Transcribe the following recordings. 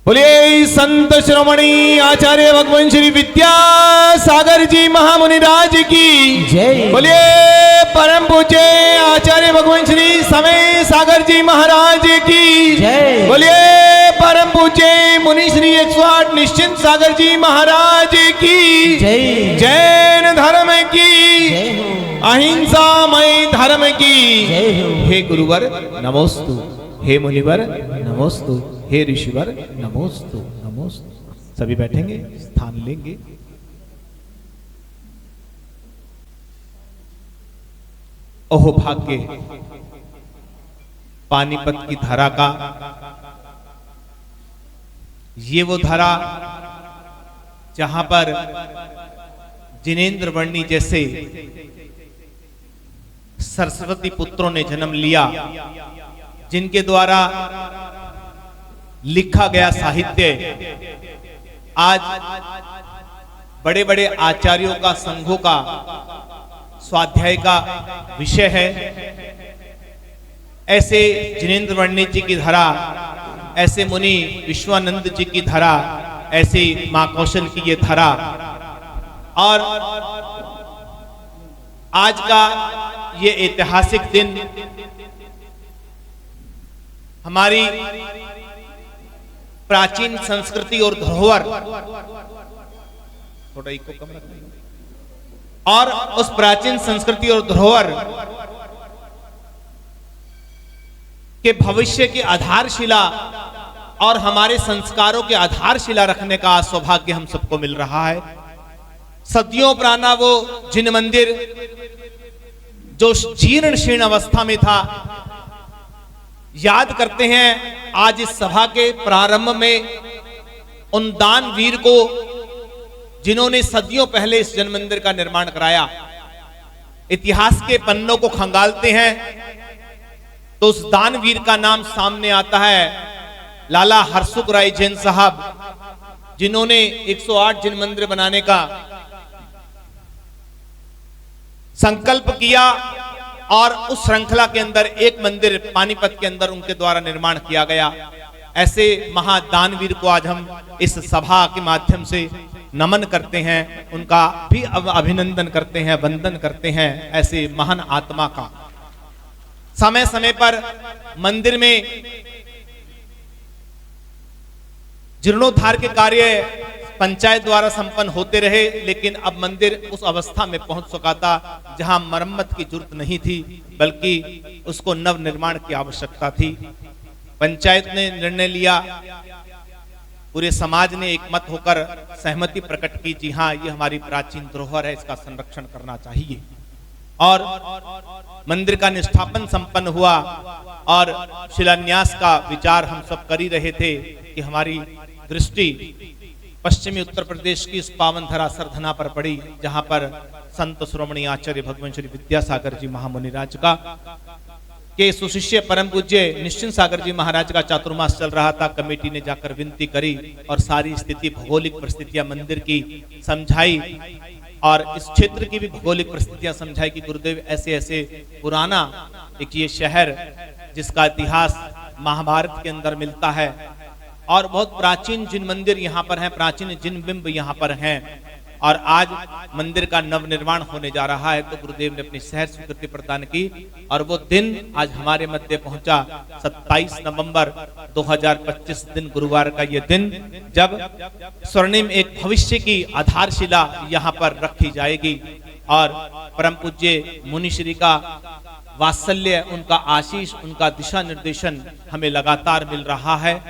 बोलिए संत श्रोमणी आचार्य भगवान श्री विद्यासागर जी महामुनिराज की जय। बोलिए परम पूज्य आचार्य भगवान श्री समय सागर जी महाराज की जय। बोलिए परम पूज्य मुनि श्री 108 निश्चिंत सागर जी महाराज की जय। जैन धर्म की अहिंसामय धर्म की हे गुरुवर नमोस्तु, हे मुनिवर नमोस्तु, हे ऋषिवर नमोस्तु नमोस्तु। सभी बैठेंगे, स्थान लेंगे। ओहो भाग्य पानीपत की धारा का, ये वो धारा जहां पर जिनेंद्र वर्णी जैसे सरस्वती पुत्रों ने जन्म लिया, जिनके द्वारा लिखा गया साहित्य आज बड़े बड़े आचार्यों का, संघों का स्वाध्याय का विषय है। ऐसे जिनेंद्र वर्णी जी की धारा, ऐसे मुनि विश्वानंद जी की धारा, ऐसी मां कौशल की ये धारा, और आज का ये ऐतिहासिक दिन हमारी प्राचीन संस्कृति और धरोहर, थोड़ा इको कम रखना, और उस प्राचीन संस्कृति और धरोहर के भविष्य की आधारशिला और हमारे संस्कारों के आधारशिला रखने का सौभाग्य हम सबको मिल रहा है। सदियों पुराना वो जिन मंदिर जो जीर्ण शीर्ण अवस्था में था, याद करते हैं आज इस सभा के प्रारंभ में उन दानवीर को जिन्होंने सदियों पहले इस जन मंदिर का निर्माण कराया। इतिहास के पन्नों को खंगालते हैं तो उस दानवीर का नाम सामने आता है, लाला हरसुख राय जैन साहब, जिन्होंने 108 जिन मंदिर बनाने का संकल्प किया, और उस श्रृंखला के अंदर एक मंदिर पानीपत के अंदर उनके द्वारा निर्माण किया गया। ऐसे महादानवीर को आज हम इस सभा के माध्यम से नमन करते हैं, उनका भी अभिनंदन करते हैं, वंदन करते हैं ऐसे महान आत्मा का। समय समय पर मंदिर में जीर्णोद्धार के कार्य पंचायत द्वारा संपन्न होते रहे, लेकिन अब मंदिर उस अवस्था में पहुंच चुका था जहां मरम्मत की जरूरत नहीं थी, बल्कि उसको नव निर्माण की आवश्यकता थी। पंचायत ने निर्णय लिया, पूरे समाज ने एकमत होकर सहमति प्रकट की, जी हां ये हमारी प्राचीन धरोहर है, इसका संरक्षण करना चाहिए। और मंदिर का निष्ठापन संपन्न हुआ और शिलान्यास का विचार हम सब कर ही रहे थे कि हमारी दृष्टि पश्चिमी उत्तर प्रदेश की इस पावन धरा सरधना पर पड़ी, जहां पर संत श्रोमणी आचार्य भगवान श्री विद्यासागर जी महामुनिराज का के सुशिष्य परम पूज्य निश्चिंत सागर जी महाराज का चातुर्मास चल रहा था। कमेटी ने जाकर विनती करी और सारी स्थिति, भौगोलिक परिस्थितियां मंदिर की समझाई, और इस क्षेत्र की भी भौगोलिक परिस्थितियां समझाई कि गुरुदेव ऐसे ऐसे पुराना एक ये शहर जिसका इतिहास महाभारत के अंदर मिलता है, और बहुत प्राचीन जिन मंदिर यहाँ पर हैं, प्राचीन जिन बिंब यहाँ पर हैं, और आज मंदिर का नव निर्माण होने जा रहा है, तो गुरुदेव ने अपनी सहर्ष स्वीकृति प्रदान की। और वो दिन आज हमारे मध्य पहुंचा, 27 नवंबर 2025 दिन, गुरुवार का ये दिन, जब स्वर्णिम एक भविष्य की आधारशिला यहाँ पर रखी जाएगी, और परम पूज्य मुनिश्री का वात्सल्य, उनका आशीष, उनका दिशा निर्देशन हमें लगातार मिल रहा है।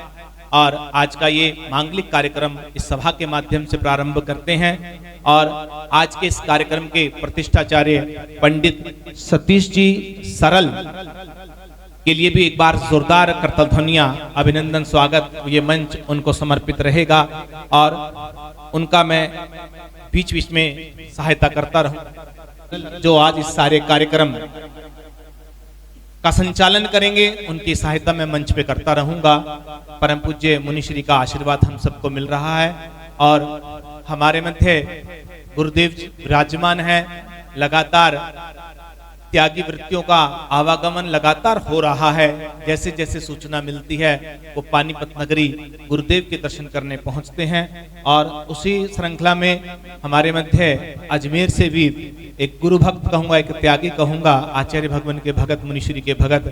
और आज का ये मांगलिक कार्यक्रम इस सभा के माध्यम से प्रारंभ करते हैं, और आज के इस कार्यक्रम के प्रतिष्ठाचार्य पंडित सतीश जी सरल के लिए भी एक बार जोरदार करतलध्वनियां, अभिनंदन, स्वागत, ये मंच उनको समर्पित रहेगा, और उनका मैं बीच बीच में सहायता करता रहूं। जो आज इस सारे कार्यक्रम का संचालन करेंगे, उनकी सहायता मैं मंच पे करता रहूंगा। परम पूज्य मुनिश्री का आशीर्वाद हम सबको मिल रहा है, और हमारे मध्य गुरुदेव विराजमान है, लगातार त्यागी वृत्तियों का आवागमन लगातार हो रहा है। जैसे जैसे सूचना मिलती है वो पानीपत नगरी गुरुदेव के दर्शन करने पहुंचते हैं। और उसी श्रृंखला में हमारे मध्य अजमेर से भी एक गुरु भक्त कहूंगा, एक त्यागी कहूंगा, आचार्य भगवान के भगत, मुनिश्री के भगत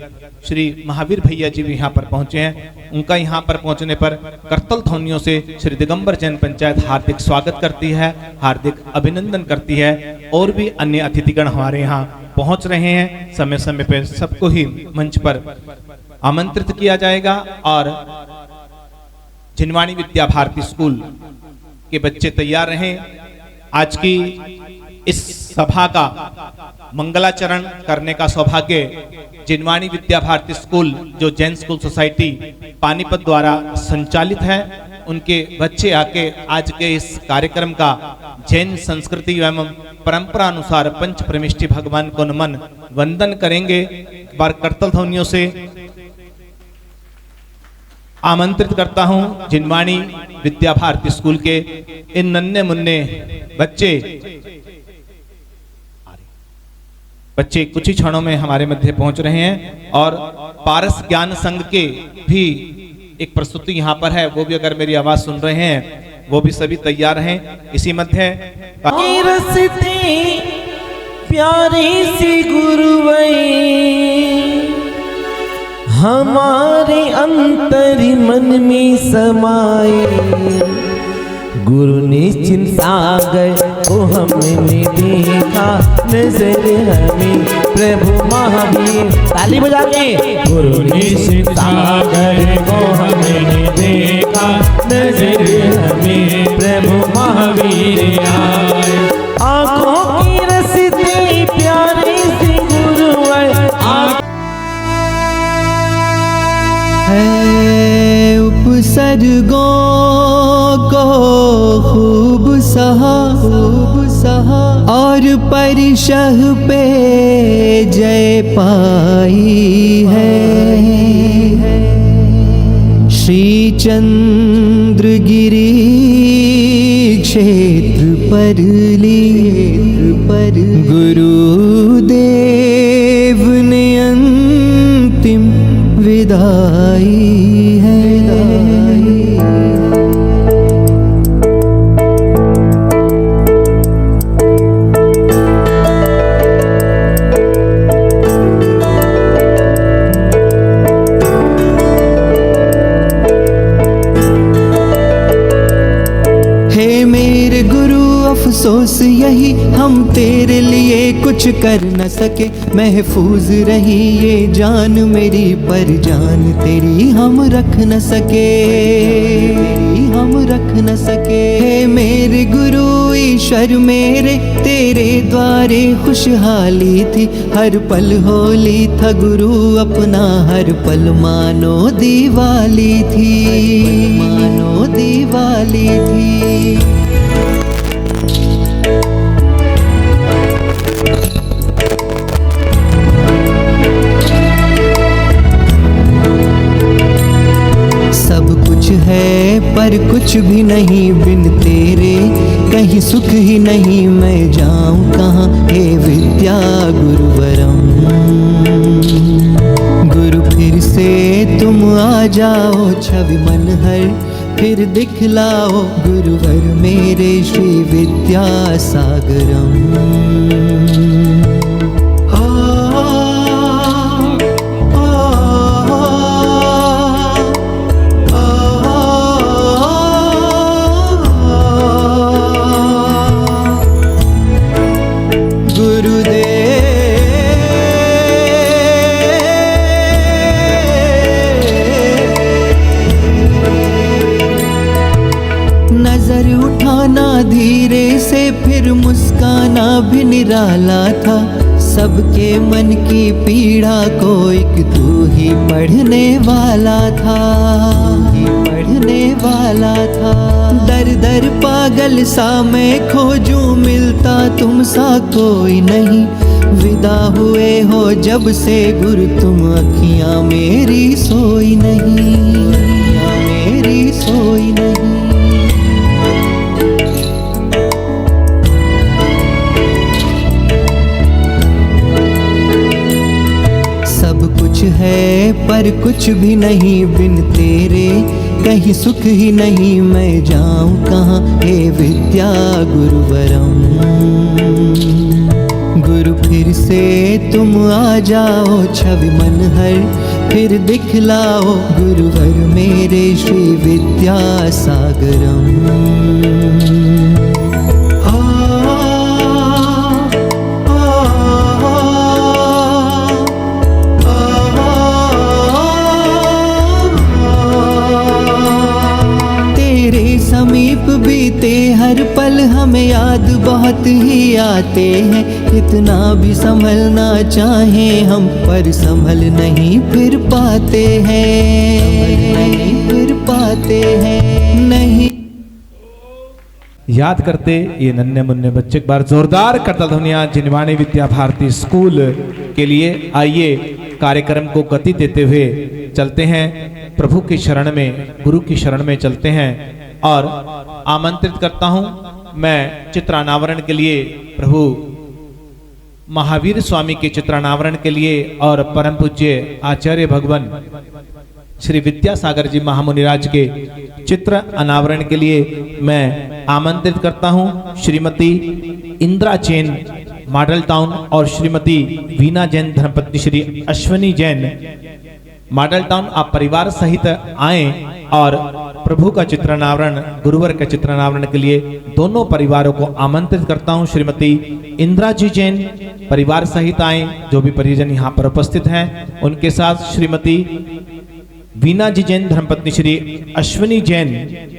श्री महावीर भैया जी भी यहाँ पर पहुंचे हैं। उनका यहाँ पर पहुंचने पर करतल ध्वनियों से श्री दिगंबर जैन पंचायत हार्दिक स्वागत करती है, हार्दिक अभिनंदन करती है। और भी अन्य अतिथिगण हमारे यहाँ पहुंच रहे हैं। समय समय पर सबको ही मंच पर आमंत्रित किया जाएगा। और जिनवाणी विद्या भारती स्कूल के बच्चे तैयार रहें। आज की इस सभा का मंगलाचरण करने का सौभाग्य जिनवाणी विद्या भारती स्कूल, जो जैन स्कूल सोसाइटी पानीपत द्वारा संचालित है, उनके बच्चे आके आज के इस कार्यक्रम का जैन संस्कृति एवं परंपरा अनुसार पंच परमेष्टि भगवान को नमन वंदन करेंगे। एक बार करतल ध्वनियों से आमंत्रित करता हूं जिनवाणी विद्या भारती स्कूल के इन नन्हे मुन्ने बच्चे कुछ ही क्षणों में हमारे मध्य पहुंच रहे हैं। और पारस ज्ञान संघ के भी एक प्रस्तुति यहाँ पर है, वो भी अगर मेरी आवाज सुन रहे हैं वो भी सभी तैयार हैं। इसी मध्य प्यारे से गुरुवै हमारे अंतर मन में समाए, गुरु निश्चिंत सागर को हमने देखा, नजर हमें प्रभु महावीर। ताली बजा के। गुरु निश्चिंत सागर को हमने देखा, नजर हमें प्रभु महावीर आए। आंखों की रस्ते प्यारे से गुरुवै है, उपसर्गों को खूब सहा और परिशह पे जय पाई है। श्री चंद्रगिरी क्षेत्र पर गुरुदेव ने अंतिम विदाई है। अफसोस यही हम तेरे लिए कुछ कर न सके, महफूज रही ये जान मेरी पर जान तेरी हम रख न सके। हे मेरे गुरु ईश्वर मेरे, तेरे द्वारे खुशहाली थी, हर पल होली था गुरु अपना, हर पल मानो दिवाली थी। है पर कुछ भी नहीं बिन तेरे, कहीं सुख ही नहीं मैं जाऊं कहाँ, हे विद्या गुरुवरम। गुरु फिर से तुम आ जाओ, छवि मन हर फिर दिखलाओ, गुरुवर मेरे श्री विद्या सागरम। धीरे से फिर मुस्काना भी निराला था, सबके मन की पीड़ा को एक तू ही पढ़ने वाला था। दर दर पागल सा मैं खोजूं, मिलता तुम सा कोई नहीं, विदा हुए हो जब से गुरु तुम, अखियां मेरी सोई नहीं। पर कुछ भी नहीं, बिन तेरे कहीं सुख ही नहीं। मैं जाऊं कहाँ हे विद्या गुरुवरम। गुरु फिर से तुम आ जाओ, छवि मन हर फिर दिखलाओ। गुरुवर मेरे श्री विद्या सागरम। समीप बीते हर पल हमें याद बहुत ही आते हैं। कितना भी संभलना चाहें हम, पर संभल नहीं फिर पाते हैं, नहीं फिर पाते हैं, नहीं। याद करते ये नन्हे मुन्ने बच्चे, एक बार जोरदार करताल ध्वनियां जिनवाणी विद्या भारती स्कूल के लिए। आइए कार्यक्रम को गति देते हुए चलते हैं प्रभु की शरण में, गुरु की शरण में चलते हैं। और आमंत्रित करता हूं मैं चित्रानावरण के लिए प्रभु महावीर स्वामी के चित्रानावरण के लिए और परम पूज्य आचार्य भगवान श्री विद्यासागर जी महामुनिराज के चित्र अनावरण के लिए मैं आमंत्रित करता हूं श्रीमती इंदिरा जैन मॉडल टाउन और श्रीमती वीना जैन धर्मपत्नी श्री अश्विनी जैन मॉडल टाउन। आप परिवार सहित आए और प्रभु का चित्रानावरण, गुरुवर का चित्रानावरण के लिए दोनों परिवारों को आमंत्रित करता हूं। श्रीमती इंदिरा जी जैन परिवार सहित आए, जो भी परिजन यहाँ पर उपस्थित हैं उनके साथ श्रीमती वीना जी जैन धर्मपत्नी श्री अश्विनी जैन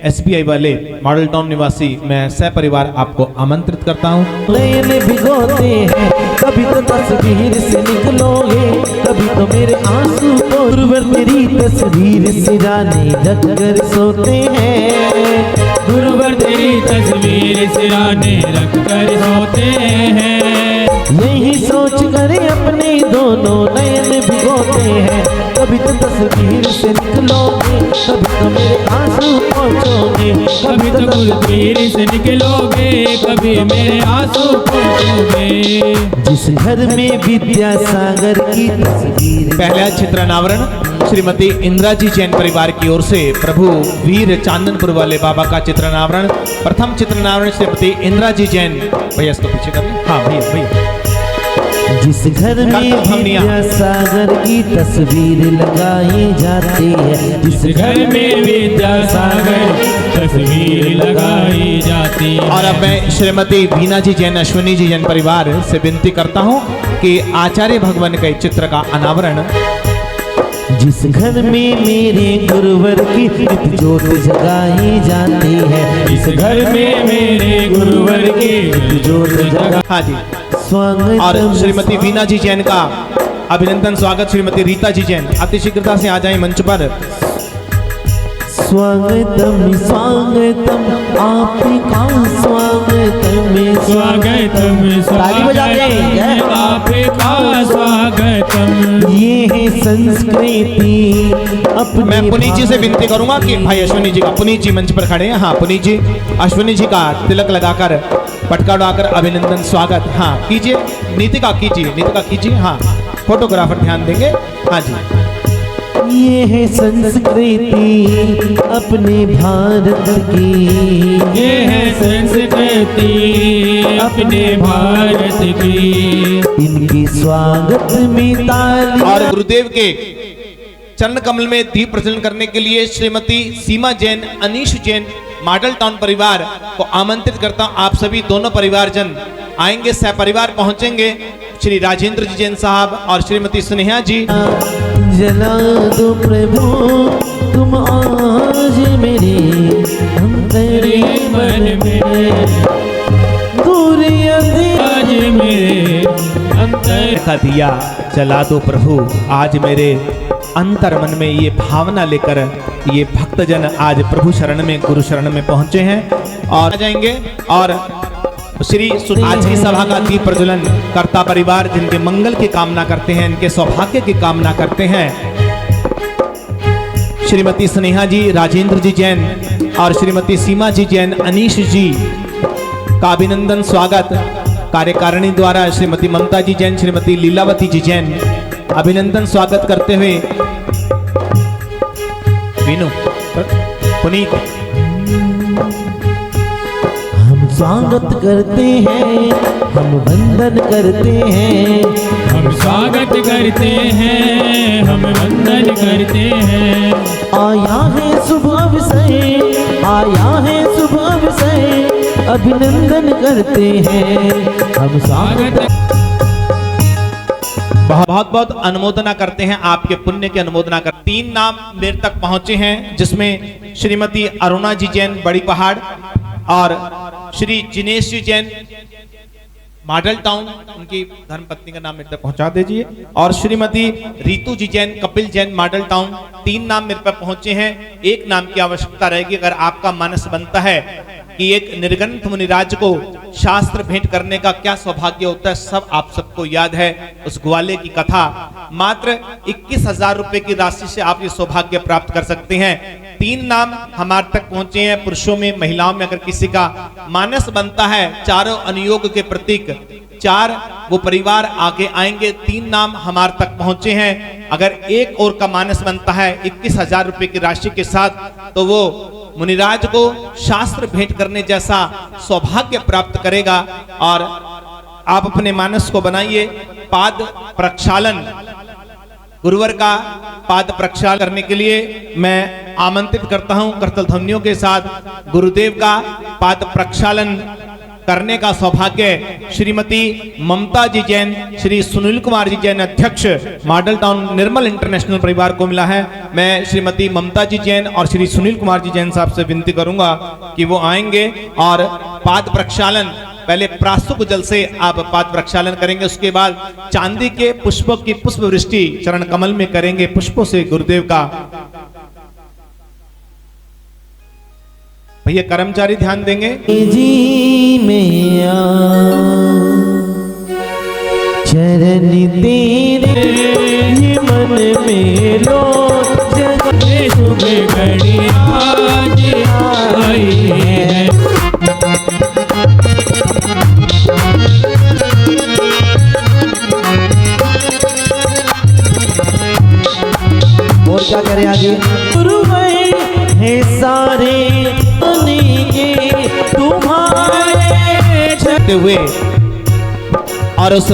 SBI वाले मॉडल टाउन निवासी, मैं सपरिवार आपको आमंत्रित करता हूँ। नयन भिगोते हैं कभी तो तस्वीर से निकलोगे, कभी तो मेरे आंसू को गुरुवर तेरी तस्वीर से जाने जग कर सोते हैं। गुरुवर तेरी तस्वीर से जाने रख कर सोते हैं। यही सोच कर अपने दोनों नयन भिगोते हैं, कभी तो तस्वीर से निकलोगे, कभी तो मेरे आंसू पहुँचोगे, कभी तो तस्वीर से निकलोगे, कभी मेरे आंसू पहुँचोगे। जिस घर में विद्यासागर की तस्वीर। पहला चित्रानावरण श्रीमती इंदिरा जी जैन परिवार की ओर से प्रभु वीर चांदनपुर वाले बाबा का चित्रानावरण। प्रथम चित्रानावरण श्रीमती इंदिरा जी जैन, भैया इसको पीछे कर लें। हाँ भैया भैया। जिस घर में विद्यासागर की तस्वीर लगाई जाती है, जिस घर में विद्यासागर तस्वीर लगाई जाती है। और अब मैं श्रीमती वीना जी जैन अश्विनी जी जैन परिवार से विनती करता हूँ कि आचार्य भगवान के चित्र का अनावरण। जिस घर में मेरे गुरुवर की ज्योत जगाई जाती है, इस घर में मेरे गुरुवर की ज्योत जगा। हाँ जी। स्वागत। और श्रीमती वीना जी जैन का अभिनंदन स्वागत। श्रीमती रीता जी जैन अति शीघ्रता से आ जाएं मंच पर। स्वागतम स्वागतम आपका स्वागतम स्वागतम ताली बजाते हैं आपका स्वागतम। ये है संस्कृति अपनी। मैं पुनीत जी से विनती करूंगा कि भाई अश्विनी जी का, पुनीत जी मंच पर खड़े हैं। हाँ पुनीत जी अश्विनी जी का तिलक लगाकर पटका उड़ाकर अभिनंदन स्वागत। हाँ कीजिए, नीतिका कीजिए, नीतिका कीजिए। हाँ फोटोग्राफर ध्यान देंगे। हाँ जी। ये है संस्कृति अपने भारत की, ये है संस्कृति अपने भारत की। इनकी स्वागत में ताली। और गुरुदेव के चरण कमल में दीप प्रज्वलन करने के लिए श्रीमती सीमा जैन, अनीश जैन मॉडल टाउन परिवार को आमंत्रित करता हूं। आप सभी दोनों परिवार जन आएंगे, सहपरिवार पहुंचेंगे। श्री राजेंद्र जी जैन साहब और श्रीमती स्नेहा जी। जला दो प्रभु तुम आज मेरे अंतरे मन में, दूरी आज मेरे अंतर का दिया जला दो प्रभु आज मेरे अंतर मन में। ये भावना लेकर ये भक्तजन आज प्रभु शरण में, गुरु शरण में पहुंचे हैं और आ जाएंगे। और श्री आज की सभा का दीप प्रज्वलन करता परिवार जिनके मंगल की कामना करते हैं, इनके सौभाग्य की कामना करते हैं, श्रीमती स्नेहा जी, राजेंद्र जी जैन और श्रीमती सीमा जी जैन, अनीश जी का अभिनंदन स्वागत। कार्यकारिणी द्वारा श्रीमती ममता जी जैन, श्रीमती लीलावती जी जैन अभिनंदन स्वागत करते हुए विनु पुनीत। हम स्वागत करते हैं, हम वंदन करते हैं, हम स्वागत करते हैं, हम वंदन करते हैं। आया है शुभ अवसर, आया है शुभ अवसर, अभिनंदन करते हैं, हम स्वागत। बहुत बहुत अनुमोदना करते हैं, आपके पुण्य की अनुमोदना कर। 3 नाम मेरे तक पहुंचे हैं, जिसमें श्रीमती अरुणा जी जैन बड़ी पहाड़ और श्री जिनेश जी जैन मॉडल टाउन, उनकी धर्मपत्नी का नाम मेरे तक पहुंचा दीजिए, और श्रीमती रीतू जी जैन कपिल जैन मॉडल टाउन। 3 नाम मेरे पर पहुंचे हैं। एक नाम की आवश्यकता रहेगी। अगर आपका मानस बनता है कि एक निर्ग्रंथ मुनिराज को शास्त्र भेंट करने का क्या सौभाग्य होता है, सब आप सबको याद है उस ग्वाले की कथा। मात्र 21,000 रुपए की राशि से आप ये सौभाग्य प्राप्त कर सकते हैं। 3 नाम हमारे तक पहुंचे हैं, पुरुषों में महिलाओं में। अगर किसी का मानस बनता है, चारों अनुयोग के प्रतीक 4 वो परिवार आगे आएंगे। 3 नाम हमारे तक पहुंचे हैं। अगर एक और का मानस बनता है 21,000 रुपए की राशि के साथ, तो वो मुनिराज को शास्त्र भेंट करने जैसा सौभाग्य प्राप्त करेगा। और आप अपने मानस को बनाइए। पाद प्रक्षालन, गुरुवर का पाद प्रक्षालन करने के लिए मैं आमंत्रित करता हूं। करतल ध्वनियों के साथ गुरुदेव का पाद प्रक्षालन करने का सौभाग्य श्रीमती ममता जी जैन, श्री सुनील कुमार जी जैन अध्यक्ष मॉडल टाउन निर्मल इंटरनेशनल परिवार को मिला है। मैं श्रीमती ममता जी जैन और श्री सुनील कुमार जी जैन साहब से विनती करूंगा कि वो आएंगे और पाद प्रक्षालन, पहले प्रास्तुक जल से आप पाद प्रक्षालन करेंगे, उसके बाद चांदी के पुष्पों की पुष्प वृष्टि चरण कमल में करेंगे पुष्पों से गुरुदेव का। भैया कर्मचारी ध्यान देंगे। जी में आ चरण तेरे ये मन में लो, ये शुभ घड़ी आज आई है। और क्या करे आगे। गुरु है सारे के तुम्हारे चलते हुए और उस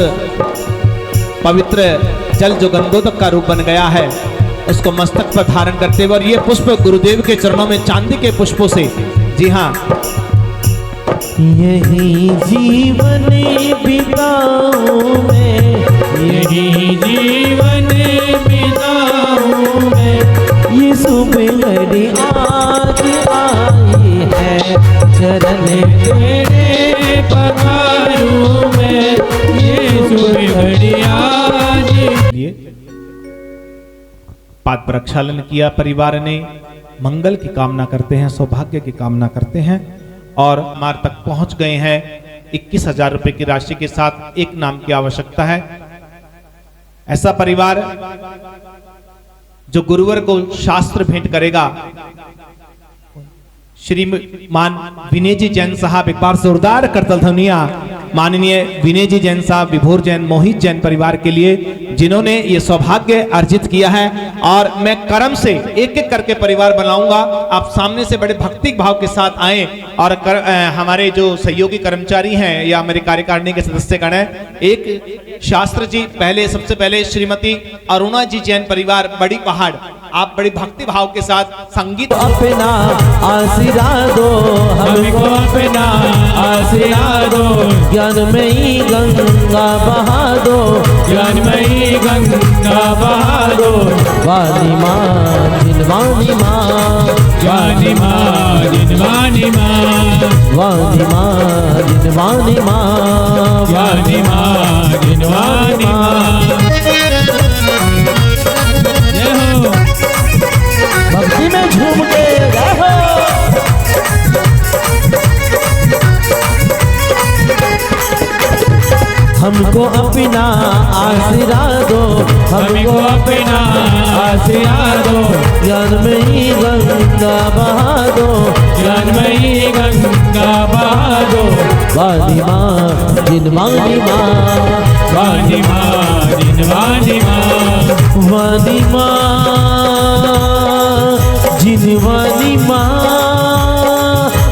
पवित्र जल जो गंगोदक का रूप बन गया है उसको मस्तक पर धारण करते हुए, और ये पुष्प गुरुदेव के चरणों में चांदी के पुष्पों से, जी हाँ, यही जीवन बिताऊं मैं, यही जीवन बिताऊं मैं, ये सुबह घड़ी आज आई है, चरण तेरे पधारूं मैं, ये शुभ घड़ी आज। पाद प्रक्षालन किया, परिवार ने मंगल की कामना करते हैं, सौभाग्य की कामना करते हैं और हमारे तक पहुंच गए हैं। 21,000 रुपए की राशि के साथ एक नाम की आवश्यकता है। ऐसा परिवार जो गुरुवर को शास्त्र भेंट करेगा। श्रीमान विनय जी जैन साहब, एक बार जोरदार करतल ध्वनिया माननीय विनय जी जैन साहब, विभोर जैन, मोहित जैन परिवार के लिए, जिन्होंने ये सौभाग्य अर्जित किया है। और मैं कर्म से एक एक करके परिवार बनाऊंगा। आप सामने से बड़े भक्ति भाव के साथ आए और हमारे जो सहयोगी कर्मचारी हैं या मेरे कार्यकारिणी के सदस्यगण हैं, एक शास्त्र जी पहले, सबसे पहले श्रीमती अरुणा जी जैन परिवार बड़ी पहाड़, आप बड़ी भक्ति भाव के साथ संगीत अपना आशीर्वाद दो, हमको अपना आशीर्वाद दो, ज्ञानमयी गंगा बहा दो, ज्ञानमयी गंगा बहा दो, वाणी माँ जिनवानी माँ, वाणी माँ जिनवानी माँ, वाणी माँ जिनवानी माँ, वाणी माँ जिनवानी माँ। जय हो। भक्ति में झूम के रहो। हमको अपना आशीर्वाद दो, हमको अपना आशीर्वाद दो, ज्ञानमयी गंगा बहा दो, ज्ञानमयी गंगा बहा दो, वाणी माँ जिनवानी माँ, वाणी माँ जिनवानी माँ, वाणी माँ जिनवानी माँ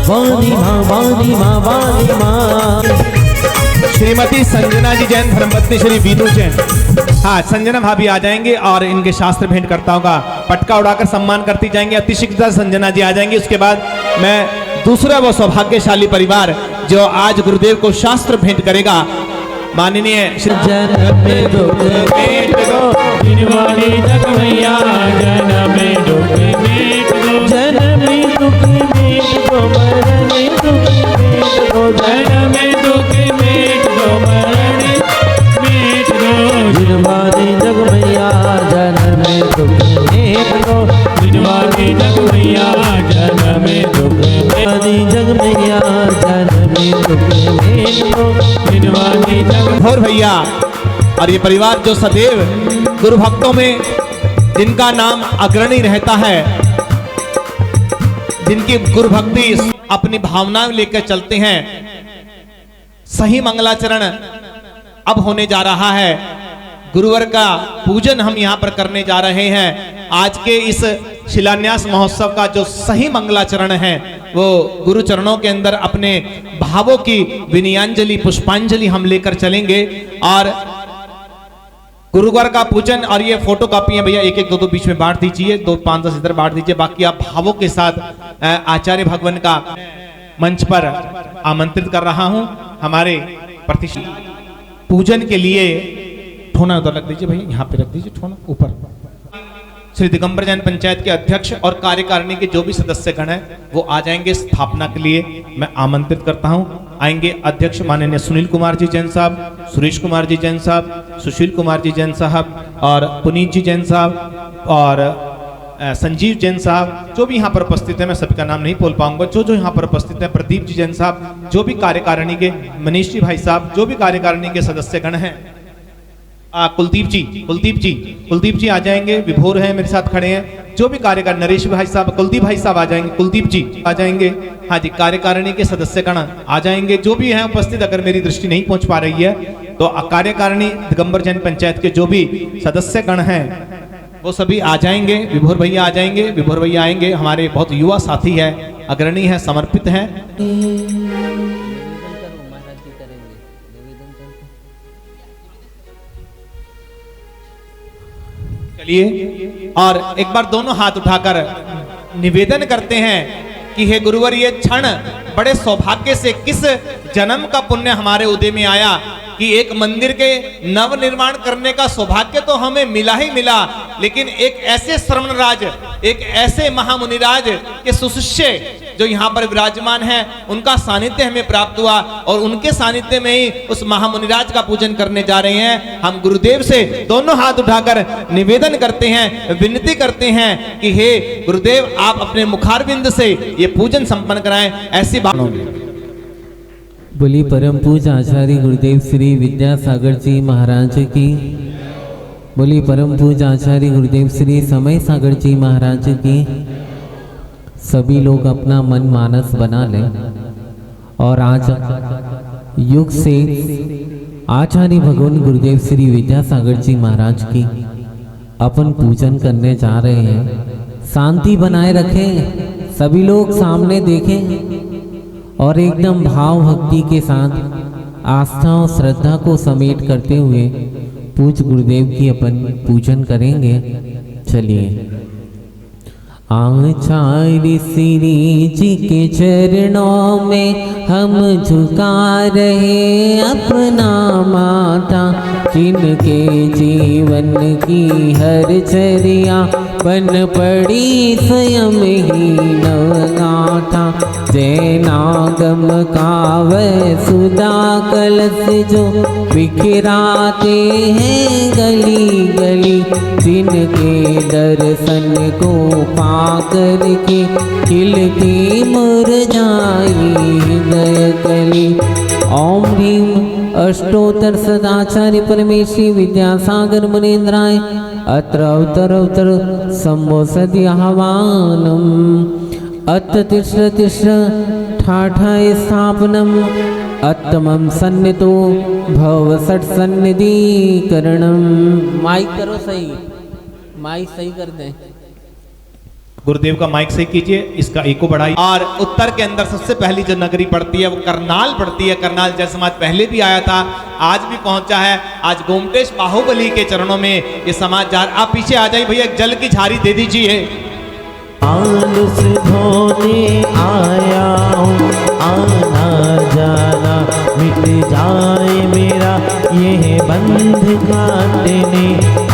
वानी माँ वानी माँ वानी माँ। श्रीमती संजना जी जैन, धर्मपत्नी श्री वीनू जैन। हाँ, संजना भाभी आ जाएंगे और इनके शास्त्र भेंटकर्ताओं का पटका उड़ाकर सम्मान करती जाएंगे। अतिशिक्षिता संजना जी आ जाएंगे। उसके बाद मैं दूसरा वो सौभाग्यशाली परिवार जो आज गुरुदेव को शास्त्र भेंट करेगा, माननीय श्री जन्म में दुख मेट दो, जिनवानी जग मैया जन्म में दुख मेट दो, जन्म में दुख मेट दो, मरण में दुख मेट दो, जन्म में दुख मेट दो, मरण मेट दो। जिनवानी जग मैया जन्म में दुख मेट दो, जिनवानी जग मैया जन्म में दुख जिनवानी जग मैया जन्म में दुख मेट दो, जिनवानी जग भोर भैया और ये परिवार जो सदैव गुरु भक्तों में जिनका नाम अग्रणी रहता है, जिनकी गुरु भक्ति अपनी भावनाएं लेकर चलते हैं। सही मंगलाचरण अब होने जा रहा है। गुरुवर का पूजन हम यहाँ पर करने जा रहे हैं। आज के इस शिलान्यास महोत्सव का जो सही मंगलाचरण है वो गुरु चरणों के अंदर अपने भावों की विनयांजलि पुष्पांजलि हम लेकर चलेंगे। और गुरुवर का पूजन और ये फोटो कॉपी है भैया, एक एक दो दो बीच में बांट दीजिए, 2 5 10 इधर बांट दीजिए। बाकी आप भावों के साथ आचार्य भगवान का मंच पर आमंत्रित कर रहा हूं। हमारे प्रतिष्ठित पूजन के लिए ठोना उधर रख दीजिए भैया, यहाँ पे रख दीजिए ठोना ऊपर। श्री दिगंबर जैन पंचायत के अध्यक्ष और कार्यकारिणी के जो भी सदस्यगण हैं वो आ जाएंगे स्थापना के लिए। मैं आमंत्रित करता हूं। आएंगे अध्यक्ष माननीय सुनील कुमार जी जैन साहब, सुरेश कुमार जी जैन साहब, सुशील कुमार जी जैन साहब और पुनीत जी जैन साहब और संजीव जैन साहब, जो भी यहाँ पर उपस्थित है। मैं सबका नाम नहीं बोल पाऊंगा। जो यहाँ पर उपस्थित है, प्रदीप जी जैन साहब, जो भी कार्यकारिणी के, मनीष जी भाई साहब, जो भी कार्यकारिणी के सदस्यगण हैं, कुलदीप जी आ जाएंगे। विभोर हैं मेरे साथ खड़े हैं। जो भी कार्यकारिणी, नरेश भाई साहब, कुलदीप भाई साहब आ जाएंगे, कुलदीप जी आ जाएंगे। हाँ जी, कार्यकारिणी के सदस्यगण आ जाएंगे जो भी हैं उपस्थित। अगर मेरी दृष्टि नहीं पहुंच पा रही है तो कार्यकारिणी दिगंबर जैन पंचायत के जो भी सदस्यगण हैं वो सभी आ जाएंगे। विभोर भैया आ जाएंगे। विभोर भैया आएंगे, हमारे बहुत युवा साथी है, अग्रणी है, समर्पित है। चलिए और एक बार दोनों हाथ उठाकर निवेदन करते हैं कि हे गुरुवर, ये क्षण बड़े सौभाग्य से किस जन्म का पुण्य हमारे उदय में आया कि एक मंदिर के नव निर्माण करने का सौभाग्य तो हमें मिला ही मिला, लेकिन एक ऐसे श्रवणराज, एक ऐसे महामुनिराज के सुशिष्य जो यहाँ पर विराजमान है, उनका सानिध्य हमें प्राप्त हुआ और उनके सानिध्य में ही उस महामुनिराज का पूजन करने जा रहे हैं। हम गुरुदेव से दोनों हाथ उठाकर निवेदन करते हैं, विनती करते हैं कि हे गुरुदेव, आप अपने मुखारविंद से ये पूजन संपन्न कराएं। ऐसी बात बोली परम पूज आचार्य गुरुदेव श्री विद्यासागर जी महाराज की। बोली परम पूज आचार्य गुरुदेव श्री समय सागर जी महाराज की। सभी लोग अपना मन मानस बना लें और आज युग से आचार्य भगवान गुरुदेव श्री विद्यासागर जी महाराज की अपन पूजन करने जा रहे हैं। शांति बनाए रखें, सभी लोग सामने देखें और एकदम भाव भक्ति के साथ आस्था और श्रद्धा को समेट करते हुए पूज गुरुदेव की अपन पूजन करेंगे। चलिए। आचार्य श्री जी के चरणों में हम झुका रहे अपना माथा, जिनके जीवन की हर चर्या बन पड़ी स्वयं ही नवगाथा। जैनागम काव्य सुधा कलश जो बिखराते हैं गली गली, जिनके दर्शन को पाकर के खिलती मुरझाई हृदय कली। ओम भीम अष्टोत्तर सदाचार्य परमेश्वरी विद्यासागर मुनीन्द्राय अत्र अवतर संबोधति आह्वानम। अत्र तिस्र तिस्र ठाठाय स्थापनम अत्तमं सन्नितो भव षट सन्निधिकरणम। माइक करो सही, माइक सही कर दें। गुरुदेव का माइक सही कीजिए, इसका एको बढ़ाइए। और उत्तर के अंदर सबसे पहली जो नगरी पड़ती है वो करनाल पड़ती है। करनाल जय समाज पहले भी आया था, आज भी पहुंचा है। आज गोमटेश बाहुबली के चरणों में ये समाज जा रहा। आप पीछे आ जाइए भैया, जल की झारी दे दीजिए। मानुष धोने आया हूँ, आना जाना मिट जाए मेरा, ये बंध काटने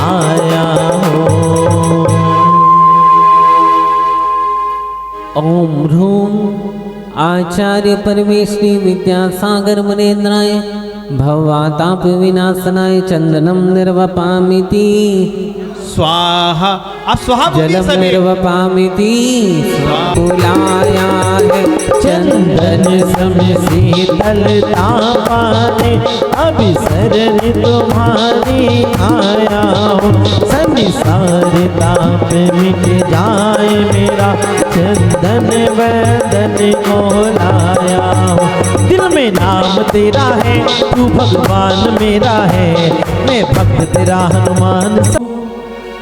आया हूँ। ओम ह्रूम आचार्य परमेश्वरी विद्यासागर मुनेन्द्राय भवताप विनाशनाय चंदनम निर्वपामिति स्वाहा। आप स्वाहा बोलिए जलम सभी। निर्वपामिति बुलाया है चंदन सम शीतलता पाने, अभी शरण तुम्हारी आया हूँ। संसार ताप मिट जाए मेरा, चंदन वैदन को लाया हूँ। दिल में नाम तेरा है, तू भगवान मेरा है, मैं भक्त तेरा हनुमान।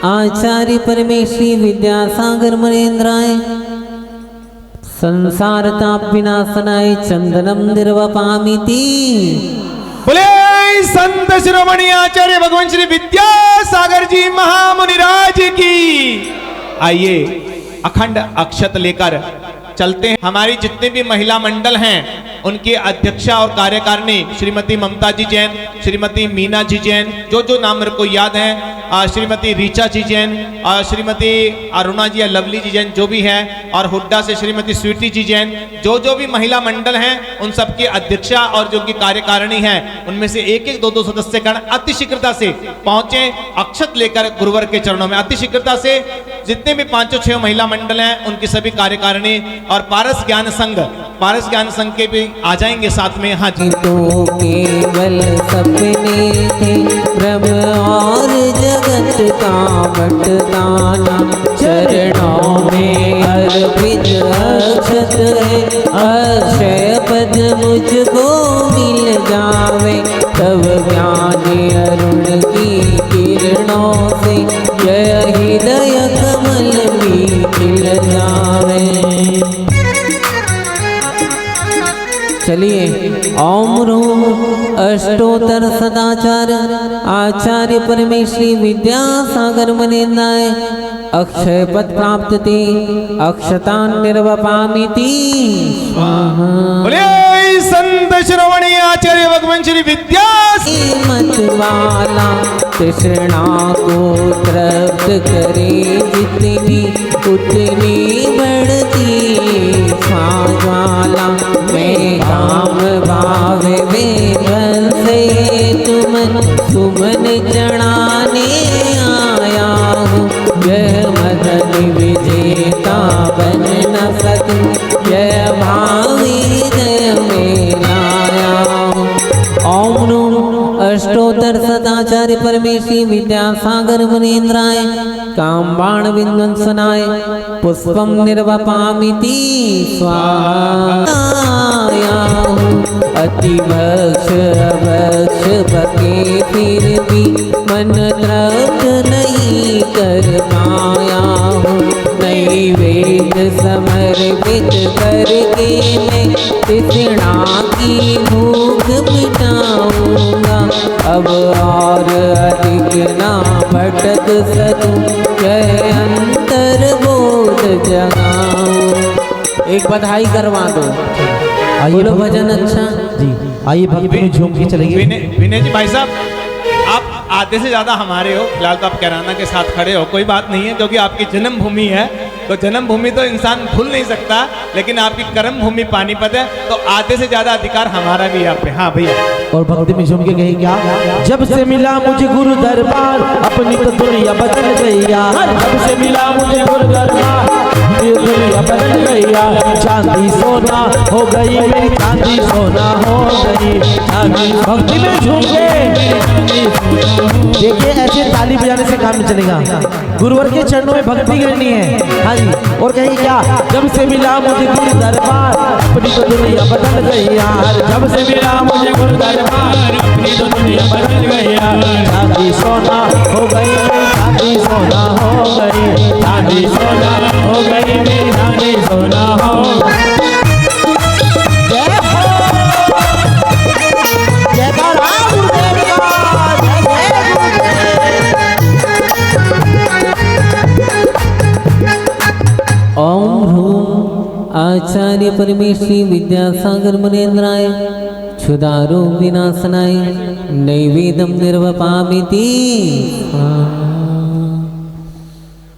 आचार्य परमेश्वरी विद्यासागर मुनेन्द्राय संसार ताप विनाशनाय चंदनम निर्वपामिति। बोले संत शिरोमणि आचार्य भगवान श्री विद्यासागर जी महामुनिराज की। आइए अखंड अक्षत लेकर चलते हैं। हमारी जितने भी महिला मंडल हैं उनकी अध्यक्षा और कार्यकारिणी श्रीमती ममता जी जैन, श्रीमती मीना जी जैन, जो नाम मेरे को याद है, श्रीमती रीचा जी जैन, श्रीमती अरुणा जी या लवली जी जैन जो भी हैं, और हुड्डा से श्रीमती स्वीटी जी जैन, जो भी महिला मंडल हैं उन सबकी अध्यक्षा और जो की कार्यकारिणी है उनमें से एक एक दो सदस्यगण अति शीघ्रता से पहुंचे अक्षत लेकर गुरुवर के चरणों में। अति शीघ्रता से जितने भी 5-6 महिला मंडल हैं उनकी सभी कार्यकारिणी और पारस ज्ञान संघ के भी आ जाएंगे साथ में। हाँ जी। तो केवल सपने थे भ्रम और जगत का बटताना, चरणों में अर्पित अक्षत है, अक्षय पद मुझको मिल जावे, तब ज्ञान अरुण की किरणों से जय हृदय कमल भी खिल जावे। चलिए ओम ह्रूम अष्टोत्तर सदाचार आचार्य परमेश्वरी विद्यासागर मुनेन्द्राय अक्षय पद प्राप्त ते अक्षतान निर्वपामिति स्वाहा। बोले संत शिरोमणि आचार्य भगवान श्री मत वाला तृष्णा को तृप्त करे जितनी उतनी बढ़ती ज्वाला, मैं काम भाव वेदन से तुमन चढ़ाने आया हूँ। जय मदन विजेता बन न सकूं, जय भावी जय में लाया हूँ। ओम नमो अष्टोत्तर सदाचार्य परमेश्वरी विद्यासागर मुनीन्द्राय कामबाण विध्वंसनाय पुष्पम निर्वपामिति स्वाहा। अति भक्ष अभक्ष बके फिर भी मन तृप्त नहीं कर पाया हूँ। नैवेद्य समर्पित करके मैं तृष्णा की भूख मिटाऊंगा, अब और अधिक ना भटक सकूं, जय अंतर बोध जगाऊं। एक बधाई करवा दो। बोलो भजन अच्छा जी। आइए भक्ति में झूम के चलेंगे। विनय जी भाई साहब, आप आधे से ज्यादा हमारे हो, फिलहाल तो आप कैराना के साथ खड़े हो, कोई बात नहीं है, क्योंकि आपकी जन्मभूमि है, तो जन्मभूमि तो इंसान भूल नहीं सकता, लेकिन आपकी कर्म भूमि पानीपत है, तो आधे से ज्यादा अधिकार हमारा भी आप पे। हाँ भैया। और भक्ति में झूम के कही क्या, जब से मिला मुझे गुरु दरबार अपनी तो दुनिया बदल गई यार। जब से मिला मुझे गुरु दरबार दुनिया बदल गई गया, चांदी सोना हो गई मेरी चांदी सोना हो गई। चांदी भक्ति में झूम के देखिए, ऐसे ताली बजाने से काम नहीं चलेगा, गुरुवर के चरणों में भक्ति करनी है। हाँ जी, और कहेंगे क्या, जब से मिला मुझे गुरु दरबार अपनी तो दुनिया बदल गई यार। जब से मिला मुझे गुरु दरबार अपनी तो दुनिया बदल गई यार। चांदी सोना हो गई मेरी चांदी सोना हो गई। चांदी सोना हो गई मेरी चांदी सोना हो गई। ओम ह्रूम आचार्य परमेश्वरी विद्यासागर मुनेन्द्राय क्षुधारो विनाशनाय नैवेद्यम निर्वपामिति।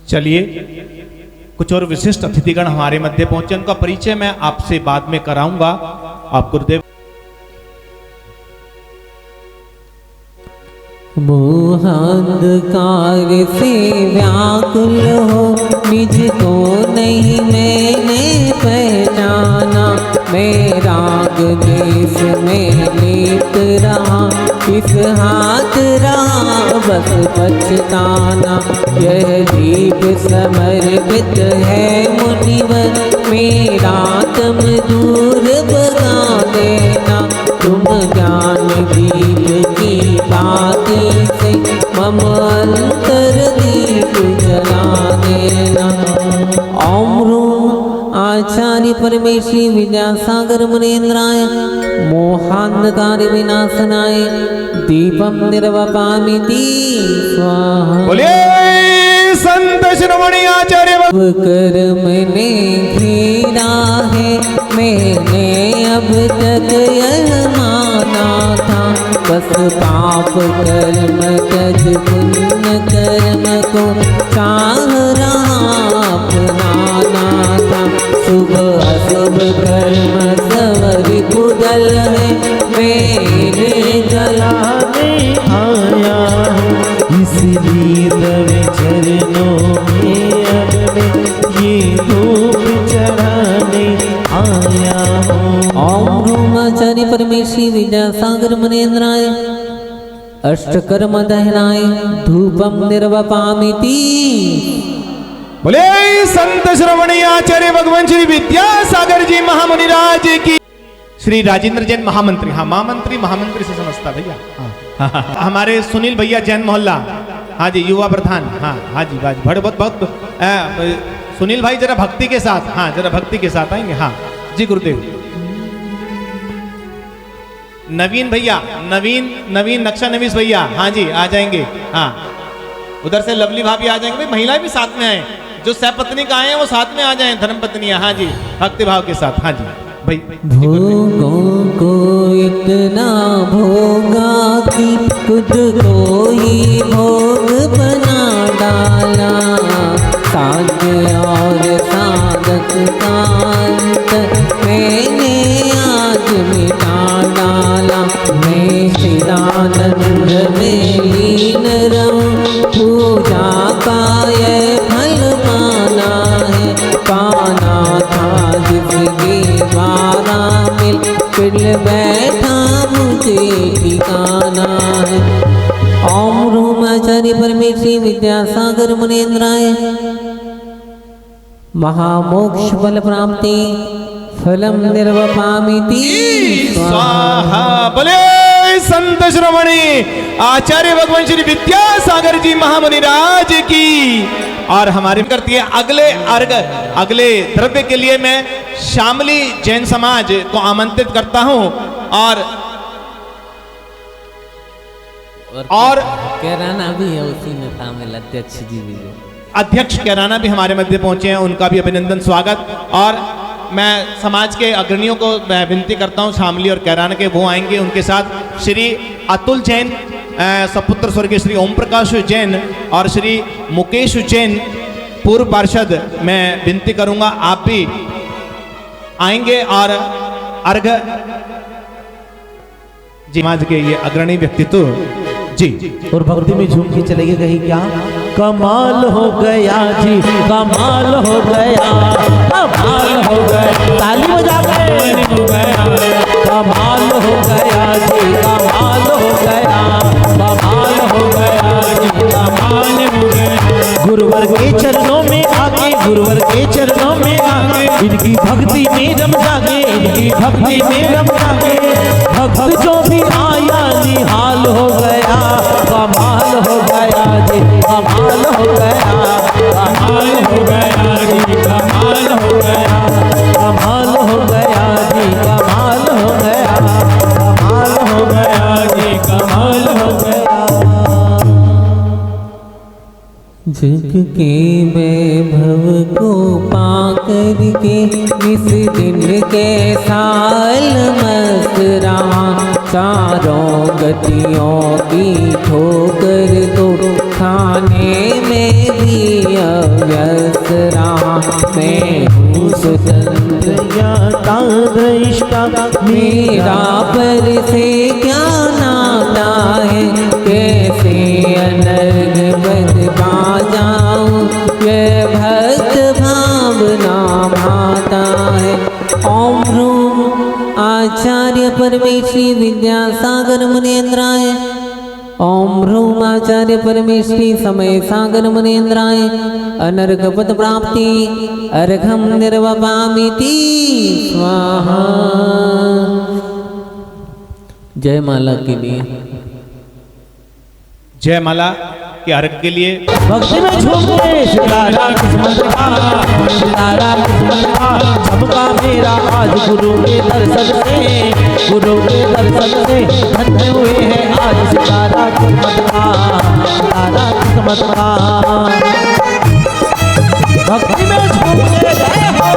चलिए, कुछ और विशिष्ट अतिथिगण हमारे मध्य पहुंचे, उनका परिचय मैं आपसे बाद में कराऊंगा। आप गुरुदेव। मोहांधकार से व्याकुल हो निज को नहीं मैंने पहचाना। मैं राग देश में लिप्त रहा, किस हाथ रहा बस पछताना। यह दीप समर्पित है मुनिवर, मेरा तुम दूर भगा देना। तुम ज्ञान दीप की बाती से मम अंतर दीप जला देना। ओम ह्रूम आचार्य परमेश्वरी विद्यासागर मुनेन्द्राय मोहांधकार विनाशनाय दीपम निर्वपामिति स्वाहा। बोलिए संत शिरोमणि आचार्य कर्म ने घेरा है, मैंने अब तक यह माना था। बस पाप कर्म तज पुण्य कर्म को चाह रहा अपनाना था। शुभ अशुभ कर्म सवर कुदल है, मेरे जलाने आया हूँ। इसलिए तवे चरणों में अब मैं ये धूप चढ़ाने आया हूँ। ओम ह्रूम आचार्य परमेश्वरी विद्यासागर मुनेन्द्राय अष्टकर्म दहनाय धूपम निर्वपामिति। बोले संत श्रवणी आचार्य भगवान श्री विद्यासागर जी महामुनिराज की। श्री राजेंद्र जैन महामंत्री, हाँ महामंत्री से समझता भैया। हाँ। हमारे सुनील भैया जैन मोहल्ला, हाँ जी युवा प्रधान। हाँ जी बड़े बहुत सुनील भाई जरा भक्ति के साथ, हाँ जरा भक्ति के साथ आएंगे। हाँ जी गुरुदेव। नवीन भैया, नवीन नक्शा नवीस भैया, हाँ जी आ जाएंगे। हाँ उधर से लवली भाभी आ जाएंगे। भाई महिलाएं भी साथ में आए, जो सहपत्नी का आए हैं वो साथ में आ जाएं, धर्मपत्नियां। हाँ जी भक्ति भाव के साथ। हाँ जी भाई। भोगों को इतना भोगा कि खुद को ही भोग बना डाला। साध्य और साधक का अंतर मैंने आज मिटा डाला। मैं चिदानंद में लीन रहूं, पूजा का ये फल पाना है। पाना था जिसके द्वारा मिल बैठा मुझे ठिकाना है। ओम ह्रूम आचार्य परमेश्वरी विद्यासागर मुनेन्द्राय महामोक्ष बल प्राप्ति फलम निर्वपामिति स्वाहा। बोले संत श्रवणी आचार्य भगवान श्री विद्यासागर जी महामुनिराज की। और हमारी करती है अगले अर्घ, अगले द्रव्य के लिए मैं शामली जैन समाज को आमंत्रित करता हूं। और कैराना भी है उसी में शामिल, अध्यक्ष जी भी है। अध्यक्ष कैराना भी हमारे मध्य पहुंचे हैं, उनका भी अभिनंदन स्वागत। और मैं समाज के अग्रणियों को मैं विनती करता हूं, शामली और कैराना के वो आएंगे, उनके साथ श्री अतुल जैन, सपुत्र स्वर्गीय श्री ओम प्रकाश जैन और श्री मुकेश जैन पूर्व पार्षद, मैं विनती करूंगा आप भी आएंगे और अर्घ जी समाज के ये अग्रणी व्यक्तित्व जी। और भक्ति में झूम के चलेंगे कहीं क्या, कमाल हो गया जी, कमाल हो गया, कमाल हो गया। भक्ति में रम जागे, इनकी भक्ति में रम जागे। भक्त जो भी आया निहाल हो गया, कमाल हो गया जी, कमाल हो गया, कमाल हो गया जी, कमाल हो गया, कमाल हो गया जी, कमाल हो गया, कमाल हो गया जी, कमाल हो गया। जग के वैभव को पाकर के इस दिन के साल मस्त रहा, चारों गतियों की ठोकर तो खाने में भी अव्यस्त रहा। मैं हूँ स्वतंत्र ज्ञाता दृष्टा, मेरा पर से क्या नाता है, कैसे अनर्घ बदका जाऊं, ये भक्त भावना भाता है। ओम ह्रूम आचार्य परमेश्वरी विद्यासागर मुनीन्द्राय, ओम ह्रूम आचार्य परमेश्वरी समय सागर मुनीन्द्राय, अनर्घ पद प्राप्ति अर्घम निर्वपामिति स्वाहा। जय माला के लिए, जयमाला के अर्घ के लिए भक्ति में झूम के सितारा किस्मत का, सितारा किस्मत का चमका मेरा आज गुरु के दर्शन से, गुरु के दर्शन से धन्य हुए हैं आज सितारा किस्मत का, सितारा किस्मत का। भक्ति में झूम के जय हो,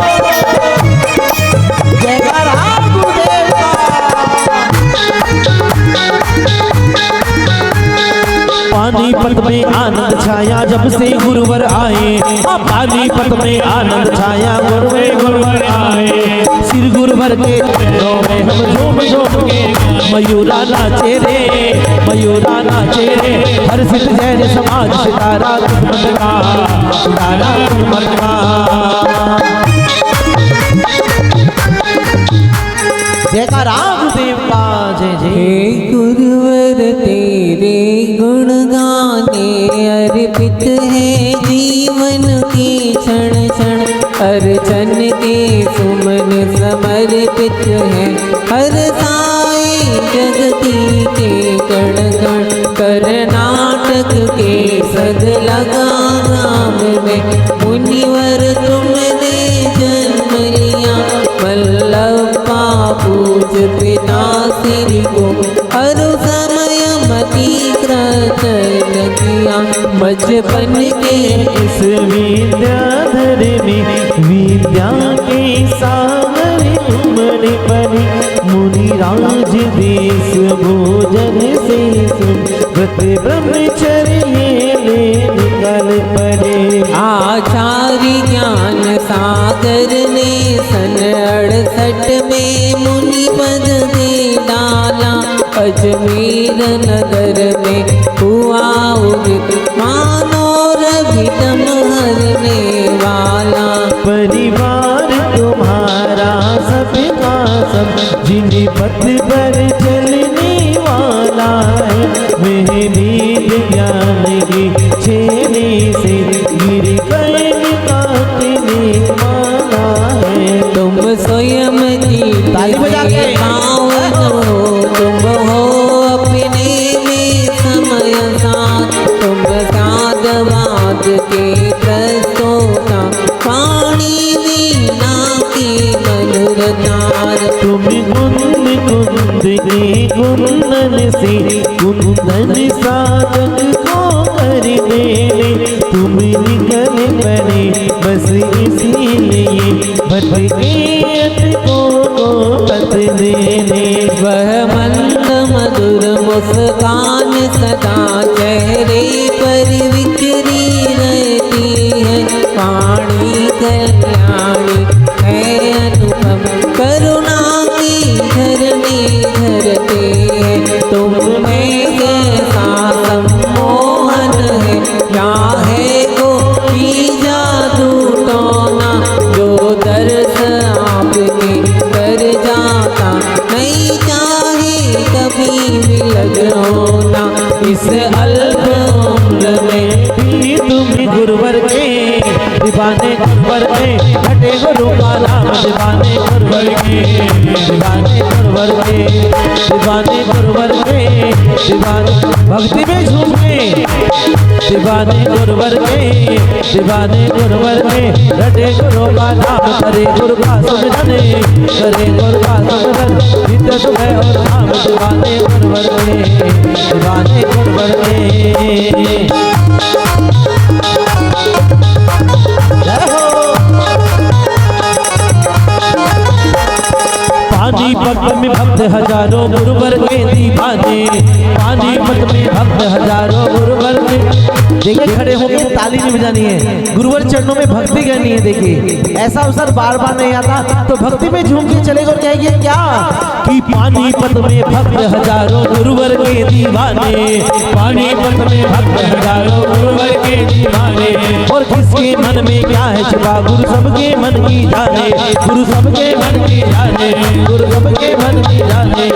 जयकारा गुरुदेव का। पानीपत में आनंद छाया जब से गुरुवर आए, पानीपत में आनंद छाया गुरुवर आए। सिर गुरुवर के चरणों में हम झूम झूम के मयूरा नाचे रे, मयूरा नाचे रे। हर्षित जैन समाज सितारा किस्मत का, सितारा किस्मत का। जयकारा गुरुदेव का जय जय। हे गुरुवर तेरे गुण गाने अर्पित है जीवन के क्षण क्षण, अर्चन के सुमन समर्पित है हर साई जगती के कण कण। कर्नाटक के सद लगा राम में मुनिवर तुमने जन्म लिया, वल्लभा पूज पिता श्री को हर समय मति क्रतन किया। बचपन के इस विद्याधर में विद्या के सागर उमड़ पड़ी, मुनिराज देश भोजन से व्रत ब्रह्मचर्य ले निकल पड़े। आचार्य ज्ञान सागर ने सन 68 में मुनि पद दे डाला, अजमेर नगर में हुआ उदित मानो रवितम हरने वाला। परिवार तुम्हारा सबका सब जिन पथ पर चलने वाला है, वह वेद ज्ञान की छेने से गिर गए काटने वाला है। तुम स्वयं ताली बजा के। पावन हो, तुम हो अपने में समय साथ, तुम साधवाद के प्रस्तोता, पाणी वीणा की मधुर तार। तुम कुंद कुंद के कुंदन से कुंदन साधक को कर देने, तुम निकल पड़े बस इसीलिए भटकेत को पत देने। वह मंद मधुर मुस्कान सदा चेहरे पर विखरी रहती है, पाणी कल्याणी है अनुपम, करुणा की धरनी धरते हैं। तुम में कैसा सम्मोहन है, चाहे कोई जादू टोना, जो दर्श आपके कर जाता नहीं चाहे कभी विलग होना। इस अल्प उम्र में भी तुम गुरुवर के दीवाने गुरुवर के घटे गुरु का नाम दीवाने गुरुवर के दीवाने गुरुवर के दीवाने गुरुवर के दीवाने भक्ति में झूम के दीवाने गुरुवर के दीवाने गुरुवर के घटे गुरु का नाम करे गुरु का सुमिरन करे गुरु का सुमिरन नित्य सुबह और शाम दीवाने गुरुवर के दीवाने गुरुवर के पानीपत में भक्त हजारों गुरुवर के दीवाने पानीपत में भक्त हजारों गुरुवर के देखिए खड़े होकर ताली नहीं बजानी है गुरुवर चरणों में भक्ति करनी है। देखिए ऐसा अवसर बार बार नहीं आता तो भक्ति में झूम के चलेगा और कहेंगे क्या कि पानीपत में भक्त हजारों गुरुवर के दीवाने पानीपत में भक्त हजारों गुरुवर के दीवाने और किसके मन में क्या है छिपा गुरु सबके मन की जाने गुरु सबके मन की जाने गुरु सबके मन की जाने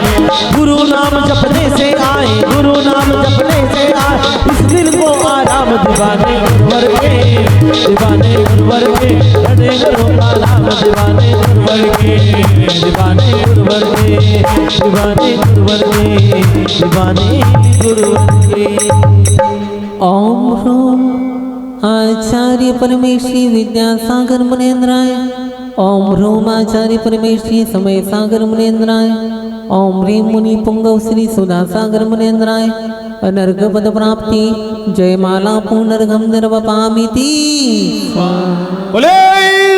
गुरु नाम जपने से आए गुरु नाम जपने से आए इस दिल को आराम दीवाने गुरुवर के दीवाने गुरुवर के घटे गुरु का नाम दीवाने गुरुवर के दीवाने गुरुवर के दीवाने गुरुवर के दीवाने गुरुवर के। ओम ह्रूम आचार्य परमेश्वरी विद्यासागर मुनेन्द्राय ओम ह्रूम आचार्य परमेश्वरी समय सागर मुनेन्द्राय ओम ह्रीं मुनि पुंगव श्री सुधा सागर मुनेन्द्राय अनर्घ पद प्राप्ति जयमाला पुनर्घम निर्वपामिति। बोले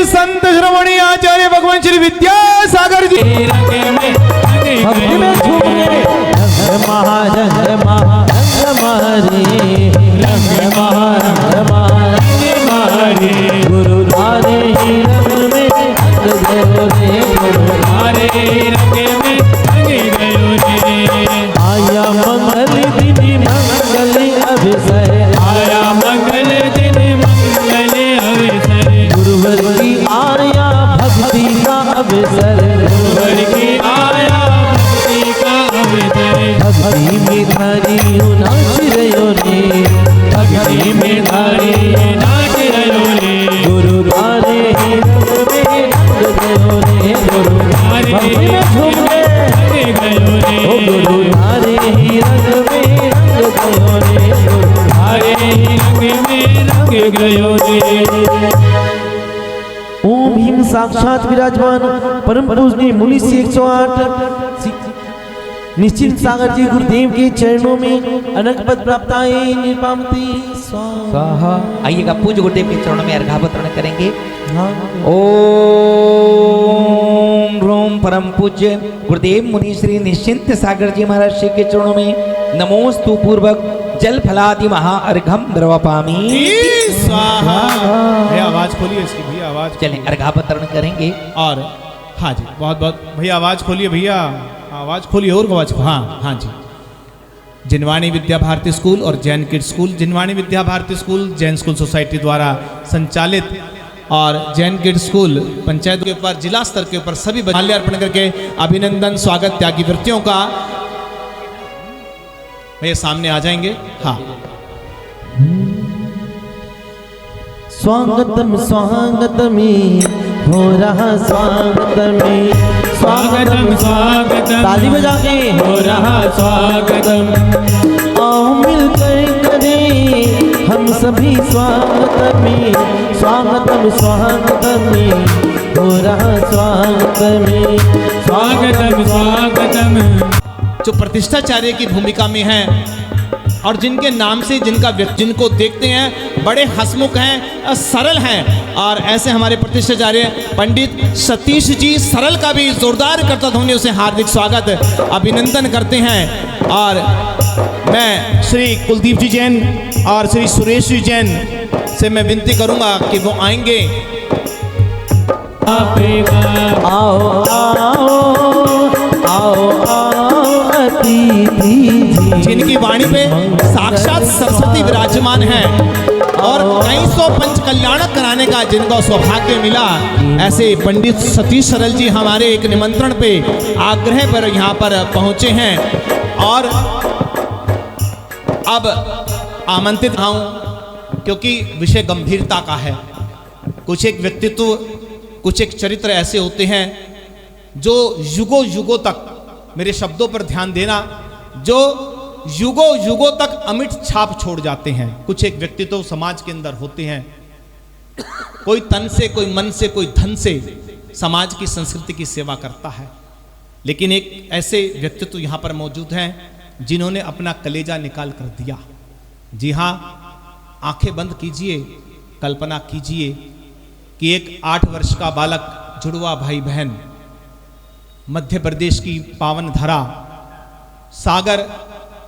संत श्रवणी आचार्य भगवान श्री विद्यासागर जी भक्ति में झूम के रंग महारंग महारंग मारे रंग महारंग महारे गुरु धारे ही रंग में रंग गयो रे गुरु हमारे रंग में रंग गयो रे आया मंगल दिन मंगल अवसर आया मंगल दिन मंगल अवसर गुरुवर की आया भक्ति का अवसर गुरुवर की आया भक्ति का अवसर भक्ति में धारी नाच रयो रे भक्ति में धारी नाच रयो रे गुरु धारे ही रंग में रंग गयो रे गुरु भक्ति में झूम के रंग गयो रे ओ गुरु धारे ही रंग में रंग गयो रे गुरु हमारे रंग में रंग गयो रे। ओम हिम साक्षात विराजमान परम पूजनीय मुनि श्री 108 निश्चिंत सागर जी गुरुदेव के चरणों में अनंत पद प्राप्त आए निपामती स्वाहा। आइएगा पूज्य गुरुदेव के चरणों में अर्घावतरण करेंगे। ओम रोम परम पूज्य गुरुदेव मुनि श्री निश्चिंत सागर जी महाराज श्री के चरणों में नमोस्तु पूर्वक जल फलादि महा अर्घम द्रवपामी स्वाहा। भैया आवाज खोलिए इसकी, भैया आवाज चलें अर्घावतरण करेंगे। और हाँ जी बहुत बहुत भैया आवाज खोलिए, भैया आवाज खोलिए और आवाज हाँ हाँ जी। जिनवाणी विद्या भारती स्कूल और Jain kids school, Jinvani Vidya Bharati school Jain school society द्वारा संचालित और जैन किड्स स्कूल पंचायत के ऊपर जिला स्तर के ऊपर सभी माल्यार्पण करके अभिनंदन स्वागत त्यागी वृत्तियों का भैया सामने आ जाएंगे। हाँ स्वागतम स्वागतमी हो रहा स्वागतमी स्वागतम स्वागतम ताली बजा के हो रहा स्वागतम आओ मिलकर करें हम सभी स्वागतमी स्वागतम स्वागतमी हो रहा स्वागतमी स्वागतम स्वागतम। जो प्रतिष्ठाचार्य की भूमिका में हैं और जिनके नाम से जिनको देखते हैं बड़े हंसमुख हैं, सरल हैं, और ऐसे हमारे प्रतिष्ठाचार्य पंडित सतीश जी सरल का भी जोरदार करता ध्वनि से हार्दिक स्वागत अभिनंदन करते हैं। और मैं श्री कुलदीप जी जैन और श्री सुरेश जी जैन से मैं विनती करूंगा कि वो आएंगे। आओ आओ आओ आओ अतिथि जिनकी वाणी पे साक्षात सरस्वती विराजमान है और कई सौ पंच कल्याणक कराने का जिनको सौभाग्य मिला, ऐसे पंडित सतीश सरल जी हमारे एक निमंत्रण पे आग्रह पर यहाँ पर पहुँचे हैं। और अब आमंत्रित हूँ क्योंकि विषय गंभीरता का है। कुछ एक व्यक्तित्व, कुछ एक चरित्र ऐसे होते हैं जो युगों युगों तक, मेरे शब्दों पर ध्यान देना, जो युगों युगों तक अमिट छाप छोड़ जाते हैं। कुछ एक व्यक्तित्व समाज के अंदर होते हैं, कोई तन से, कोई मन से, कोई धन से समाज की संस्कृति की सेवा करता है। लेकिन एक ऐसे व्यक्तित्व यहां पर मौजूद हैं जिन्होंने अपना कलेजा निकाल कर दिया। जी हां, आंखें बंद कीजिए, कल्पना कीजिए कि एक 8 वर्ष का बालक, जुड़वा भाई बहन, मध्य प्रदेश की पावन धरा सागर,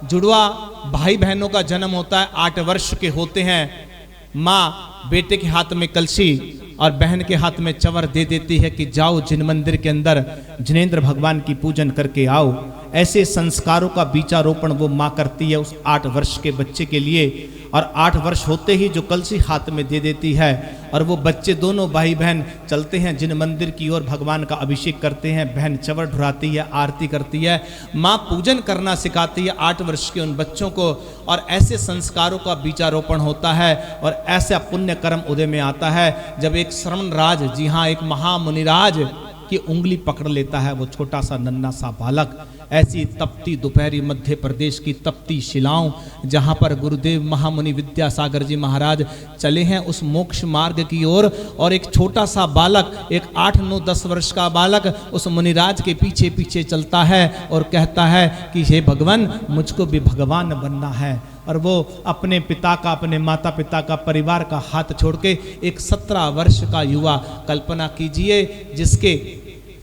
जुड़वा भाई बहनों का जन्म होता है, 8 वर्ष के होते हैं। माँ बेटे के हाथ में कलशी और बहन के हाथ में चवर दे देती है कि जाओ जिन मंदिर के अंदर जिनेंद्र भगवान की पूजन करके आओ। ऐसे संस्कारों का बीजारोपण वो माँ करती है उस 8 वर्ष के बच्चे के लिए, और 8 वर्ष होते ही जो कलशी हाथ में दे देती है, और वो बच्चे दोनों भाई बहन चलते हैं जिन मंदिर की ओर, भगवान का अभिषेक करते हैं। बहन चवर ढुराती है, आरती करती है, माँ पूजन करना सिखाती है 8 वर्ष के उन बच्चों को, और ऐसे संस्कारों का बीजारोपण होता है और ऐसा पुण्य कर्म उदय में आता है जब एक श्रवण राज, जी हाँ, एक महामुनिराज की उंगली पकड़ लेता है वो छोटा सा नन्हा सा बालक। ऐसी तपती दोपहरी मध्य प्रदेश की तपती शिलाओं, जहाँ पर गुरुदेव महामुनि विद्यासागर जी महाराज चले हैं उस मोक्ष मार्ग की ओर, और एक छोटा सा बालक, एक 8, 9, 10 वर्ष का बालक उस मुनिराज के पीछे पीछे चलता है और कहता है कि हे भगवान, मुझको भी भगवान बनना है। और वो अपने पिता का, अपने माता पिता का, परिवार का हाथ छोड़ के एक 17 वर्ष का युवा, कल्पना कीजिए, जिसके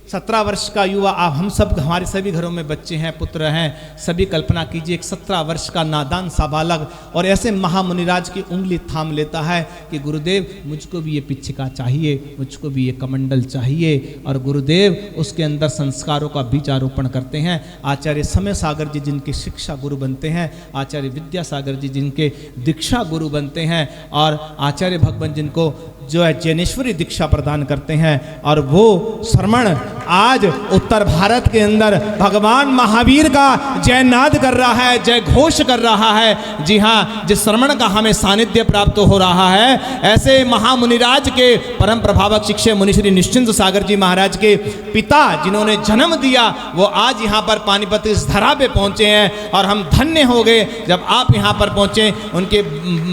17 वर्ष का युवा, आप हम सब, हमारे सभी घरों में बच्चे हैं, पुत्र हैं, सभी कल्पना कीजिए एक 17 वर्ष का नादान सा बालक, और ऐसे महामुनिराज की उंगली थाम लेता है कि गुरुदेव मुझको भी ये पिच्छिका चाहिए, मुझको भी ये कमंडल चाहिए। और गुरुदेव उसके अंदर संस्कारों का बीजारोपण करते हैं। आचार्य समय सागर जी जिनके शिक्षा गुरु बनते हैं, आचार्य विद्यासागर जी जिनके दीक्षा गुरु बनते हैं, और आचार्य भगवान जिनको जो है जैनेश्वरी दीक्षा प्रदान करते हैं। और वो श्रमण आज उत्तर भारत के अंदर भगवान महावीर का जयनाद कर रहा है, जय घोष कर रहा है। जी हाँ, जिस श्रमण का हमें सानिध्य प्राप्त हो रहा है, ऐसे महामुनिराज के परम प्रभावक शिक्षक मुनि श्री निश्चिंत सागर जी महाराज के पिता जिन्होंने जन्म दिया, वो आज यहाँ पर पानीपत इस धरा पे पहुँचे हैं। और हम धन्य हो गए जब आप यहाँ पर पहुँचे, उनके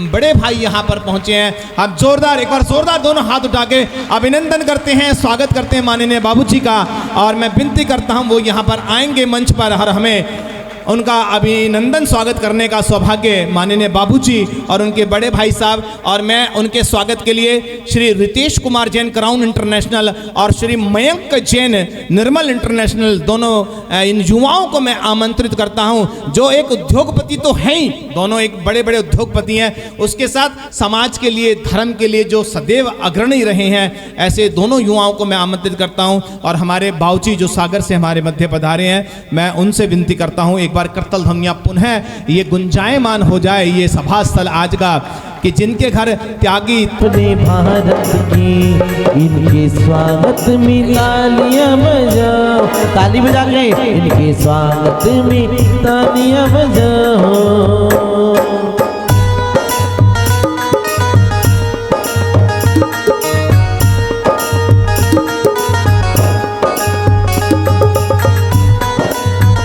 बड़े भाई यहाँ पर पहुँचे हैं। आप जोरदार, एक बार जोरदार दोनों हाथ उठा के अभिनंदन करते हैं, स्वागत करते हैं माननीय बाबूजी का। और मैं विनती करता हूं वो यहां पर आएंगे मंच पर, और हमें उनका अभिनंदन स्वागत करने का सौभाग्य माननीय बाबूजी और उनके बड़े भाई साहब। और मैं उनके स्वागत के लिए श्री रितेश कुमार जैन क्राउन इंटरनेशनल और श्री मयंक जैन निर्मल इंटरनेशनल, दोनों इन युवाओं को मैं आमंत्रित करता हूं, जो एक उद्योगपति तो हैं ही, दोनों एक बड़े बड़े उद्योगपति हैं, उसके साथ समाज के लिए, धर्म के लिए जो सदैव अग्रणी रहे हैं, ऐसे दोनों युवाओं को मैं आमंत्रित करता हूं। और हमारे बाबूजी जो सागर से हमारे मध्य पधारे हैं, मैं उनसे विनती करता हूं एक बार करतल ध्वनियां पुनः ये गुंजायमान हो जाए ये सभा स्थल आज का, कि जिनके घर त्यागी अपने भारत की, इनके स्वागत में तालियां बजाओ, ताली बजा के इनके स्वागत में तालियां बजाओ।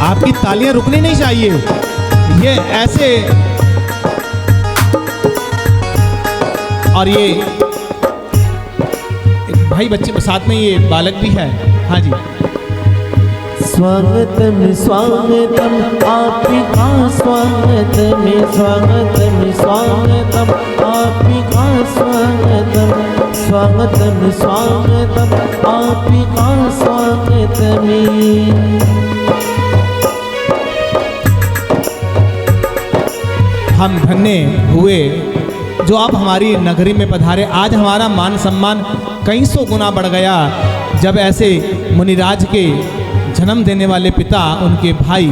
आपकी तालियां रुकनी नहीं चाहिए, ये ऐसे, और ये भाई बच्चे साथ में ये बालक भी है। हाँ जी, स्वागतम स्वागतम आपका, स्वागतम स्वागतम स्वागतम आपका, स्वागतम स्वागतम स्वागतम आपका, स्वागतम। हम धन्य हुए जो आप हमारी नगरी में पधारे। आज हमारा मान सम्मान कई सौ गुना बढ़ गया जब ऐसे मुनिराज के जन्म देने वाले पिता, उनके भाई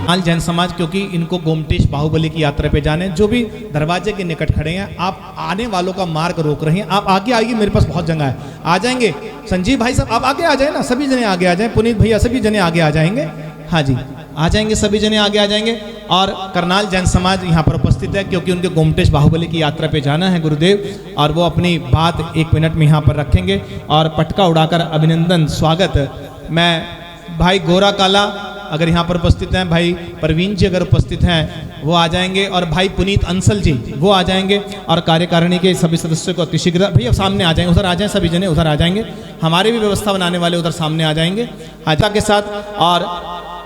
आज जैन समाज, क्योंकि इनको गोमटेश बाहुबली की यात्रा पे जाने, जो भी दरवाजे के निकट खड़े हैं, आप आने वालों का मार्ग रोक रहे हैं। आप आगे आइए, मेरे पास बहुत जगह है, आ जाएंगे। संजीव भाई साहब आप आगे आ जाए ना, सभी जने आगे आ जाए, पुनीत भैया सभी जने आगे आ जाएंगे। हाँ जी, आ जाएंगे सभी जने, आगे आ जाएंगे। और करनाल जैन समाज यहाँ पर उपस्थित है क्योंकि उनके गोमटेश बाहुबली की यात्रा पे जाना है गुरुदेव, और वो अपनी बात 1 मिनट में यहाँ पर रखेंगे। और पटका उड़ाकर अभिनंदन स्वागत। मैं भाई गोरा काला अगर यहाँ पर उपस्थित हैं, भाई प्रवीण जी अगर उपस्थित हैं वो आ जाएंगे, और भाई पुनीत अंसल जी वो आ जाएंगे, और कार्यकारिणी के सभी सदस्यों को अतिशीघ्र भैया सामने आ जाएंगे, उधर आ जाएं, सभी जने उधर आ जाएंगे। हमारे भी व्यवस्था बनाने वाले उधर सामने आ जाएंगे हाजता के साथ। और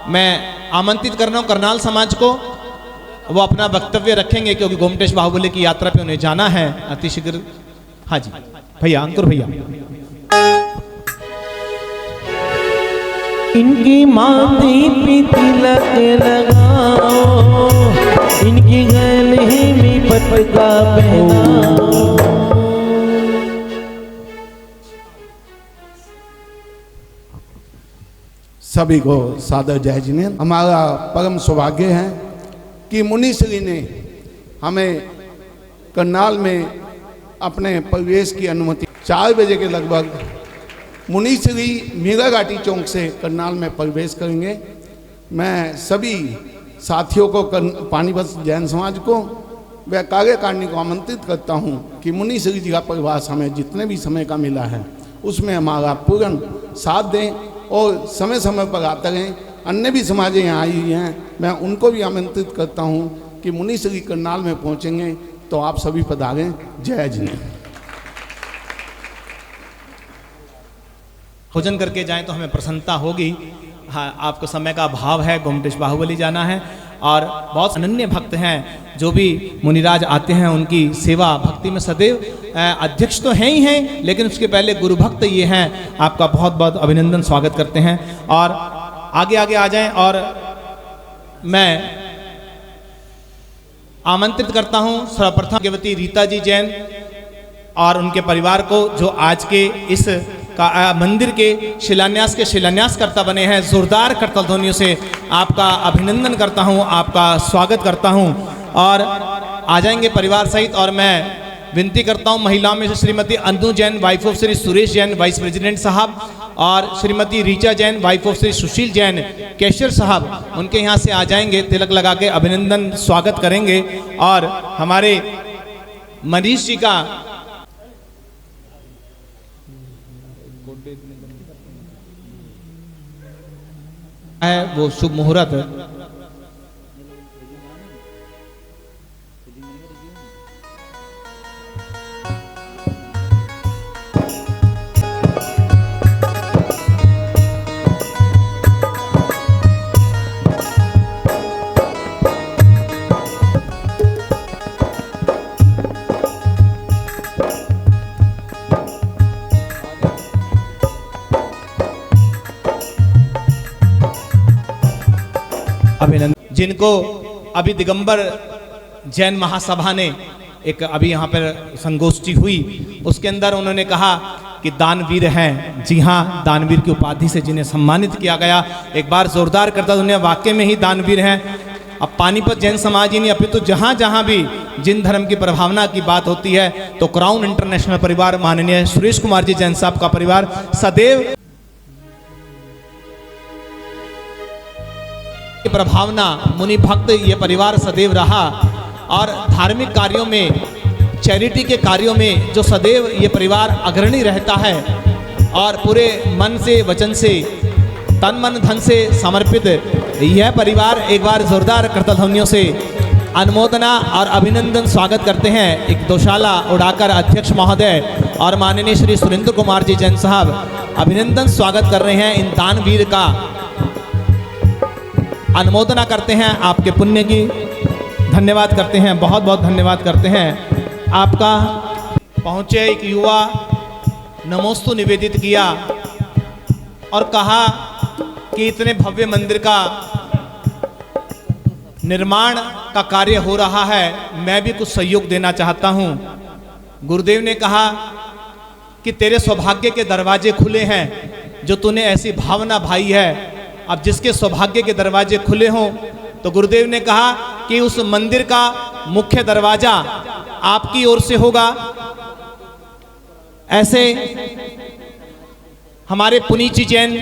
मैं आमंत्रित कर रहा हूँ करनाल समाज को, वो अपना वक्तव्य रखेंगे क्योंकि गोमटेश बाहुबली की यात्रा पे उन्हें जाना है अतिशीघ्र। हाँ जी भैया, अंकुर भैया। इनकी माथे पे तिलक लगाओ, इनकी गले में पटका पहनाओ। सभी को सादर जय जिनेन्द्र। हमारा परम सौभाग्य है कि मुनि श्री ने हमें करनाल में अपने प्रवेश की अनुमति 4 बजे के लगभग मुनि श्री मीरा घाटी चौक से करनाल में प्रवेश करेंगे। मैं सभी साथियों को पानीपत जैन समाज को व कार्यकारिणी को आमंत्रित करता हूं कि मुनि श्री जी का प्रवास हमें जितने भी समय का मिला है उसमें हमारा पूर्ण साथ दें और समय समय पर आते रहें। अन्य भी समाजें यहाँ आई हुई हैं, मैं उनको भी आमंत्रित करता हूँ कि मुनि श्री करनाल में पहुँचेंगे तो आप सभी पधारें। जय जिनेन्द्र। भोजन करके जाएं तो हमें प्रसन्नता होगी। हाँ, आपको समय का अभाव है, गोमटेश बाहुबली जाना है, और बहुत अनन्य भक्त हैं जो भी मुनिराज आते हैं उनकी सेवा भक्ति में सदैव अध्यक्ष तो हैं ही हैं, लेकिन उसके पहले गुरु भक्त ये हैं। आपका बहुत बहुत अभिनंदन स्वागत करते हैं, और आगे आगे आ जाएं। और मैं आमंत्रित करता हूं सर्वप्रथम भाग्यवती रीता जी जैन और उनके परिवार को, जो आज के इस मंदिर के शिलान्यासकर्ता बने हैं। जोरदार करताल ध्वनियों से आपका अभिनंदन करता हूं, आपका स्वागत करता हूं, और आ जाएंगे परिवार सहित। और मैं विनती करता हूं महिलाओं में से Shrimati Anu Jain wife of Shri Suresh Jain vice president साहब, और Shrimati Richa Jain wife of Shri Sushil Jain cashier साहब, उनके यहाँ से आ जाएंगे, तिलक लगा के अभिनंदन स्वागत करेंगे। और हमारे मनीष जी का है वो शुभ मुहूर्त। अभिनंदन। जिनको अभी दिगंबर जैन महासभा ने एक अभी यहाँ पर संगोष्ठी हुई, उसके अंदर उन्होंने कहा कि दानवीर हैं। जी हाँ, दानवीर की उपाधि से जिन्हें सम्मानित किया गया, एक बार जोरदार करता दुनिया वाकई में ही दानवीर हैं। अब पानीपत जैन समाज ही नहीं, अभी तो जहाँ जहाँ भी जिन धर्म की प्रभावना की बात होती है तो क्राउन इंटरनेशनल परिवार, माननीय सुरेश कुमार जी जैन साहब का परिवार सदैव प्रभावना, मुनि भक्त ये परिवार सदैव रहा, और धार्मिक कार्यों में, चैरिटी के कार्यों में जो सदैव ये परिवार अग्रणी रहता है, और पूरे मन से, वचन से, तन मन धन से समर्पित यह परिवार एक बार जोरदार करताल ध्वनियों से अनुमोदना और अभिनंदन स्वागत करते हैं। एक दोशाला उड़ाकर अध्यक्ष महोदय और माननीय श्री सुरेंद्र कुमार जी जैन साहब अभिनंदन स्वागत कर रहे हैं। इन दानवीर का अनुमोदना करते हैं, आपके पुण्य की धन्यवाद करते हैं, बहुत बहुत धन्यवाद करते हैं आपका। पहुँचे एक युवा नमोस्तु निवेदित किया और कहा कि इतने भव्य मंदिर का निर्माण का कार्य हो रहा है, मैं भी कुछ सहयोग देना चाहता हूँ। गुरुदेव ने कहा कि तेरे सौभाग्य के दरवाजे खुले हैं, जो तूने ऐसी भावना भाई है। अब जिसके सौभाग्य के दरवाजे खुले हों, तो गुरुदेव ने कहा कि उस मंदिर का मुख्य दरवाजा आपकी ओर से होगा। ऐसे हमारे पुनीत जी जैन,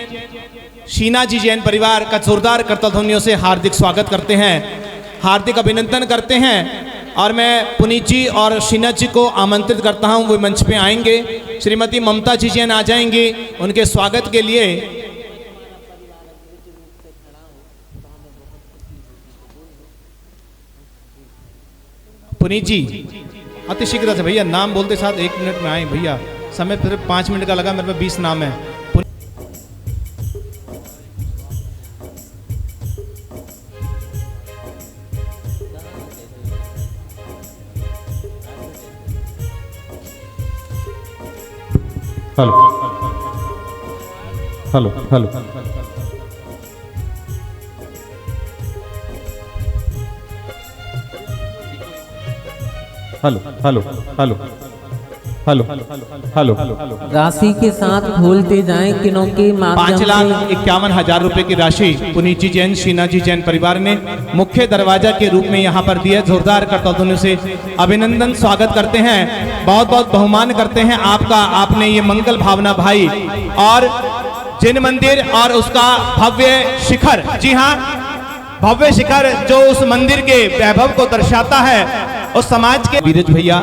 शीना जी जैन परिवार का जोरदार करतल ध्वनियों से हार्दिक स्वागत करते हैं, हार्दिक अभिनंदन करते हैं। और मैं पुनीत जी और शीना जी को आमंत्रित करता हूं, वो मंच पे आएंगे। श्रीमती ममता जी जैन आ जाएंगी उनके स्वागत के लिए। पुनीत जी अति शीघ्र से भैया, नाम बोलते साथ 1 मिनट में आए भैया, समय सिर्फ 5 मिनट का लगा, मेरे पे 20 नाम है। Hello hello hello hello hello hello hello hello hello राशि के साथ खोलते जाएं किनों के माध्यम से। 5,51,000 रुपए की राशि पुनीत जी जैन, शीना जी जैन परिवार ने मुख्य दरवाजा के रूप में यहाँ पर दिया। जोरदार करतल से अभिनंदन स्वागत करते हैं, बहुत बहुत बहुमान करते हैं आपका। आपने ये मंगल भावना भाई और जैन मंदिर और उसका भव्य शिखर, जी हाँ भव्य शिखर जो उस मंदिर के वैभव को दर्शाता है, और समाज के वीरज भैया,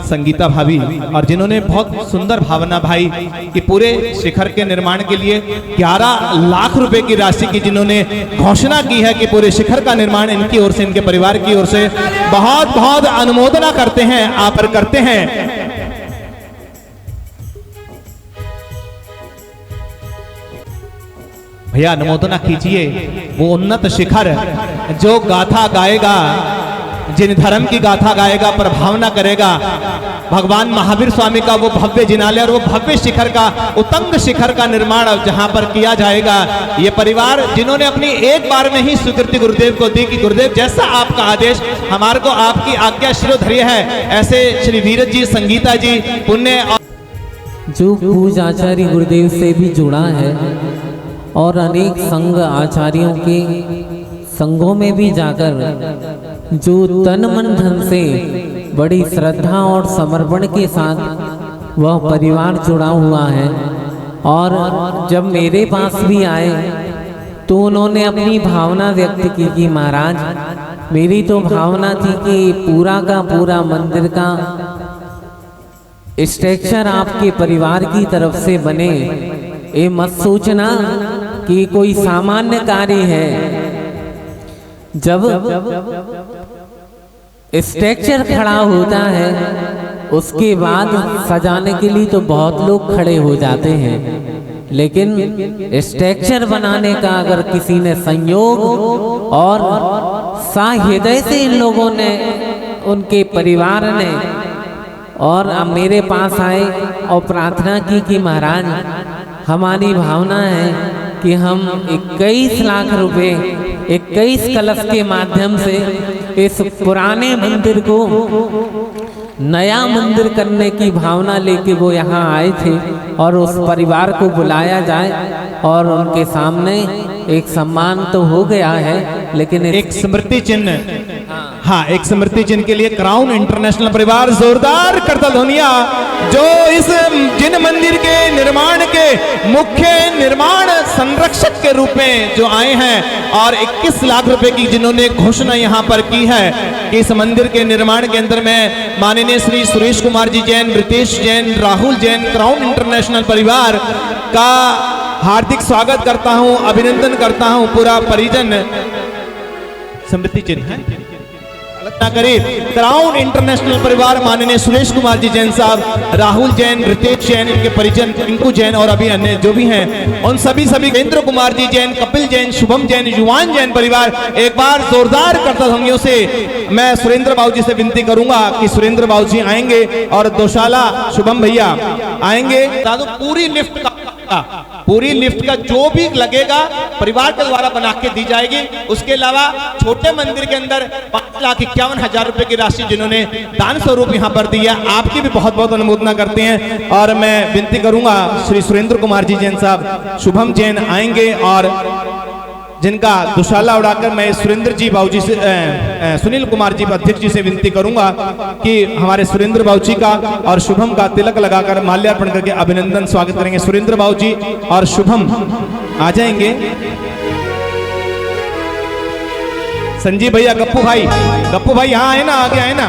संगीता भाभी, और जिन्होंने बहुत सुंदर भावना भाई कि पूरे शिखर के निर्माण के लिए 11 लाख रुपए की राशि की जिन्होंने घोषणा की है कि पूरे शिखर का निर्माण इनकी ओर से, इनके परिवार की ओर से बहुत बहुत अनुमोदना करते हैं, आप पर करते हैं। भैया अनुमोदना कीजिए वो उन्नत शिखर जो गाथा गाएगा, जिन धर्म की गाथा गाएगा, प्रभावना करेगा, भगवान महावीर स्वामी का वो भव्य जिनालय और वो भव्य शिखर का, उतंग शिखर का निर्माण जहां पर किया जाएगा। ये परिवार जिन्होंने अपनी एक बार में ही स्वीकृति गुरुदेव को दी कि गुरुदेव जैसा आपका आदेश, हमारे को आपकी आज्ञा शिरोधार्य है, ऐसे श्री वीरज जी, संगीता जी, पुण्य जो पूज आचार्य गुरुदेव से भी जुड़ा है और अनेक संघ आचार्यों के संघों में भी जाकर जो तन मन धन से बड़ी श्रद्धा और समर्पण के साथ वह परिवार जुड़ा हुआ है। और जब मेरे पास भी आए तो उन्होंने अपनी भावना व्यक्त की कि महाराज मेरी तो भावना थी कि पूरा का पूरा मंदिर का स्ट्रक्चर आपके परिवार की तरफ से बने। ये मत सोचना कि कोई सामान्य कार्य है। जब स्ट्रक्चर खड़ा होता है उसके बाद सजाने के लिए तो बहुत लोग खड़े हो जाते हैं, लेकिन स्ट्रक्चर बनाने का अगर किसी ने संयोग और सहृदय से इन लोगों ने, उनके परिवार ने, और अब मेरे पास आए और प्रार्थना की कि महाराज हमारी भावना है कि हम 21 लाख रुपए 21 कलश के माध्यम से इस पुराने मंदिर को नया मंदिर करने की भावना लेके वो यहाँ आए थे, और उस परिवार को बुलाया जाए और उनके सामने एक सम्मान तो हो गया है, लेकिन एक स्मृति चिन्ह, हाँ एक स्मृति चिन्ह के लिए क्राउन इंटरनेशनल परिवार जोरदार करतल ध्वनिया जो इस जिन मंदिर के निर्माण के मुख्य निर्माण संरक्षक के रूप में जो आए हैं, और 21 लाख रुपए की जिन्होंने घोषणा यहाँ पर की है कि इस मंदिर के निर्माण के अंदर में माननीय श्री सुरेश कुमार जी जैन, रितेश जैन, राहुल जैन, क्राउन इंटरनेशनल परिवार का हार्दिक स्वागत करता हूं, अभिनंदन करता हूं। पूरा परिजन स्मृति चिन्ह ना करे। क्राउन इंटरनेशनल परिवार माननीय सुरेश कुमार जी जैन साहब, राहुल जैन, रितेश जैन, इनके परिजन टिंकू जैन और अभी अन्य जो भी हैं, उन सभी केंद्र कुमार जी जैन, कपिल जैन, शुभम जैन, युवान जैन परिवार, एक बार जोरदार करतल ध्वनियों से मैं सुरेंद्र बाबू जी से विनती करूंगा कि सुरेंद्र बाबू जी आएंगे और दोशाला शुभम भैया आएंगे। दादू पूरी लिफ्ट का जो भी लगेगा परिवार के द्वारा बना के दी जाएगी। उसके अलावा छोटे मंदिर के अंदर 5,51,000 रुपए की राशि जिन्होंने दान स्वरूप यहाँ पर दिया, आपकी भी बहुत बहुत अनुमोदना करते हैं। और मैं विनती करूंगा श्री सुरेंद्र कुमार जी जैन साहब, शुभम जैन आएंगे और जिनका दुशाला उड़ाकर मैं सुरेंद्र जी बाबूजी से सुनील कुमार जी अध्यक्ष जी से विनती करूंगा कि हमारे सुरेंद्र बाबूजी का और शुभम का तिलक लगाकर माल्यार्पण करके अभिनंदन स्वागत करेंगे। सुरेंद्र बाबूजी और शुभम आ जाएंगे। संजीव भैया, गप्पू भाई यहाँ आए ना, आगे आए ना।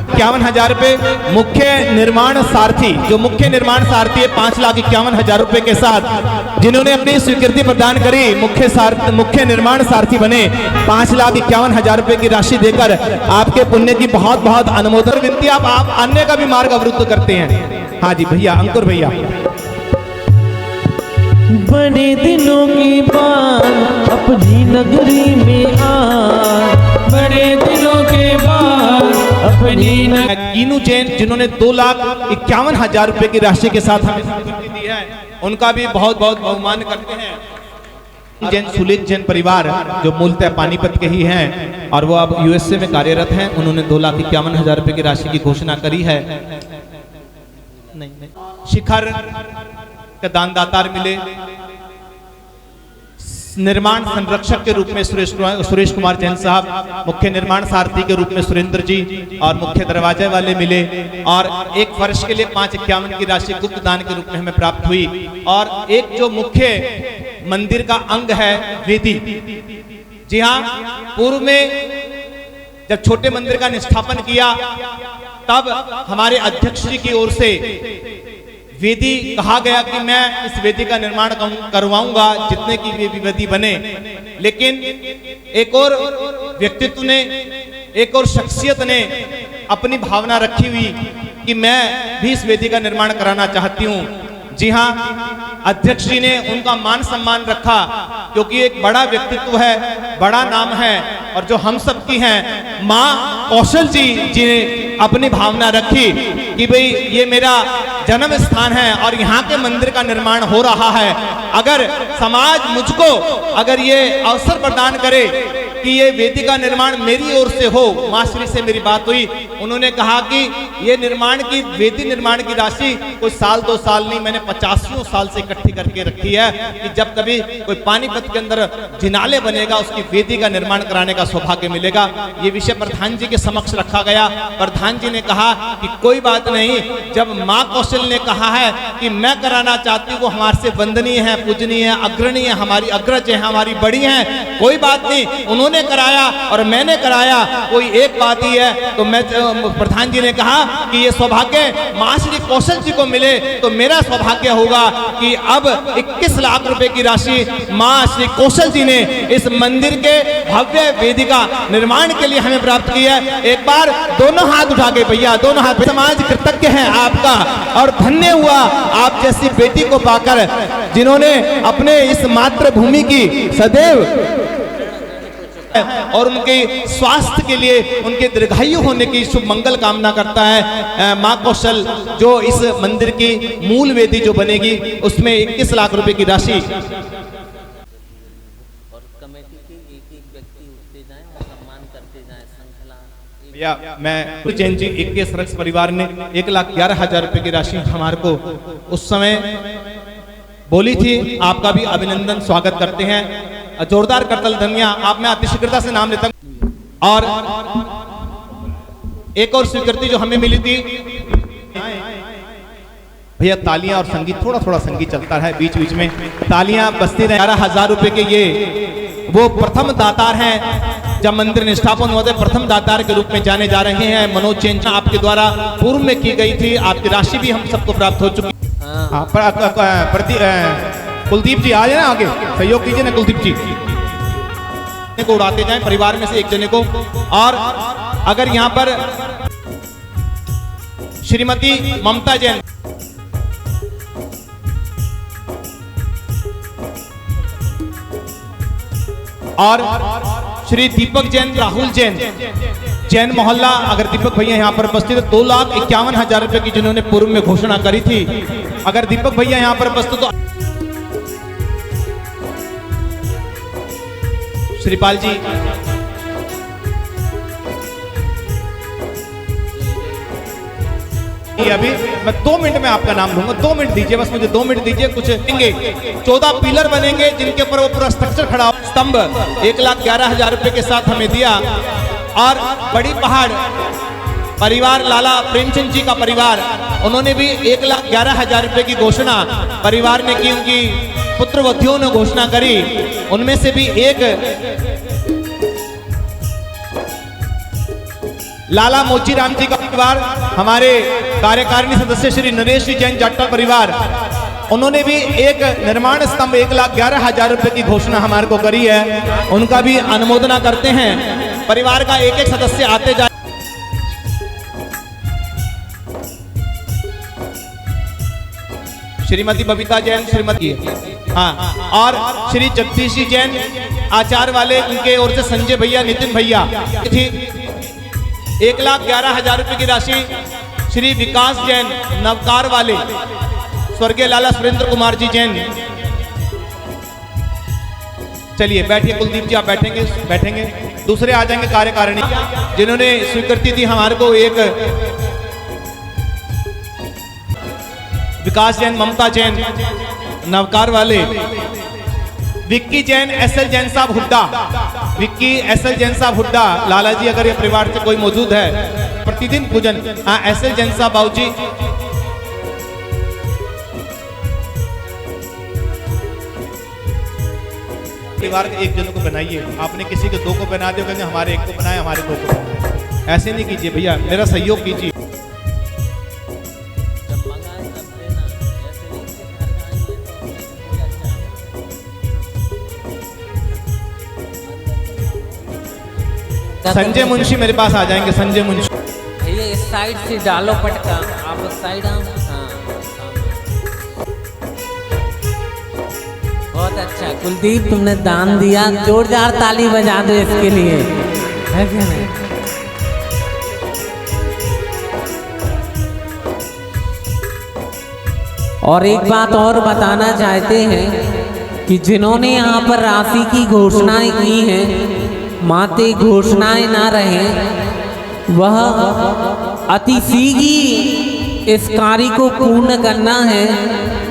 51,000 रुपए मुख्य निर्माण सारथी, जो मुख्य निर्माण सारथी है 5,51,000 रुपए के साथ जिन्होंने अपनी स्वीकृति प्रदान करी, मुख्य निर्माण सारथी बने, 5,51,000 रुपए की राशि देकर आपके पुण्य की बहुत बहुत अनुमोदन विनती। आप अन्य का भी मार्ग अवरुद्ध करते हैं। हाँ जी भैया, अंकुर भैया। बड़े दिनों के बाद अपनी नगरी में आ, बड़े दिनों के बाद अपनी कीनू जैन जिन्होंने 2,51,000 रुपए की राशि के साथ हमें स्वीकृति दी है, उनका भी बहुत बहुत बहुमान करते हैं। जैन सुलेख जैन परिवार जो मूलतः पानीपत के ही हैं और वो अब यूएसए में कार्यरत हैं, उन्होंने 2,51,000 रुपए की राशि की घोषणा करी है। शिखर का दानदातार मिले, निर्माण संरक्षक के रूप में सुरेश कुमार जैन साहब, मुख्य निर्माण सारथी के रूप में सुरेंद्र जी और मुख्य दरवाजे वाले मिले, और एक वर्ष के लिए 5,51 की राशि गुप्त दान के रूप में हमें प्राप्त हुई। और एक जो मुख्य मंदिर का अंग है वेदी, जी हाँ, पूर्व में जब छोटे मंदिर का निष्ठापन किया तब हमारे अध्यक्ष जी की ओर से वेदी कहा गया कि मैं इस वेदी का निर्माण करवाऊंगा जितने की वेदी बने, लेकिन एक और व्यक्तित्व ने, एक और शख्सियत ने अपनी भावना रखी हुई कि मैं भी इस वेदी का निर्माण कराना चाहती हूँ। जी हाँ, अध्यक्ष जी ने उनका मान सम्मान रखा क्योंकि एक बड़ा व्यक्तित्व है, बड़ा नाम है, और जो हम सब की हैं माँ कौशल जी ने अपनी भावना रखी कि भाई ये मेरा जन्म स्थान है और यहाँ के मंदिर का निर्माण हो रहा है। अगर समाज मुझको अगर ये अवसर प्रदान करे कि ये वेदी का निर्माण मेरी ओर से हो, माँ श्री से मेरी बात हुई, उन्होंने कहा कि ये निर्माण की वेदी निर्माण की राशि कोई साल 2 साल नहीं, मैंने 85 साल से इकट्ठी करके रखी है कि जब कभी कोई पानीपत के अंदर जिनाले बनेगा उसकी वेदी का निर्माण कराने का सौभाग्य मिलेगा। ये विषय प्रधान जी के समक्ष रखा गया। प्रधान जी ने कहा कि कोई बात नहीं, जब माँ कौशल ने कहा है कि मैं कराना चाहती हूँ, वो हमारे से वंदनीय है, पूजनीय है, अग्रणी है, हमारी अग्रज है, हमारी बड़ी है, कोई बात नहीं, उन्होंने कराया और मैंने कराया, कोई एक बात ही है। तो मैं प्रधान जी ने कहा कि ये सौभाग्य माँ श्री कौशल जी को मिले तो मेरा सौभाग्य होगा कि अब 21 लाख रुपए की राशि माँ श्री कौशल जी ने इस मंदिर के भव्य वेदी का निर्माण के लिए हमें प्राप्त की है। एक बार दोनों हाथ उठा के भैया, दोनों हाथ, समाज कृतज्ञ है आपका और धन्य हुआ आप जैसी बेटी को पाकर जिन्होंने अपने इस मातृभूमि की सदैव और उनके स्वास्थ्य के लिए, उनके दीर्घायु होने की शुभ मंगल कामना करता है माँ कौशल, जो इस मंदिर की मूल वेदी जो बनेगी उसमें 21 लाख रुपए की राशि। और कमेटी के एक व्यक्ति उठते जाएं और सम्मान करते जाएं, श्रृंखला। भैया मैं जैन जी 21 रक्स परिवार ने 1,11,000 रुपए की राशि हमारे को उस समय बोली थी। आपका भी अभिनंदन स्वागत करते हैं, जोरदार करतल धनिया। आप मैं अतिशीघ्रता से नाम लेता हूं। और एक और स्वीकृति जो हमें मिली थी भैया, तालियां और संगीत, थोड़ा थोड़ा संगीत चलता है बीच बीच में, तालियां बजती रहे। 11,000 रुपए के ये वो प्रथम दातार हैं, जब मंदिर निष्ठापन हुआ था प्रथम दातार के रूप में जाने जा रहे हैं। मनोज जैन आपके द्वारा पूर्व में की गई थी, आपकी राशि भी हम सबको प्राप्त हो चुकी। कुलदीप जी आ जाए ना, आगे सहयोग कीजिए ना कुलदीप जी को उड़ाते जाएं, परिवार में से एक जने को। और अगर यहां पर श्रीमती ममता जैन, और श्री दीपक जैन, राहुल जैन, जैन मोहल्ला, अगर दीपक भैया यहाँ पर उपस्थित है, 2,51,000 रुपए की जिन्होंने पूर्व में घोषणा करी थी, अगर दीपक भैया यहाँ पर उपस्थित तो श्रीपाल जी, अभी मैं 2 मिनट में आपका नाम लूंगा, 2 मिनट दीजिए, बस मुझे 2 मिनट दीजिए। कुछ देंगे 14 पिलर बनेंगे जिनके ऊपर वो पूरा स्ट्रक्चर खड़ा हो। स्तंभ 1,11,000 रुपए के साथ हमें दिया। और बड़ी पहाड़ परिवार लाला प्रेमचंद जी का परिवार, उन्होंने भी 1,11,000 रुपए की घोषणा परिवार ने की, उनकी पुत्रवधियों ने घोषणा करी। उनमें से भी एक लाला मोचीराम जी का परिवार, हमारे कार्यकारिणी सदस्य श्री नरेश जी जैन जाटल परिवार, उन्होंने भी एक निर्माण स्तंभ 1,11,000 रुपए की घोषणा हमारे को करी है। उनका भी अनुमोदना करते हैं। परिवार का एक एक सदस्य आते जाए। श्रीमती बबीता जैन, श्रीमती हाँ, और श्री जगदीश जी जैन आचार वाले, उनके ओर से संजय भैया, नितिन भैया थी। 1,11,000 रुपए की राशि श्री विकास जैन नवकार वाले, स्वर्गीय लाला सुरेंद्र कुमार जी जैन। चलिए बैठिए कुलदीप जी, आप बैठेंगे। दूसरे आ जाएंगे कार्यकारिणी जिन्होंने स्वीकृति दी हमारे को। एक विकास जैन, ममता जैन नवकार वाले, विक्की जैन, एसएल जैन साहब हुड्डा, विक्की एसएल जैन साहब हुड्डा। लाला जी अगर ये परिवार से कोई मौजूद है, प्रतिदिन पूजन। हाँ, एसएल जैन साहब बाबू जी। परिवार के एक जनों को बनाइए, आपने किसी के 2 को बना दिया, कहते हमारे 1 को बनाए, हमारे 2 को बनाए। ऐसे नहीं कीजिए भैया, मेरा सहयोग कीजिए। संजय मुंशी मेरे पास आ जाएंगे, संजय मुंशी। भैया इस साइड से डालो पटका, आप उस साइड आओ। हाँ, बहुत अच्छा कुलदीप, तुमने दान दिया, जोरदार ताली बजा दो इसके लिए, है क्या नहीं? और एक बात और बताना चाहते हैं कि जिन्होंने यहाँ पर राशि की घोषणाएं की हैं, माते घोषणाएं ना रहें, वह अति शीघ्र इस कार्य को पूर्ण करना है।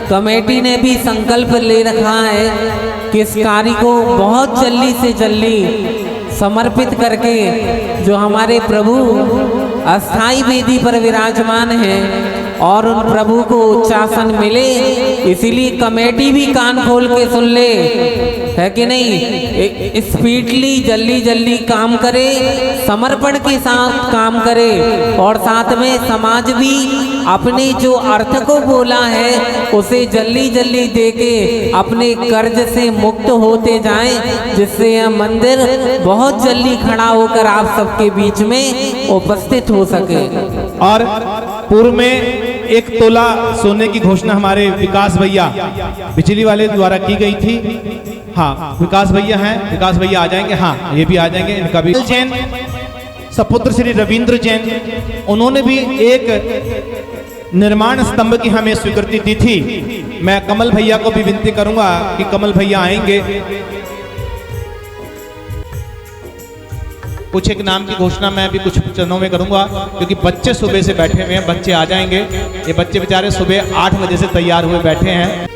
कमेटी ने भी संकल्प ले रखा है कि इस कार्य को बहुत जल्दी से जल्दी समर्पित करके जो हमारे प्रभु अस्थाई वेदी पर विराजमान हैं और उन प्रभु को उच्चासन मिले, इसीलिए कमेटी भी कान खोल के सुन ले, है कि नहीं? स्पीडली जल्दी जल्दी काम करे, समर्पण के साथ काम करे, और साथ में समाज भी अपने जो अर्थ को बोला है उसे जल्दी जल्दी देके अपने कर्ज से मुक्त होते जाएं, जिससे यह मंदिर बहुत जल्दी खड़ा होकर आप सबके बीच में उपस्थित हो सके। और पूर्व में 1 तोला सोने की घोषणा हमारे विकास भैया बिजली वाले द्वारा की गई थी। हाँ, विकास भैया हैं, विकास भैया आ जाएंगे। हाँ, ये भी आ जाएंगे। इनका भी जैन सपुत्र श्री रविंद्र जैन, उन्होंने भी एक निर्माण स्तंभ की हमें स्वीकृति दी थी। मैं कमल भैया को भी विनती करूंगा कि कमल भैया आएंगे, कुछ एक नाम की घोषणा मैं भी कुछ चरणों में करूंगा, क्योंकि बच्चे सुबह से बैठे हुए हैं। बच्चे आ जाएंगे, ये बच्चे बेचारे सुबह 8 बजे से तैयार हुए बैठे हैं।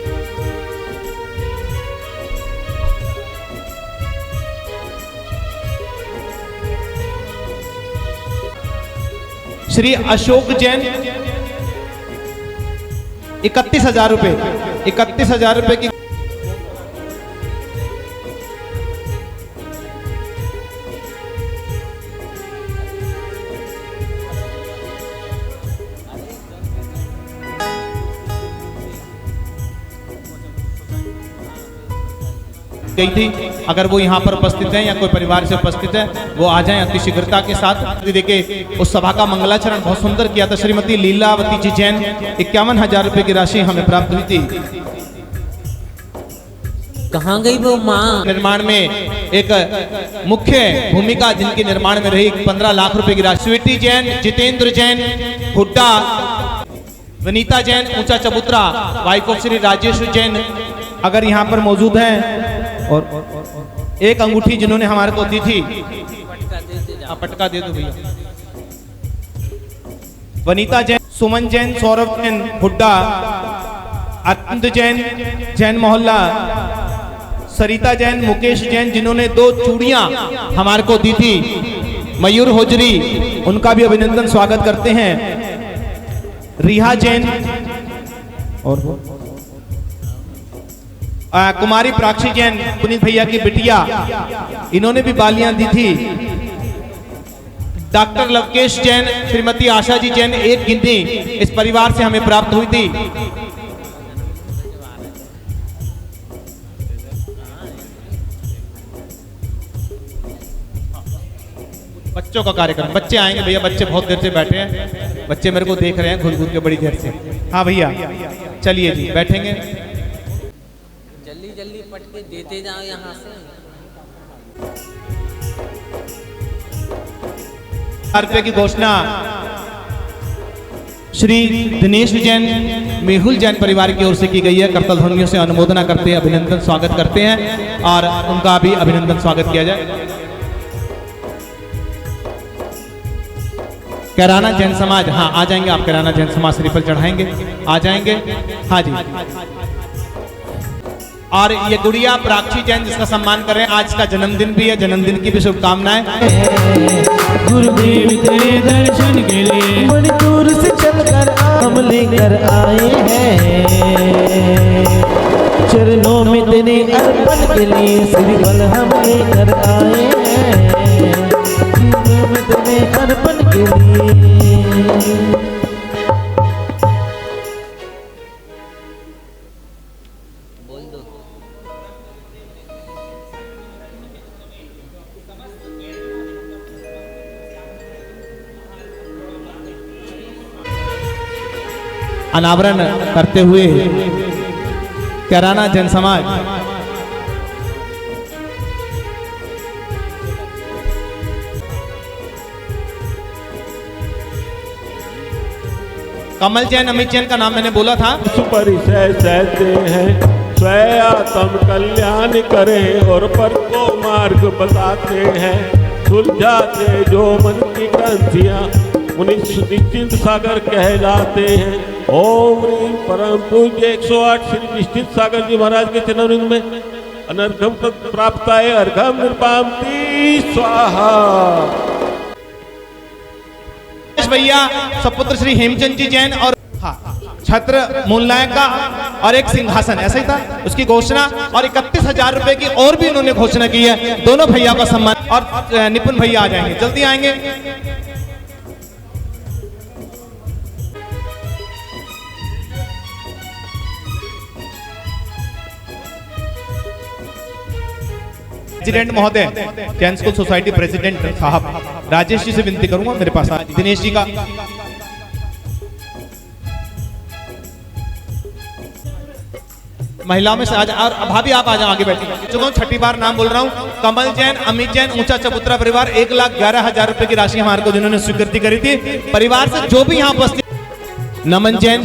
श्री अशोक जैन 31,000 रुपए, 31,000 रुपए की गई थी। अगर वो यहाँ पर उपस्थित हैं या कोई परिवार से उपस्थित है, वो आ जाएं अति शीघ्रता के साथ। देखिए उस सभा का मंगलाचरण बहुत सुंदर किया था। श्रीमती लीलावती जी जैन 51,000 रुपए की राशि हमें प्राप्त हुई थी। कहाँ गई वो माँ? निर्माण में एक मुख्य भूमिका जिनकी निर्माण में रही, 15 लाख रुपए की राशि। स्वीटी जैन, जितेंद्र जैन हुड्डा, वनीता जैन ऊंचा चबूतरा, वाइफ ऑफ श्री राजेश जैन अगर यहाँ पर मौजूद हैं, और एक अंगूठी जिन्होंने हमारे को दी थी, पटका दे दो भैया। वनीता जैन सुमन जैन, सौरभ जैन हुड्डा, अरविंद जैन, जैन मोहल्ला, सरिता जैन, मुकेश जैन, जिन्होंने 2 चूड़ियां हमारे को दी थी, मयूर होजरी, उनका भी अभिनंदन स्वागत करते हैं। रिहा जैन और कुमारी प्राक्षी जैन, पुनीत भैया की बिटिया, इन्होंने भी बालियां दी थी। डॉक्टर लवकेश जैन, श्रीमती आशा जी जैन, एक गिनती इस परिवार से हमें प्राप्त हुई थी। बच्चों का कार्यक्रम, बच्चे आएंगे भैया, बच्चे बहुत देर से बैठे हैं, बच्चे मेरे को देख रहे हैं घूर घूर के बड़ी देर से। हाँ भैया चलिए जी बैठेंगे। जल्दी जल्दी पट के देते जाओ यहाँ से। रुपये की घोषणा श्री दिनेश जैन, मेहुल जैन परिवार की ओर से की गई है। करतल ध्वनियों से अनुमोदना करते हैं, अभिनंदन स्वागत करते हैं और उनका भी अभिनंदन स्वागत किया जाए। कैराना जैन समाज, हाँ आ जाएंगे आप, कैराना जैन समाज श्रीफल चढ़ाएंगे, आ जाएंगे। हाँ जी। और ये गुड़िया प्राक्षी जैन जिसका सम्मान कर रहे हैं, आज का जन्मदिन भी है, जन्मदिन की भी शुभकामनाएं। गुरुदेव तेरे दर्शन के लिए बड़ी दूर से चलकर हम लेकर आए हैं, चरणों में तेरे अर्पण के लिए श्रीफल हम लेकर आए हैं, चरणों में तेरे अर्पण के लिए। अनावरण करते हुए कैराना जैन समाज कमल जैन, अमित जैन का नाम मैंने बोला था। परिचय सहते हैं, स्वयं आत्म कल्याण करें और पर को मार्ग बताते हैं, सुलझाते जो मन की ग्रंथियां उन्हीं निश्चिंत सागर कहलाते हैं। ओम ह्रीं परम पूज्य 108 श्री निश्चिंत सागर जी महाराज के चरणों में अनर्घम प्राप्ताय अर्घम निर्पामति स्वाहा। भैया सपुत्र श्री हेमचंद जी जैन और छत्र मूलनायक का और एक सिंहासन, ऐसा ही था उसकी घोषणा, और 31,000 रुपए की और भी उन्होंने घोषणा की है। दोनों भैया का सम्मान, और निपुण भैया आ जाएंगे, जल्दी आएंगे। प्रेसिडेंट महोदय, जैन स्कूल सोसाइटी प्रेसिडेंट साहब राजेश जी से विनती करूंगा मेरे पास दिनेश जी का। महिलाओं में से आज, और भाभी आप आ जाओ आगे बैठिए। चुका 6ठी बार नाम बोल रहा हूँ। कमल जैन, अमित जैन, ऊंचा चबूतरा परिवार 1,11,000 रुपए की राशि हमारे को जिन्होंने स्वीकृति करी थी। परिवार से जो भी यहाँ उपस्थित, नमन जैन,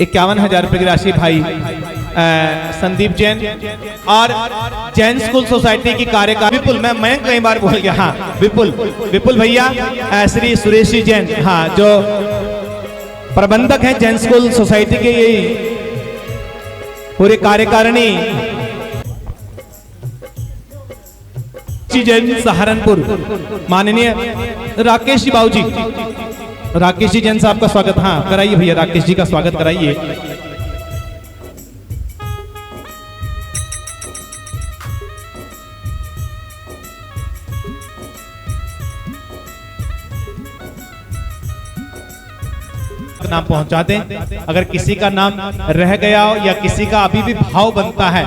इक्यावन 51,000 रुपए की राशि भाई संदीप जैन, और जैन स्कूल सोसाइटी की कार्यकारी विपुल, मैं कई बार बोल गया, हाँ विपुल भैया, श्री सुरेश जैन, हाँ जो प्रबंधक हैं जैन स्कूल सोसाइटी के, यही पूरे कार्यकारिणी। जैन सहारनपुर, माननीय राकेश जी बाबूजी, राकेश जी जैन साहब का स्वागत, हाँ कराइए भैया, राकेश जी का स्वागत कराइए। नाम पहुंचा दें। अगर किसी का नाम रह गया हो या किसी का अभी भी भाव बनता है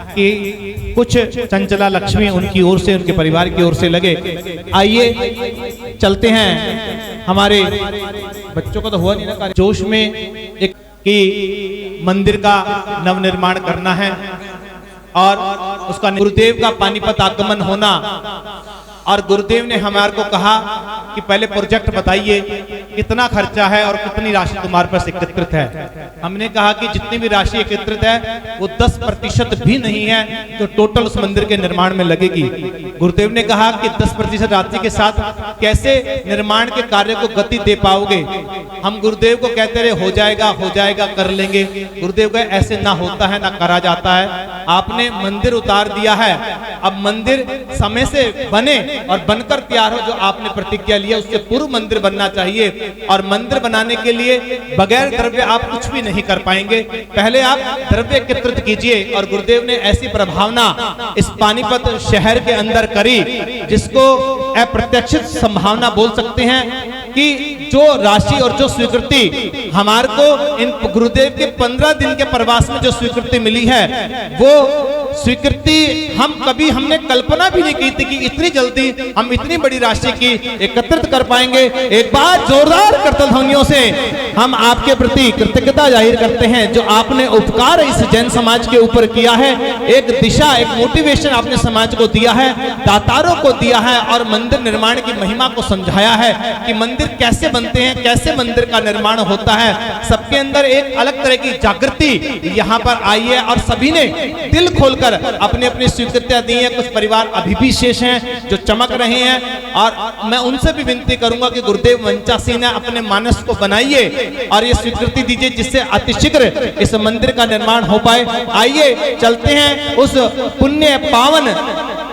कि कुछ चंचला लक्ष्मी उनकी ओर से, उनके परिवार की ओर से लगे, आइए चलते हैं। हमारे बच्चों का तो हुआ नहीं ना, जोश में एक कि मंदिर का नवनिर्माण करना है और उसका गुरुदेव का पानीपत आगमन होना। और गुरुदेव ने हमारे को कहा कि पहले प्रोजेक्ट बताइए कितना खर्चा है और कितनी राशि तुम्हारे पास एकत्रित है। हमने कहा कि जितनी भी राशि एकत्रित है वो 10% भी नहीं है जो टोटल उस मंदिर के निर्माण में लगेगी। गुरुदेव ने कहा कि 10% राशि के साथ कैसे निर्माण के कार्य को गति दे पाओगे। हम गुरुदेव को कहते रहे हो जाएगा कर लेंगे। गुरुदेव का ऐसे ना होता है ना करा जाता है। आपने मंदिर उतार दिया है, अब मंदिर समय से बने और बनकर तैयार हो। जो आपने प्रतिज्ञा लिया उससे पूर्व मंदिर बनना चाहिए। और मंदिर बनाने के लिए बगैर द्रव्य आप कुछ भी नहीं कर पाएंगे। पहले आप द्रव्य एकत्रित कीजिए। और गुरुदेव ने ऐसी प्रभावना इस पानीपत शहर के अंदर करी जिसको अप्रत्याशित संभावना बोल सकते हैं कि जो राशि और जो स्वीकृति हमारे को इन गुरुदेव के 15 दिन के प्रवास में जो स्वीकृति मिली है वो स्वीकृति हमने कल्पना भी नहीं की थी कि इतनी जल्दी हम इतनी बड़ी राशि की एकत्रित कर पाएंगे। एक बार जोरदार करतल ध्वनियों से हम आपके प्रति कृतज्ञता जाहिर करते हैं जो आपने उपकार इस जैन समाज के ऊपर किया है। एक दिशा, एक मोटिवेशन आपने समाज को दिया है, दातारों को दिया है और मंदिर निर्माण की महिमा को समझाया है कि मंदिर कैसे बनते हैं, कैसे मंदिर का निर्माण होता है। सबके अंदर एक अलग तरह की जागृति यहाँ पर आई है और सभी ने दिल खोलकर अपनी अपनी स्वीकृतियां दी हैं। कुछ परिवार अभी भी शेष हैं जो चमक रहे हैं और मैं उनसे भी विनती करूंगा कि गुरुदेव वंचासी ने अपने मानस को बनाइए और ये स्वीकृति दीजिए जिससे अतिशीघ्र इस मंदिर का निर्माण हो पाए। आइए चलते हैं उस पुण्य पावन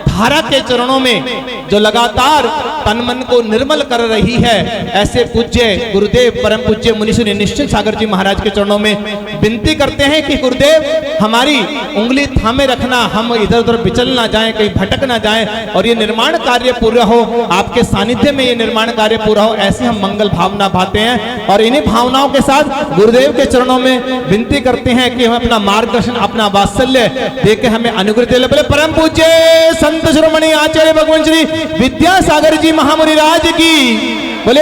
धारा के चरणों में जो लगातार तन मन को निर्मल कर रही है। ऐसे पूज्य गुरुदेव परम पूज्य मुनीश्री निश्चिंत सागर जी महाराज के चरणों में विनती करते हैं कि गुरुदेव हमारी उंगली थामे रखना, हम इधर उधर विचल ना जाएं, कहीं भटक ना जाएं और ये निर्माण कार्य पूरा हो, आपके सानिध्य में ये निर्माण कार्य पूरा हो, ऐसे हम मंगल भावना भाते हैं। और इन्हीं भावनाओं के साथ गुरुदेव के चरणों में विनती करते हैं कि हम अपना मार्गदर्शन, अपना वात्सल्य देके हमें अनुग्रह दे। बोले परम पूज्य संत शिरोमणि आचार्य भगवान श्री विद्यासागर जी महामुनि राज की, बोले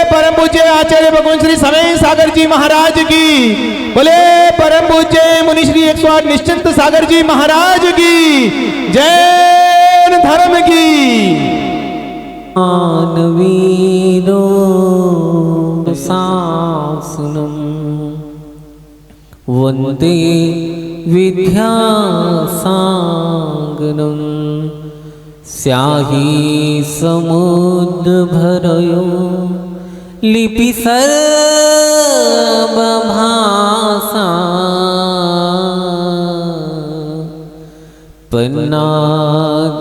परम पूज्य आचार्य भगवान श्री समय सागर जी महाराज की, बोले परम पूज्य मुनि श्री 108 निश्चिंत सागर जी महाराज की, जैन धर्म की। मानवीरो शासनम वंदे विद्यासागरम स्याही समुद्र भरयो लिपि सर्व भाषा पन्ना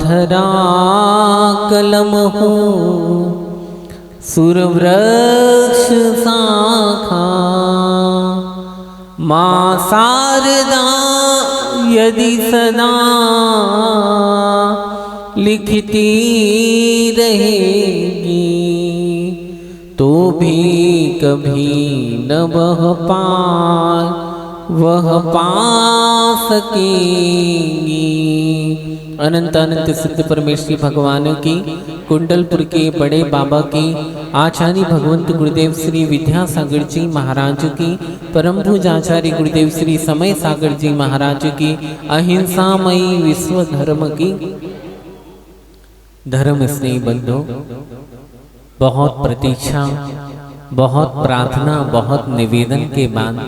धरा कलम हो सुरवृक्ष शाखा माँ शारदा यदि सदा लिखती रहेगी तो भी कभी न वह पा सकेगी। अनंत अनंत सिद्ध परमेश्वरी भगवान की, कुंडलपुर के बड़े बाबा की, आचार्य भगवंत गुरुदेव श्री विद्यासागर जी महाराज की, परम पूज आचार्य गुरुदेव श्री समय सागर जी महाराज की, अहिंसामयी विश्व धर्म की। धर्म स्नेही बंधु, बहुत प्रतीक्षा, बहुत प्रार्थना, बहुत निवेदन के बाद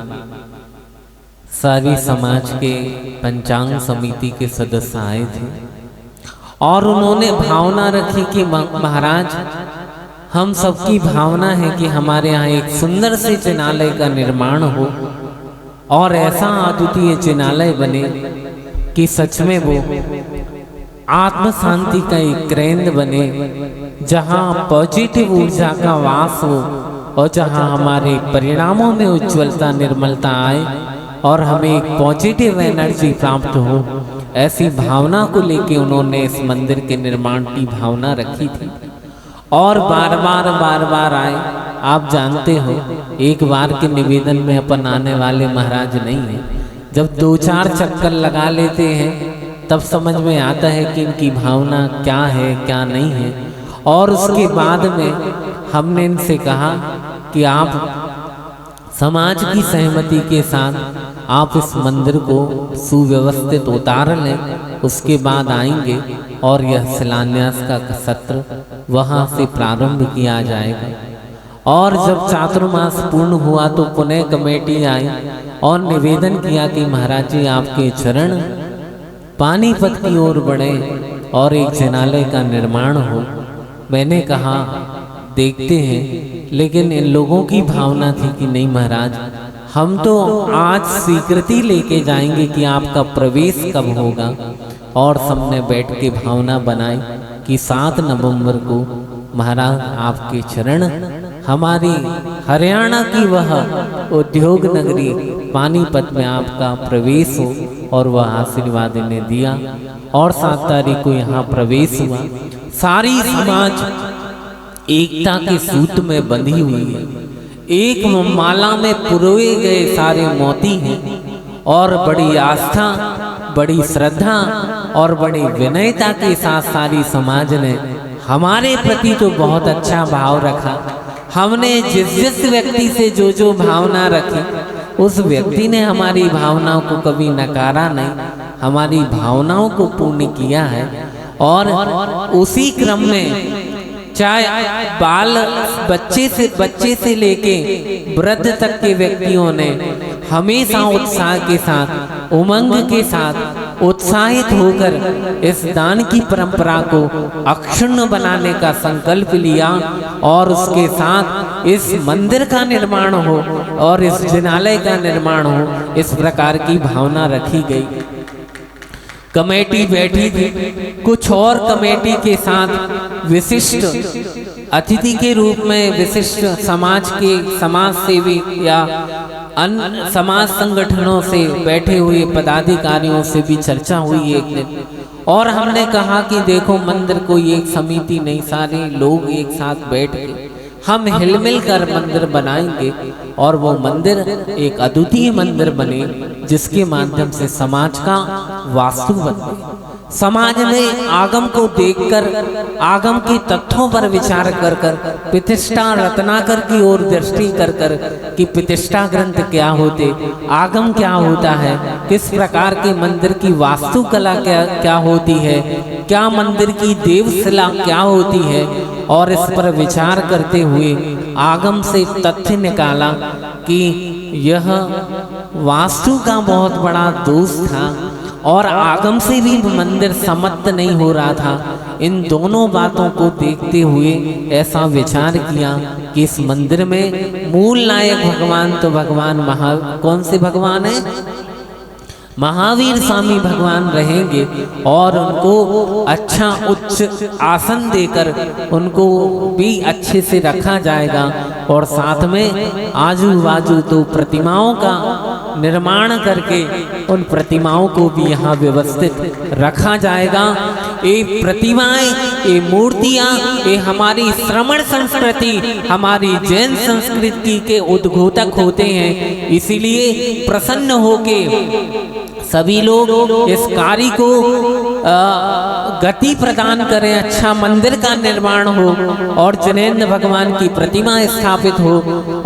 सारी समाज के पंचांग समिति के सदस्य आए थे और उन्होंने भावना रखी कि महाराज हम सबकी भावना है कि हमारे यहाँ एक सुंदर से चिन्हालय का निर्माण हो और ऐसा अद्वितीय चिन्हालय बने कि सच में वो आत्म शांति का एक केंद्र बने, जहाँ पॉजिटिव ऊर्जा का वास हो और जहाँ हमारे परिणामों में उज्ज्वलता निर्मलता आए और हमें एक पॉजिटिव एनर्जी प्राप्त हो। ऐसी भावना को लेके उन्होंने इस मंदिर के निर्माण की भावना रखी थी और बार बार आए। आप जानते हो एक बार के निवेदन में अपन आने वाले महाराज नहीं है। जब 2-4 चक्कर लगा लेते हैं तब समझ में आता है कि इनकी भावना क्या है क्या नहीं है। और उसके बाद में हमने इनसे कहा कि आप समाज की सहमति के साथ आप इस मंदिर को सुव्यवस्थित उतार लें। उसके बाद आएंगे और यह शिलान्यास का सत्र वहाँ से प्रारंभ किया जाएगा। और जब चातुर्मास पूर्ण हुआ तो पुनः कमेटी आई और निवेदन किया कि महाराज जी आपके चरण पानीपत की ओर बढ़े और एक जिनालय का निर्माण हो। मैंने कहा देखते हैं, लेकिन इन लोगों की भावना थी कि नहीं महाराज, हम तो आज स्वीकृति लेके जाएंगे कि आपका प्रवेश कब होगा। और सबने बैठ के भावना बनाई कि 7 नवंबर को महाराज आपके चरण हमारी हरियाणा की वह उद्योग नगरी पानीपत में आपका प्रवेश हो। और वह आशीर्वाद इन्हें दिया और 7 तारीख को यहाँ प्रवेश हुआ। सारी समाज एकता के सूत्र में बंधी हुई है। एक माला में पुरोए गए सारे मोती हैं और बड़ी आस्था, बड़ी श्रद्धा और बड़ी विनयता के साथ सारी समाज ने हमारे प्रति तो बहुत अच्छा भाव रखा। हमने जिस व्यक्ति से जो भावना रखी उस व्यक्ति ने हमारी भावनाओं को कभी नकारा नहीं, हमारी भावनाओं को पूर्ण किया है। और उसी क्रम में चाहे बच्चे से लेके वृद्ध तक के व्यक्तियों ने हमेशा उत्साह के साथ, उमंग के साथ उत्साहित होकर इस दान की परंपरा को अक्षुण्ण बनाने का संकल्प लिया। और उसके साथ इस मंदिर का निर्माण हो और इस जिनालय का निर्माण हो, इस प्रकार की भावना रखी गई। कमेटी बैठी थी, कुछ और कमेटी के साथ विशिष्ट अतिथि के रूप में विशिष्ट समाज के समाज सेवी या अन्य समाज संगठनों से बैठे हुए पदाधिकारियों से भी चर्चा हुई एक दिन। और हमने कहा कि देखो मंदिर कोई एक समिति नहीं, सारे लोग एक साथ बैठ के हम हिलमिल कर मंदिर बनाएंगे और वो मंदिर एक अद्वितीय मंदिर बने जिसके माध्यम से समाज का वास्तु बने। समाज ने आगम को देखकर, आगम के तथ्यों पर विचार कर कर प्रतिष्ठा रत्नाकर की ओर दृष्टि कर कर कि प्रतिष्ठा ग्रंथ क्या होते, आगम क्या होता है, किस प्रकार के मंदिर की वास्तुकला क्या होती है, क्या मंदिर की देवशिला क्या होती है। और इस पर विचार करते हुए आगम से तथ्य निकाला कि यह वास्तु का बहुत बड़ा दोष था और आगम से भी मंदिर सम्मत नहीं हो रहा था। इन दोनों बातों को देखते हुए ऐसा विचार किया कि इस मंदिर में मूल नायक भगवान तो भगवान कौन से भगवान है, महावीर स्वामी भगवान रहेंगे और उनको अच्छा उच्च आसन देकर उनको भी अच्छे से रखा जाएगा। और साथ में आजू बाजू 2 प्रतिमाओं का निर्माण करके उन प्रतिमाओं को भी यहाँ व्यवस्थित रखा जाएगा। ये प्रतिमाएं, ये मूर्तियाँ, ये हमारी श्रमण संस्कृति, हमारी जैन संस्कृति के उद्घोतक होते हैं। इसीलिए प्रसन्न होके सभी लोग इस कार्य को गति प्रदान करें, अच्छा मंदिर का निर्माण हो और जिनेंद्र भगवान की प्रतिमा स्थापित हो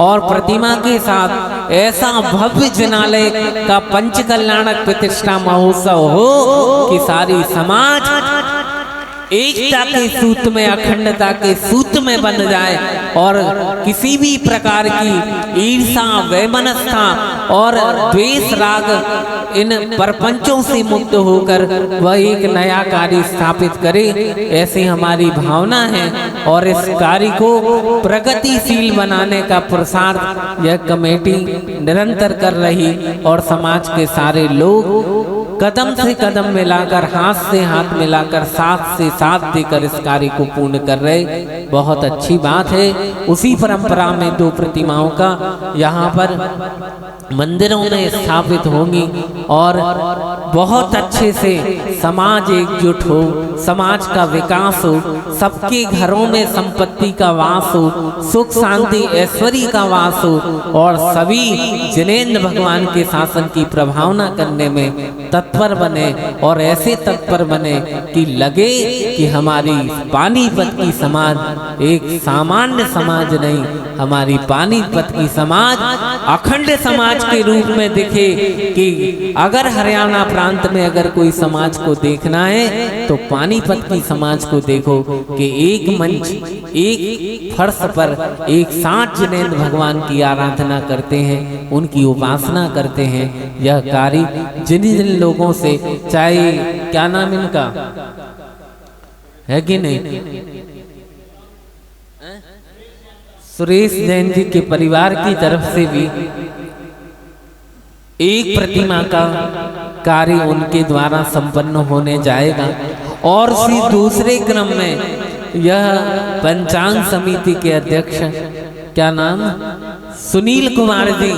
और प्रतिमा के साथ ऐसा भव्य जिनालय का पंचकल्याणक प्रतिष्ठा महोत्सव हो कि सारी समाज एकता के सूत्र में, अखंडता के सूत्र में बन जाए और किसी भी प्रकार की ईर्षा, वैमनस्यता और द्वेष राग इन परपंचों से मुक्त होकर वह एक नया कार्य स्थापित करे, ऐसी हमारी भावना है। और इस कार्य को प्रगतिशील बनाने का पुरुषार्थ यह कमेटी निरंतर कर रही और समाज के सारे लोग कदम से कदम मिलाकर, हाथ से हाथ मिलाकर, साथ से साथ देकर इस कार्य को पूर्ण कर रहे। बहुत अच्छी बात है। उसी परंपरा में 2 प्रतिमाओं का यहाँ पर मंदिरों में स्थापित होंगी और बहुत अच्छे से समाज एकजुट हो, समाज का विकास हो, सबके घरों में संपत्ति का वास हो, सुख शांति ऐश्वर्य का वास हो और सभी जिनेंद्र भगवान के शासन की प्रभावना करने में तत्पर बने और ऐसे तत्पर बने कि लगे कि हमारी पानीपत की समाज एक सामान्य समाज नहीं, हमारी पानीपत की समाज अखंड समाज के रूप में दिखे। कि अगर हरियाणा प्रांत में अगर कोई समाज को देखना है तो पानीपत की समाज को देखो कि एक मंच, एक फर्श पर एक साथ जिनेंद्र भगवान की आराधना करते हैं, उनकी उपासना करते हैं। यह कार्य जिन जिन लोगों से, चाहे क्या नाम इनका है कि नहीं, सुरेश जैन जी के परिवार की तरफ से भी एक प्रतिमा का कार्य उनके द्वारा संपन्न होने जाएगा। और उसी दूसरे क्रम में यह पंचांग समिति के अध्यक्ष, क्या नाम, सुनील कुमार जी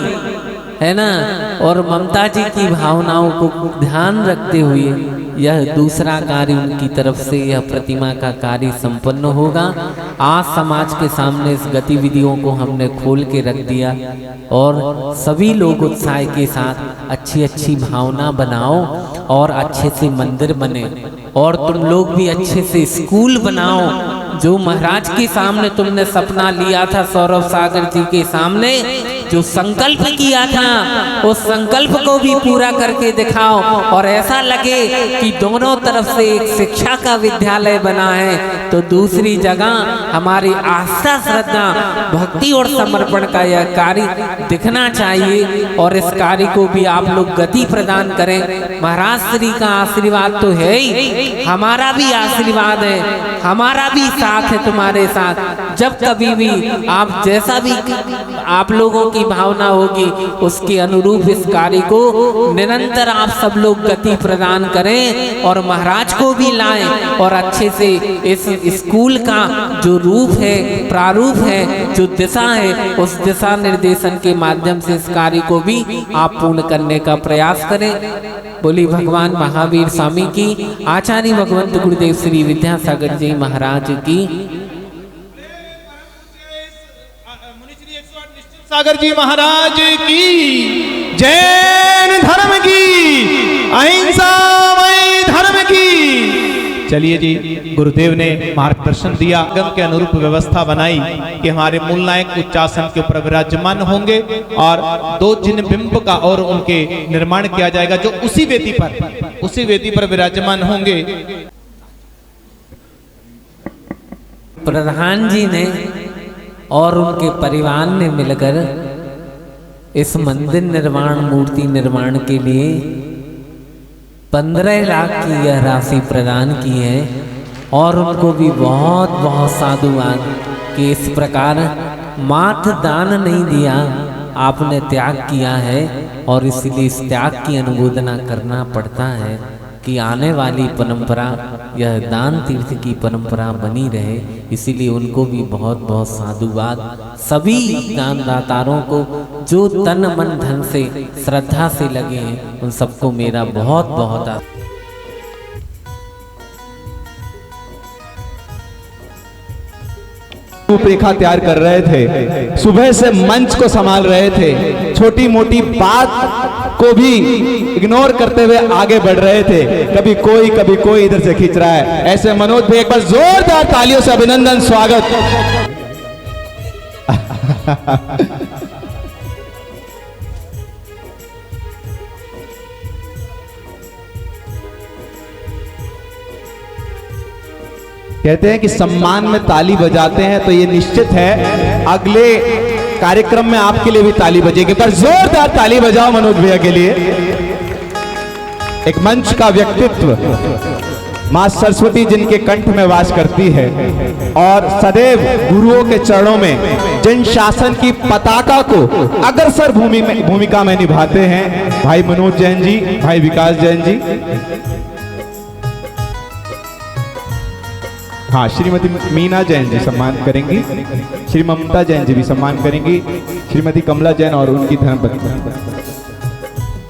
है ना, और ममता जी की भावनाओं को ध्यान रखते हुए यह दूसरा कार्य उनकी तरफ से यह प्रतिमा का कार्य संपन्न होगा। आज समाज के सामने इस गतिविधियों को हमने खोल के रख दिया और सभी लोग उत्साह के साथ अच्छी अच्छी भावना बनाओ और अच्छे से मंदिर बने और तुम लोग भी अच्छे से स्कूल बनाओ। जो महाराज के सामने तुमने सपना लिया था, सौरभ सागर जी के सामने जो संकल्प किया था, उस संकल्प को भी पूरा करके दिखाओ और ऐसा लगे कि दोनों तरफ से एक शिक्षा का विद्यालय बना है तो दूसरी जगह हमारी आस्था, श्रद्धा, भक्ति और समर्पण का यह कार्य दिखना चाहिए। और इस कार्य को भी आप लोग गति प्रदान करें। महाराज श्री का आशीर्वाद तो है ही, हमारा भी आशीर्वाद है, हमारा भी साथ है तुम्हारे साथ। जब कभी भी आप जैसा भी आप लोगों की भावना होगी उसके अनुरूप इस कार्य को निरंतर आप सब लोग गति प्रदान करें और महाराज को भी लाएं और अच्छे से इस स्कूल का जो रूप है, प्रारूप है, जो दिशा है, उस दिशा निर्देशन के माध्यम से इस कार्य को भी आप पूर्ण करने का प्रयास करें। बोली भगवान महावीर स्वामी की, आचार्य भगवंत गुरुदेव श्री विद्यासागर जी महाराज की, सागर जी महाराज की, जैन धर्म की, अहिंसामय धर्म की। चलिए जी, गुरुदेव ने मार्गदर्शन दिया, आगम के अनुरूप व्यवस्था बनाई कि हमारे मूल नायक उच्चासन के ऊपर विराजमान होंगे और 2 जिन बिंब का और उनके निर्माण किया जाएगा जो उसी वेदी पर विराजमान होंगे। प्रधान जी ने और उनके परिवार ने मिलकर इस मंदिर निर्माण, मूर्ति निर्माण के लिए 15 लाख की यह राशि प्रदान की है और उनको भी बहुत बहुत साधुवाद कि इस प्रकार मात्र दान नहीं दिया, आपने त्याग किया है और इसलिए इस त्याग की अनुमोदना करना पड़ता है कि आने वाली परंपरा यह दान तीर्थ की परंपरा बनी रहे। इसीलिए उनको भी बहुत बहुत साधुवाद। सभी दानदातारों को जो तन मन धन से श्रद्धा से लगे हैं उन सबको मेरा बहुत बहुत रूपरेखा तैयार कर रहे थे, सुबह से मंच को संभाल रहे थे, छोटी मोटी बात को भी इग्नोर करते हुए आगे बढ़ रहे थे। कभी कोई इधर से खींच रहा है। ऐसे मनोज भाई एक बार जोरदार तालियों से अभिनंदन, स्वागत। कहते हैं कि सम्मान में ताली बजाते हैं तो ये निश्चित है अगले कार्यक्रम में आपके लिए भी ताली बजेगी। पर जोरदार ताली बजाओ मनोज भैया के लिए। एक मंच का व्यक्तित्व, मां सरस्वती जिनके कंठ में वास करती है और सदैव गुरुओं के चरणों में जन शासन की पताका को अग्रसर भूमिका में निभाते हैं भाई मनोज जैन जी, भाई विकास जैन जी। हाँ, श्रीमती मीना जैन जी सम्मान करेंगी, श्री ममता जैन जी भी सम्मान करेंगी, श्रीमती कमला जैन और उनकी धर्मपत्नी।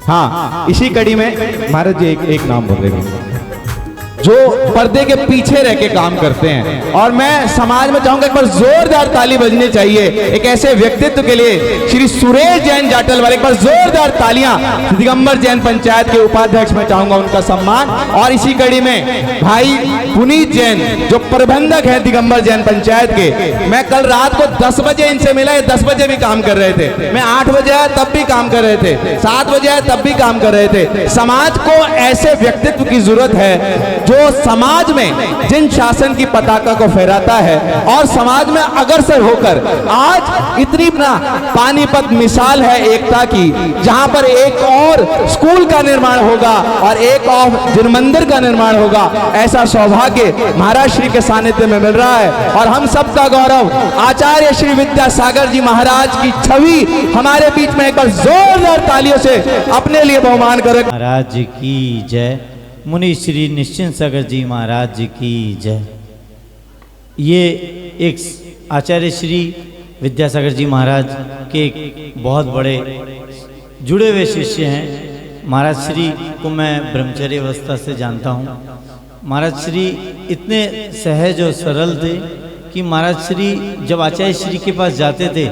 हाँ, इसी कड़ी में महाराज जी एक नाम बोल रहे हैं। जो पर्दे के पीछे रह के काम करते हैं। और मैं समाज में चाहूंगा एक बार जोरदार ताली बजनी चाहिए एक ऐसे व्यक्तित्व के लिए, श्री सुरेश जैन जाटलवाल। एक बार जोरदार तालियां दिगंबर जैन पंचायत के उपाध्यक्ष में चाहूंगा उनका सम्मान। और इसी कड़ी में भाई पुनीत जैन जो प्रबंधक है दिगंबर जैन पंचायत के, मैं कल रात को 10 बजे इनसे मिला, ये 10 बजे भी काम कर रहे थे, मैं 8 बजे आया तब भी काम कर रहे थे, 7 बजे आया तब भी काम कर रहे थे। समाज को ऐसे व्यक्तित्व की जरूरत है जो समाज में जिन शासन की पताका को फहराता है और समाज में अग्रसर होकर आज इतनी ना पानीपत मिसाल है एकता की, जहां पर एक और स्कूल का निर्माण होगा और एक और जिन मंदिर का निर्माण होगा। ऐसा सौभाग्य महाराज श्री के सानिध्य में मिल रहा है और हम सबका गौरव आचार्य श्री विद्यासागर जी महाराज की छवि हमारे बीच में एक बार जोरदार तालियों से अपने लिए बहुमान करें। महाराज की जय। मुनि श्री निश्चिंत सागर जी महाराज जी की जय। ये एक आचार्य श्री विद्यासागर जी महाराज के एक बहुत बड़े जुड़े हुए शिष्य हैं। महाराज श्री को मैं ब्रह्मचर्य अवस्था से जानता हूँ। महाराज श्री इतने सहज और सरल थे कि महाराज श्री जब आचार्य श्री के पास जाते थे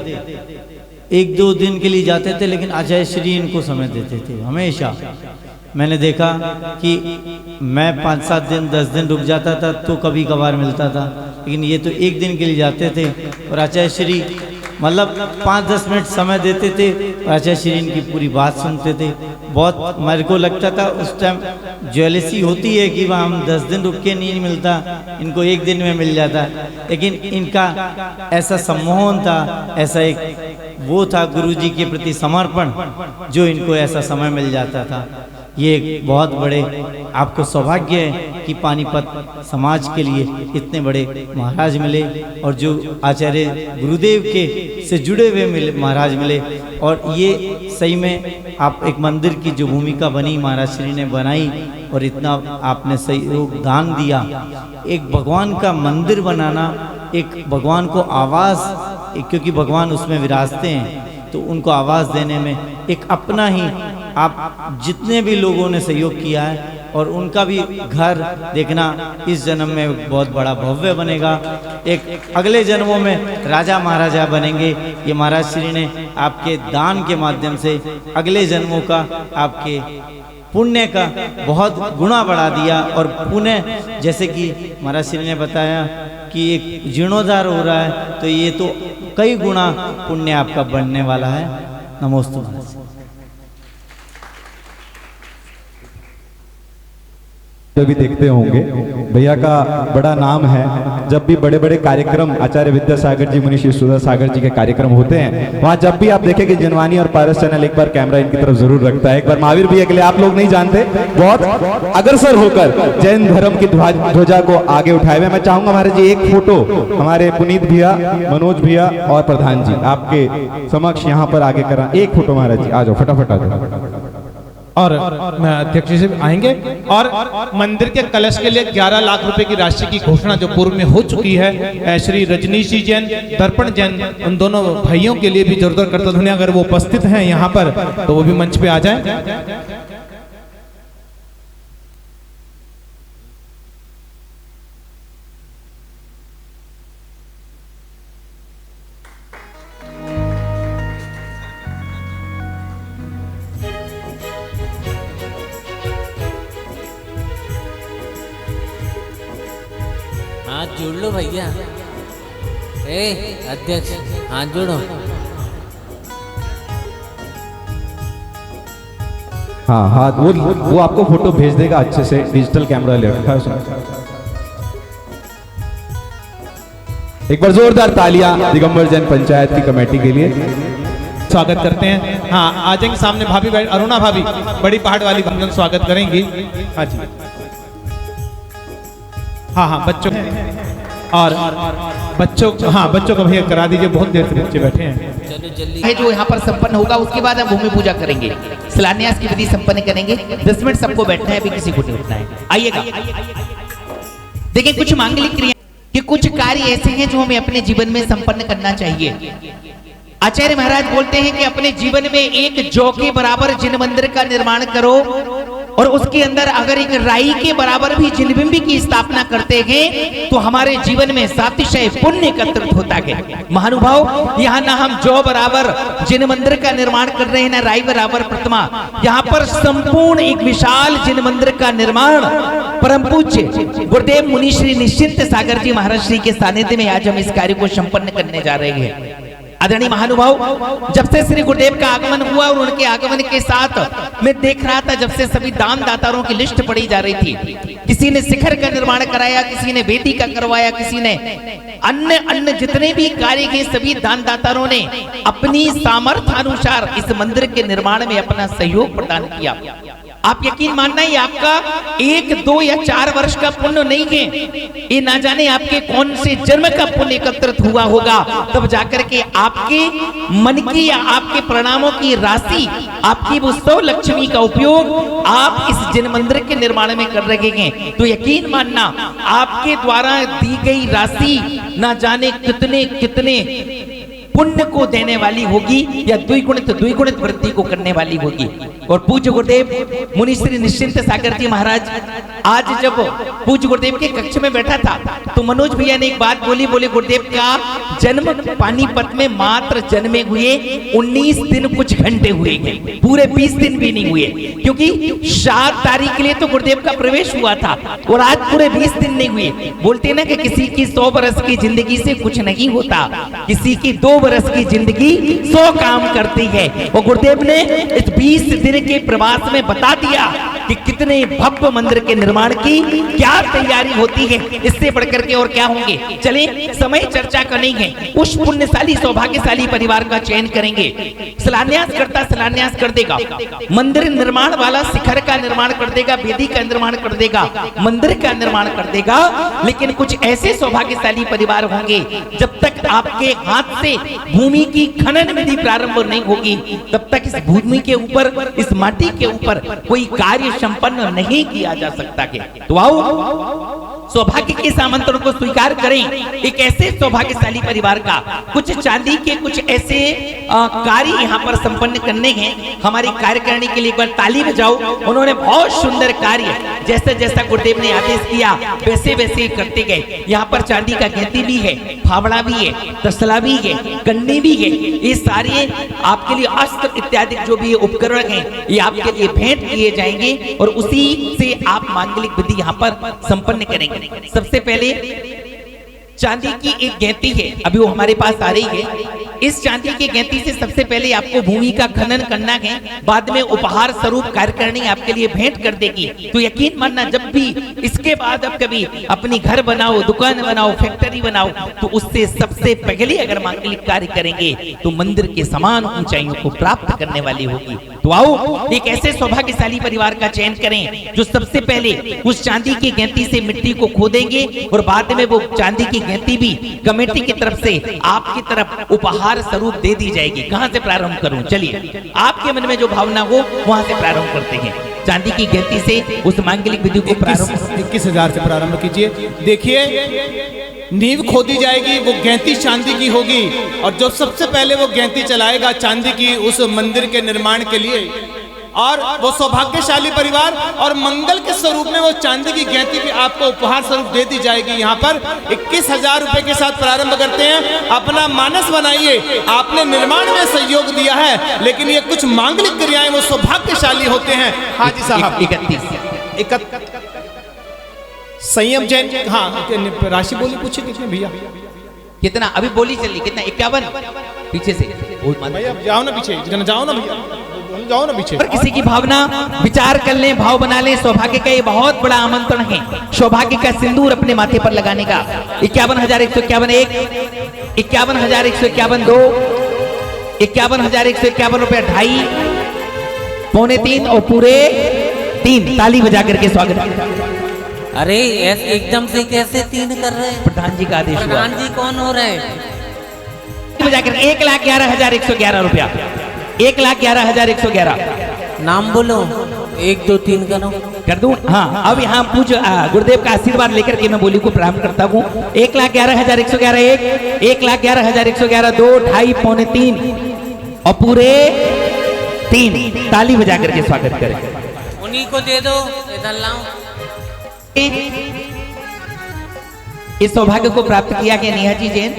1-2 दिन के लिए जाते थे, लेकिन आचार्य श्री इनको समय देते थे हमेशा। मैंने देखा कि मैं 5-7 दिन 10 दिन रुक जाता था तो कभी कभार मिलता था, लेकिन ये तो 1 दिन के लिए जाते थे और आचार्य श्री मतलब 5-10 मिनट समय देते थे और आचार्य श्री इनकी पूरी बात सुनते थे। बहुत मेरे को लगता था उस टाइम ज्वेलसी होती है कि वह हम 10 दिन रुक के नहीं मिलता, इनको 1 दिन में मिल जाता, लेकिन इनका ऐसा सम्मोहन था, ऐसा एक वो था गुरुजी के प्रति समर्पण जो इनको ऐसा समय मिल जाता था। ये एक बहुत बड़े आपको सौभाग्य है कि पानीपत समाज के लिए इतने बड़े महाराज मिले और जो आचार्य गुरुदेव के से जुड़े हुए मिले महाराज मिले। और ये सही में आप एक मंदिर की जो भूमिका बनी महाराज श्री ने बनाई और इतना आपने सहयोग दान दिया। एक भगवान का मंदिर बनाना, एक भगवान को आवाज़, क्योंकि भगवान उसमें विराजते हैं तो उनको आवाज़ देने में एक अपना ही आप जितने भी लोगों ने सहयोग किया है और उनका भी घर देखना इस जन्म में बहुत बड़ा भव्य बनेगा। एक अगले जन्मों में राजा महाराजा बनेंगे। ये महाराज श्री ने आपके दान के माध्यम से अगले जन्मों का आपके पुण्य का बहुत गुना बढ़ा दिया। और पुण्य जैसे कि महाराज श्री ने बताया कि एक जीर्णोद्धार हो रहा है तो ये तो कई गुना पुण्य आपका बढ़ने वाला है। नमोस्तु महाराज। भी देखते होंगे भैया का बड़ा नाम है। जब भी बड़े बड़े कार्यक्रम आचार्य विद्यासागर जी मुनि श्री सुधा सागर जी के कार्यक्रम होते हैं, वहां जब भी आप देखेंगे जिनवानी और पारस चैनल एक बार कैमरा इनकी तरफ जरूर रखता है। एक बार महावीर भैया के लिए आप लोग नहीं जानते, बहुत अग्रसर होकर जैन धर्म की ध्वजा को आगे उठाए हुए। मैं चाहूंगा महाराज जी एक फोटो हमारे पुनीत भैया, मनोज भैया और प्रधान जी आपके समक्ष यहाँ पर आगे करा। एक फोटो महाराज जी आ जाओ, फटाफट आ जाओ। और अध्यक्ष जी आएंगे। और मंदिर के कलश के लिए 11 लाख रुपए की राशि की घोषणा जो पूर्व में हो चुकी है, श्री रजनीश जी जैन, दर्पण जैन, उन दोनों भाइयों के लिए भी जोरदार करता ध्वनि अगर वो उपस्थित हैं यहाँ पर तो वो भी मंच पे आ जाए। हाथ जोड़ लो भैया। अध्यक्ष हाथ जोड़ो। हाँ हाथ वो आपको फोटो भेज देगा अच्छे से, डिजिटल कैमरा ले रखा है उसने। एक बार जोरदार तालियां दिगंबर जैन पंचायत की कमेटी के लिए। स्वागत करते हैं। हाँ आ जाएंगे सामने भाभी, अरुणा भाभी बड़ी पहाड़ वाली बंधन स्वागत करेंगी। हाँ जी, हाँ बच्चों और बच्चों को भैया करा दीजिए, बहुत देर से बच्चे बैठे हैं। चलो जल्दी है जो यहाँ पर संपन्न होगा उसके बाद हम भूमि पूजा करेंगे, शिलान्यास की विधि संपन्न करेंगे। 10 मिनट सबको बैठना है, अभी किसी को नहीं उठना है। आइएगा। देखिए कुछ मांगलिक क्रिया कि कुछ कार्य ऐसे हैं जो हमें अपने जीवन में संपन्न करना चाहिए। आचार्य महाराज बोलते हैं कि अपने जीवन में एक जौ के बराबर जिन मंदिर का निर्माण करो और उसके अंदर अगर एक राई के बराबर भी जिनबिंब की स्थापना करते हैं तो हमारे जीवन में सातिशय पुण्य एकत्रित होता है। महानुभाव, यहाँ ना हम जौ बराबर जिन मंदिर का निर्माण कर रहे हैं, ना राई बराबर प्रतिमा, यहाँ पर संपूर्ण एक विशाल जिन मंदिर का निर्माण परम पूज्य गुरुदेव मुनि श्री निश्चिंत सागर जी महाराज श्री के सानिध्य में आज हम इस कार्य को संपन्न करने जा रहे हैं। आदरणीय महानुभाव, जब से श्री गुरुदेव का आगमन हुआ और उनके आगमन के साथ मैं देख रहा था, जब से सभी दान दातारों की लिस्ट पड़ी जा रही थी। किसी ने शिखर का निर्माण कराया, किसी ने वेदी का करवाया, किसी ने अन्य जितने भी कार्य किए, सभी दान दातारों ने अपनी सामर्थ्य अनुसार इस मंदिर के निर्माण में अपना सहयोग प्रदान किया। आप यकीन मानना, ये आपका 1, 2 या 4 वर्ष का पुण्य नहीं है, ये ना जाने आपके कौन से जन्म का पुण्य एकत्रित हुआ होगा, तब जाकर के आपके मन की या आपके प्रणामों की राशि, आपकी वो 100 लक्ष्मी का उपयोग आप इस जिन मंदिर के निर्माण में कर रहे हैं। तो यकीन मानना, आपके द्वारा दी गई राशि ना जाने कितने कितने पुण्य को देने वाली होगी या द्विगुणित वृद्धि को करने वाली होगी। और पूज्य गुरुदेव मुनि श्री निश्चिंत सागर जी महाराज आज जब पूज्य गुरुदेव के कक्ष में बैठा था तो मनोज भैया ने एक बात बोली, बोले गुरुदेव का जन्म पानीपत में मात्र जन्मे हुए 19 दिन कुछ घंटे हुए हैं, पूरे 20 दिन भी नहीं हुए, क्योंकि 7 तारीख के लिए तो गुरुदेव का प्रवेश हुआ था और आज पूरे 20 दिन नहीं हुए। बोलते ना कि किसी की 100 बरस की जिंदगी से कुछ नहीं होता, किसी की 2 बरस की जिंदगी 100 काम करती है। और गुरुदेव ने इस 20 दिन के प्रवास में बता दिया कि कितने भव्य मंदिर के निर्माण की क्या तैयारी होती है, इससे बढ़कर के और क्या होंगे। चले, समय चर्चा का नहीं है, उस पुण्यशाली सौभाग्यशाली परिवार का चयन करेंगे। शिलान्यास करता शिलान्यास कर देगा, मंदिर निर्माण वाला शिखर का निर्माण कर देगा, वेदी का निर्माण कर देगा, मंदिर का निर्माण कर देगा। लेकिन कुछ ऐसे सौभाग्यशाली परिवार होंगे, जब तक आपके हाथ से भूमि की खनन विधि प्रारंभ नहीं होगी, तब तक इस भूमि के ऊपर, इस माटी के ऊपर कोई कार्य संपन्न नहीं किया जा सकता है। तो आओ सौभाग्य के इस आमंत्रण को स्वीकार करें। एक ऐसे सौभाग्यशाली परिवार का कुछ चांदी के कुछ ऐसे कार्य यहाँ पर संपन्न करने हैं। हमारी कार्यकारिणी के लिए एक बार ताली बजाओ। उन्होंने बहुत सुंदर कार्य, जैसा जैसा गुरुदेव ने आदेश किया वैसे वैसे करते गए। यहाँ पर चांदी का गहती भी है, फावड़ा भी है, तसला भी है, कन्नी भी है। ये सारे आपके लिए अस्त्र इत्यादि जो भी उपकरण हैं, ये आपके लिए भेंट किए जाएंगे और उसी से आप मांगलिक विधि यहाँ पर संपन्न करेंगे। सबसे पहले चांदी की एक गहती है, अभी वो हमारे पास आ रही है। इस चांदी की गहती से सबसे पहले आपको भूमि का खनन करना है, बाद में उपहार स्वरूप कार्यकारिणी आपके लिए भेंट कर देगी। तो यकीन मानना, जब भी इसके बाद अब कभी अपनी घर बनाओ, दुकान बनाओ, फैक्ट्री बनाओ, तो उससे सबसे पहले अगर मांगलिक कार्य करेंगे तो मंदिर के समान ऊंचाइयों को प्राप्त करने वाली होगी। तो आओ एक ऐसे सौभाग्यशाली परिवार का चयन करें जो सबसे पहले उस चांदी की गहती से मिट्टी को खोदेंगे और बाद में वो चांदी की गहती भी कमेटी की तरफ से आपकी तरफ उपहार स्वरूप दे दी जाएगी। कहां से प्रारंभ करूं? चलिए, आपके मन में जो भावना हो वहां से प्रारंभ करते हैं। चांदी की गहती से उस मांगलिक विधि को प्रारंभ 21,000 से प्रारंभ कीजिए। देखिए, नींव खोदी जाएगी, वो गहती चांदी की होगी और जो सबसे पहले वो गहती चलाएगा चांदी की उस मंदिर के निर्माण के लिए, और वो सौभाग्यशाली परिवार और मंगल के स्वरूप में वो चांदी की गहती भी आपको उपहार स्वरूप दे दी जाएगी। यहाँ पर 21,000 रुपए के साथ प्रारंभ करते हैं। अपना मानस बनाइए, आपने निर्माण में सहयोग दिया है, लेकिन ये कुछ मांगलिक क्रियाएं वो सौभाग्यशाली होते हैं। हाँ जी साहब, 31 संयम जैन, हाँ राशि बोली पूछे कितने भैया? कितना अभी बोली चली, कितना? 51 पीछे से भैया जाओ ना पीछे, जाओ ना भैया, जाओ ना पीछे। पर किसी की भावना विचार कर लें, भाव बना लें। सौभाग्य का ये बहुत बड़ा आमंत्रण है, सौभाग्य का सिंदूर अपने माथे पर लगाने का। 51,151 1, 51,151 2, 51,151 रुपया 2.5, पौने 3 और पूरे 3। ताली बजा करके स्वागत। अरे एकदम से कैसे 3 कर रहे हैं? प्रधान जी का आदेश हुआ। प्रधान जी कौन हो रहे हैं? बजा कर 1,11,111 रुपया, 1,11,111। नाम बोलो, 1 2 3 करो, कर दूं? हाँ, अब यहाँ पूज्य गुरुदेव का आशीर्वाद लेकर के मैं बोली को प्रारंभ करता हूँ। 1,11,111 1, 1,11,111 2, 2.5, पौने 3 और पूरे 3। ताली बजा करके स्वागत करें। उन्हीं को दे दो, इधर लाओ। इस सौभाग्य को प्राप्त किया गया नेहा जी जैन,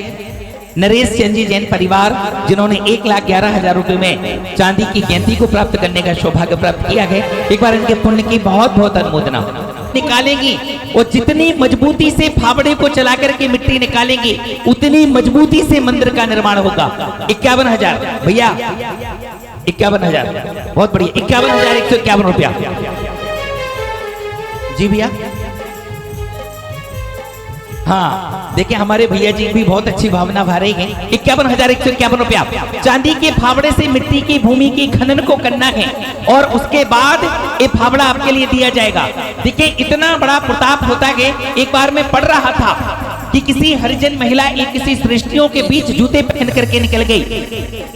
नरेश चंद जी जैन परिवार, जिन्होंने 1,11,000 रुपए में चांदी की गेंदी को प्राप्त करने का सौभाग्य प्राप्त किया है। एक बार इनके पुण्य की बहुत बहुत अनुमोदना निकालेंगी और जितनी मजबूती से फावड़े को चला करके मिट्टी निकालेंगे उतनी मजबूती से मंदिर का निर्माण होगा। 51,000 भैया, 51,000 बहुत बढ़िया, 51,151 रुपया जी भैया। हाँ देखिए हमारे भैया जी भी बहुत अच्छी भावना भा रही है। 51,151 रुपया चांदी के फावड़े से मिट्टी की भूमि की खनन को करना है और उसके बाद ये फावड़ा आपके लिए दिया जाएगा। देखिए इतना बड़ा प्रताप होता है। एक बार मैं पढ़ रहा था कि किसी हरिजन महिला एक किसी सृष्टियों के बीच जूते पहन करके निकल गई,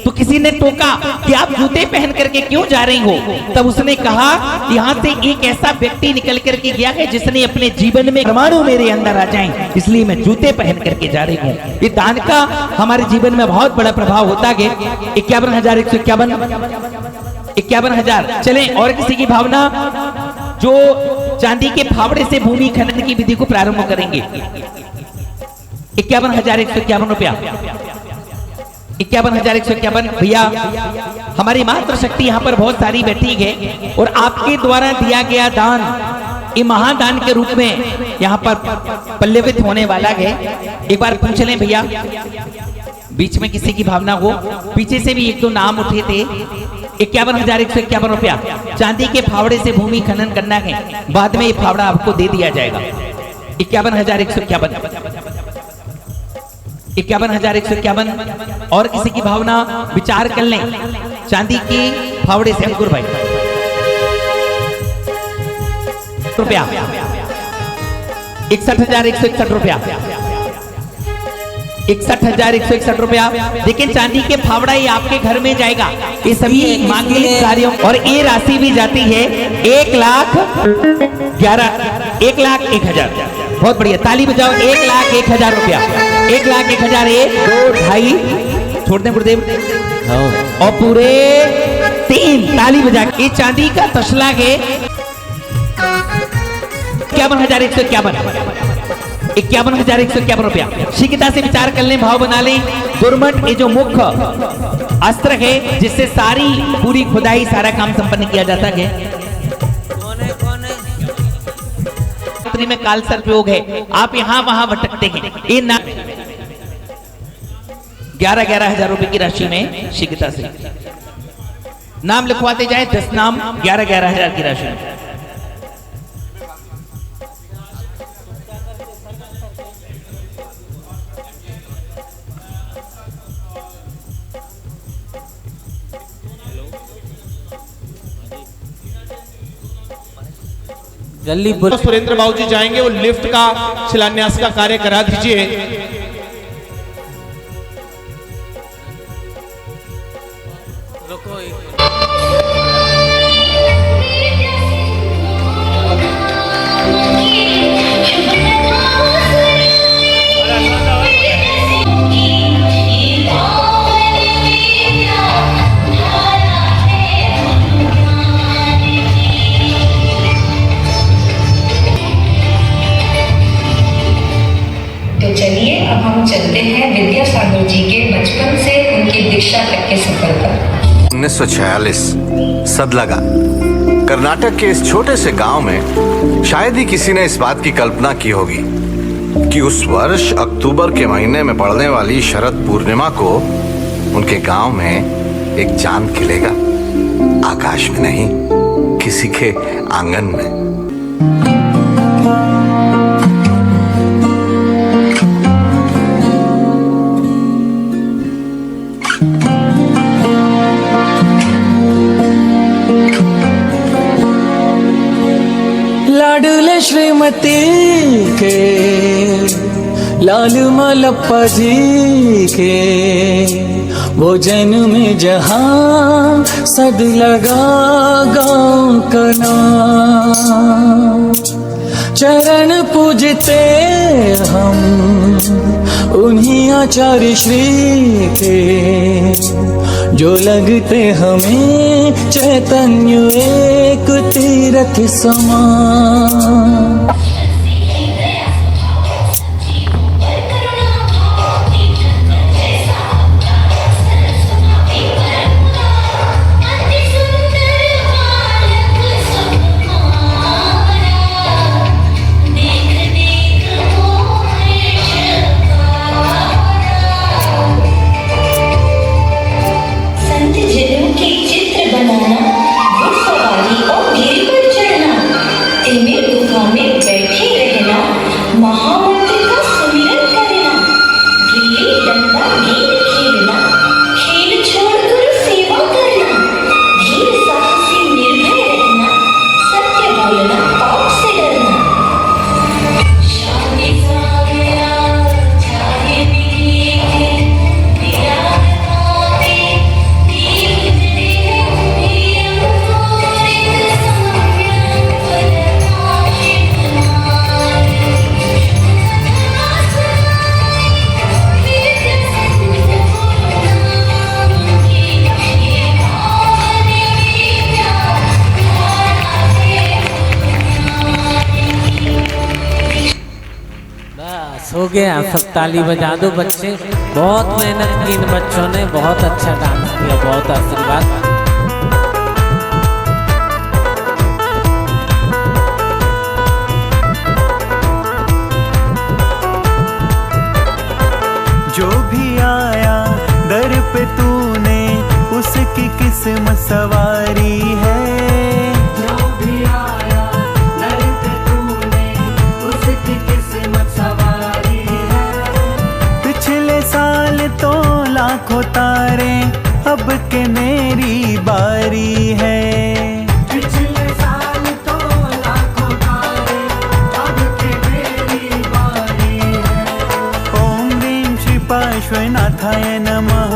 तो किसी ने टोका कि आप जूते पहन करके क्यों जा रही हो? तब उसने कहा यहाँ से एक ऐसा व्यक्ति निकल करके गया है जिसने अपने जीवन में परमाणु मेरे अंदर आ जाएं, इसलिए मैं जूते पहन करके जा रही हूँ। ये दान का हमारे जीवन में बहुत बड़ा प्रभाव होता है। 51,151, 51,000। चले और किसी की भावना जो चांदी के फावड़े से भूमि खनन की विधि को प्रारंभ करेंगे। 51,151 रुपया, 51,151 भैया। हमारी मातृशक्ति यहाँ पर बहुत सारी बैठी है और आपके द्वारा दिया गया दान ये महादान के रूप में यहाँ पर पल्लवित होने वाला है। एक बार पूछ लें भैया, बीच में किसी की भावना हो, पीछे से भी एक दो नाम उठे थे। 51,151 रुपया चांदी के फावड़े से भूमि खनन करना है, बाद में ये फावड़ा आपको दे दिया जाएगा। 51,151, 51,151 और किसी की भावना विचार कर लें। चांदी के फावड़े से अंकुर भाई रुपया 61,161 रुपया, 61,161 रुपया। लेकिन चांदी के फावड़ा ये आपके घर में जाएगा। ये सभी मांगलिक कार्यों और ये राशि भी जाती है 1,11,1,01,000। बहुत बढ़िया, ताली बजाओ। 1,01,000 रुपया, 1,01,000, 1 2 2.5 छोड़ दें गुरुदेव और पूरे 3 ताली बजा के चांदी का तसला है। 51,151, 51,151 रुपया। शीघ्रता से विचार कर लें, भाव बना लें। दुर्मट ये जो मुख्य अस्त्र है जिससे सारी पूरी खुदाई सारा काम संपन्न किया जाता है। में काल सर्प योग है, आप यहाँ वहां भटकते हैं। ये ना 11,000 रुपए की राशि में शीघ्रता से नाम लिखवाते जाए। 10 नाम 11,000 की राशि में। जल्दी सुरेंद्र बाबू जी जाएंगे, वो लिफ्ट का शिलान्यास का कार्य करा दीजिए। रुको तो चलिए अब हम चलते हैं विद्यासागर जी के बचपन से उनकी दीक्षा तक के सफर पर। 1946 सदलगा कर्नाटक के इस छोटे से गांव में शायद ही किसी ने इस बात की कल्पना की होगी कि उस वर्ष अक्टूबर के महीने में पड़ने वाली शरद पूर्णिमा को उनके गांव में एक चांद खिलेगा। आकाश में नहीं, किसी के आंगन में। लाडले श्रीमती के लाल मलप्पा जी के भोजन में जहाँ सद लगा गाँव का नाम। चरण पूजते हम उन्हीं आचार्य श्री के जो लगते हमें चैतन्य एक तीरथ समान। हो गया, सब ताली बजा दो बच्चे। बहुत मेहनत की इन बच्चों ने, बहुत अच्छा डांस किया, बहुत आशीर्वाद। जो भी आया दर पे तूने उसकी किस्मत सवारी है। जो भी आया दर पे तूने उसकी किस्मत सवारी है। पिछले साल तो लाखों तारे, अब के मेरी बारी है। पिछले साल तो लाखों तारे, अब के मेरी बारी है। ओम ह्रीं श्री पार्श्वनाथाय नमः।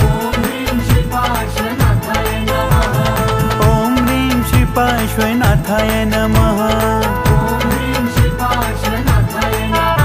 ओम ह्रीं श्री पार्श्वनाथाय नमः। ओम ह्रीं श्री पार्श्वनाथाय नमः। ओम ह्रीं श्री पार्श्वनाथाय नमः।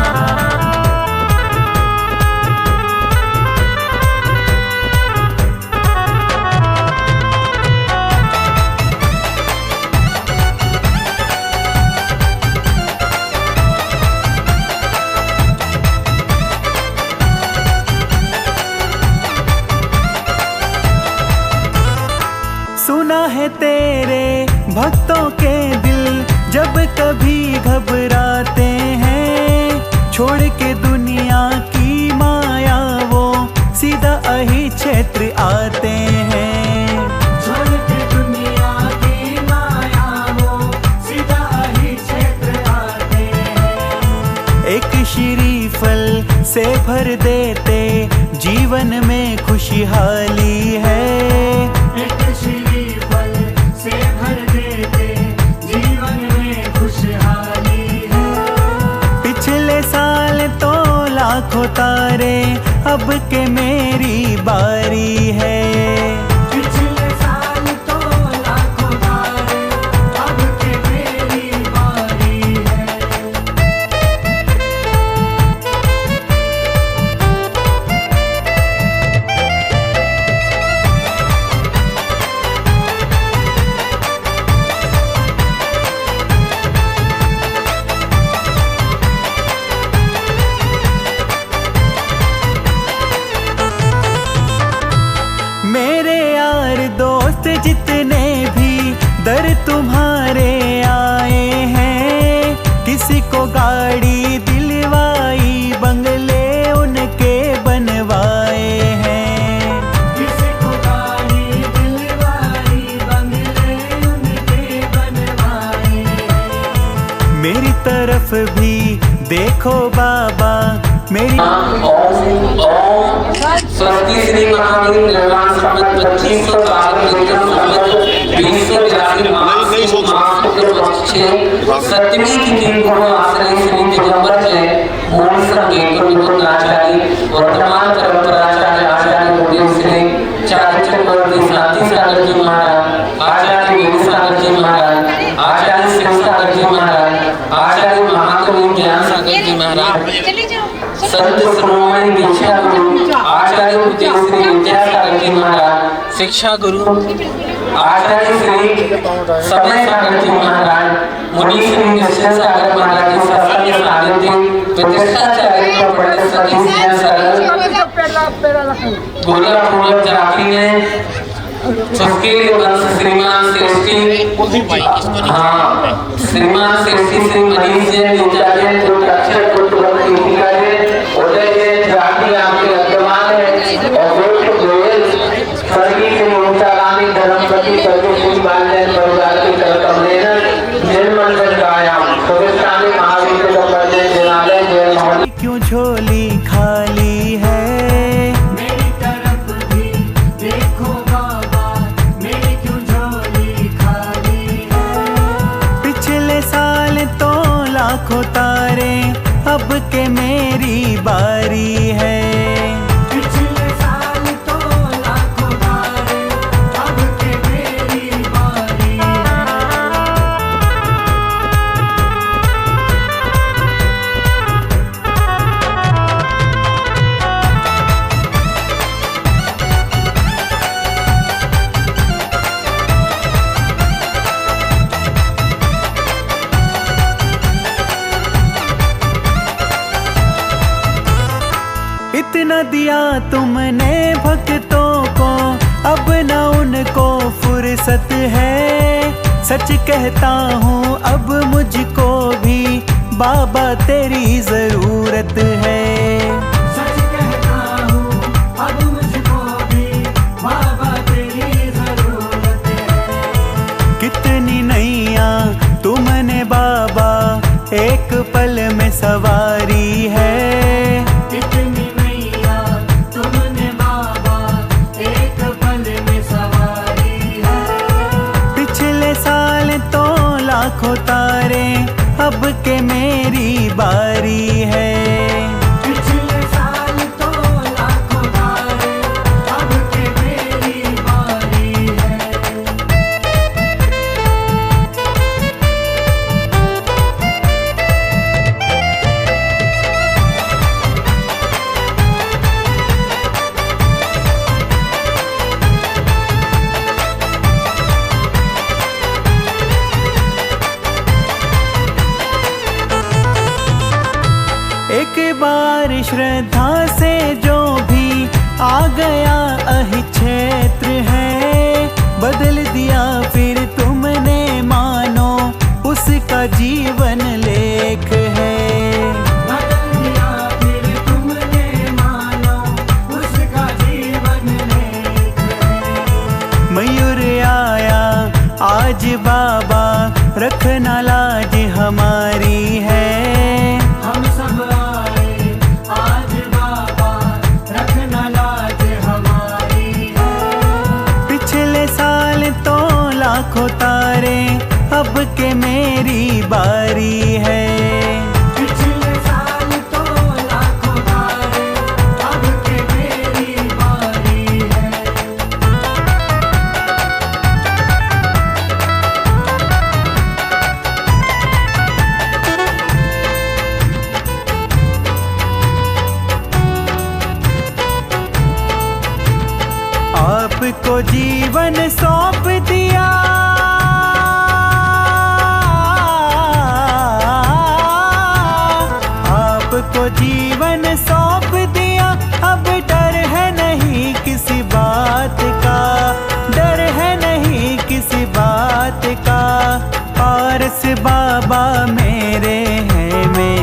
सुना है तेरे भक्तों के दिल जब कभी घबराते हैं। छोड़ के दुनिया की माया वो सीधा अहि क्षेत्र आते हैं। छोड़ के दुनिया की माया वो सीधा अहि क्षेत्र आते हैं। एक श्रीफल से भर देते जीवन में खुशहाली है। एक श्रीफल से भर देते जीवन में खुशहाली है। पिछले साल तो लाखों तारे, अब के मेरी बारी है। पिछले साल तो लाखों तारे, अब के मेरी बारी है। मेरे यार दोस्त जितने भी दर तुम्हारे आए हैं। किसी को गाड़ी दिलवाई, बंगले उनके बनवाए हैं। किसी को गाड़ी दिलवाई, बंगले उनके बनवाए हैं। मेरी तरफ भी देखो बाबा, मेरी स्वर्गीय श्री महावीर निर्माण संवत 2582 सप्तमी तिथि को आश्रय श्री दिगंबर जय मूल संगीत आचार्य वर्तमान परंपराचार्य आचार्य गुरुदेव श्री चारिचक्रवर्ती शांति सागर जी महाराज, आचार्य वेद सागर जी महाराज, आचार्य शिव सागर जी महाराज, आचार्य महाकवि ज्ञान सागर जी महाराज, संत श्रोमणी दीक्षा गुरु आचार्य श्री विद्यासागर जी महाराज शिक्षा गुरु, आचार्य श्री समय सागर जी महाराज, मुनि श्री निश्चय सागर महाराज जी सत्संग सानिध्य, प्रतिष्ठाचार्य पंडित सतीश जैन सर, गोला पूर्वक जाति ने उसके लिए वंश श्रीमान श्रेष्ठी, हाँ श्रीमान श्रेष्ठी श्री मनीष जैन विद्यालय जो अक्षर पुत्र दीपिका है, उदय जैन जाति आपके वर्तमान है, और गोष्ठ गोयल स्वर्गीय श्री ममता रानी धर्मपति सर्वोपरि बाल जैन परिवार के कमलेन जैन मंदिर कायम सुविस्तानी महावीर का परिचय जिनालय जैन मोहन। क्यों झोली खाली है लाखों तारे अब के मेरी बारी है। पिछले साल तो लाखों तारे अब के मेरी बारी इतना दिया तुमने भक्तों को, अब न उनको फुर्सत है। सच कहता हूँ अब मुझको भी बाबा तेरी जरूरत है। सच कहता हूँ अब मुझको भी बाबा तेरी जरूरत है। कितनी नैया तुमने बाबा एक पल में सवारी है। लाखों तारे अब के मेरी बारी है। पिछले साल तो लाखों तारे अब के मेरी बारी है। एक बार श्रद्धा से जो भी आ गया अहि क्षेत्र है, बदल दिया फिर तुमने मानो उसका जीवन लेख है। बदल दिया फिर तुमने मानो उसका जीवन लेख है। मयूर आया आज बाबा रखना लाज हमारी है। हम सब आए आज बाबा रखना लाज हमारी है। पिछले साल तो लाखों तारे अब के मेरी बारी है। पिछले साल तो लाखों तारे अब के मेरी बारी है। आपको जीवन सौंप दिया, आपको जीवन सौंप दिया। अब डर है नहीं किसी बात का, डर है नहीं किसी बात का। पारस बाबा मेरे हैं मैं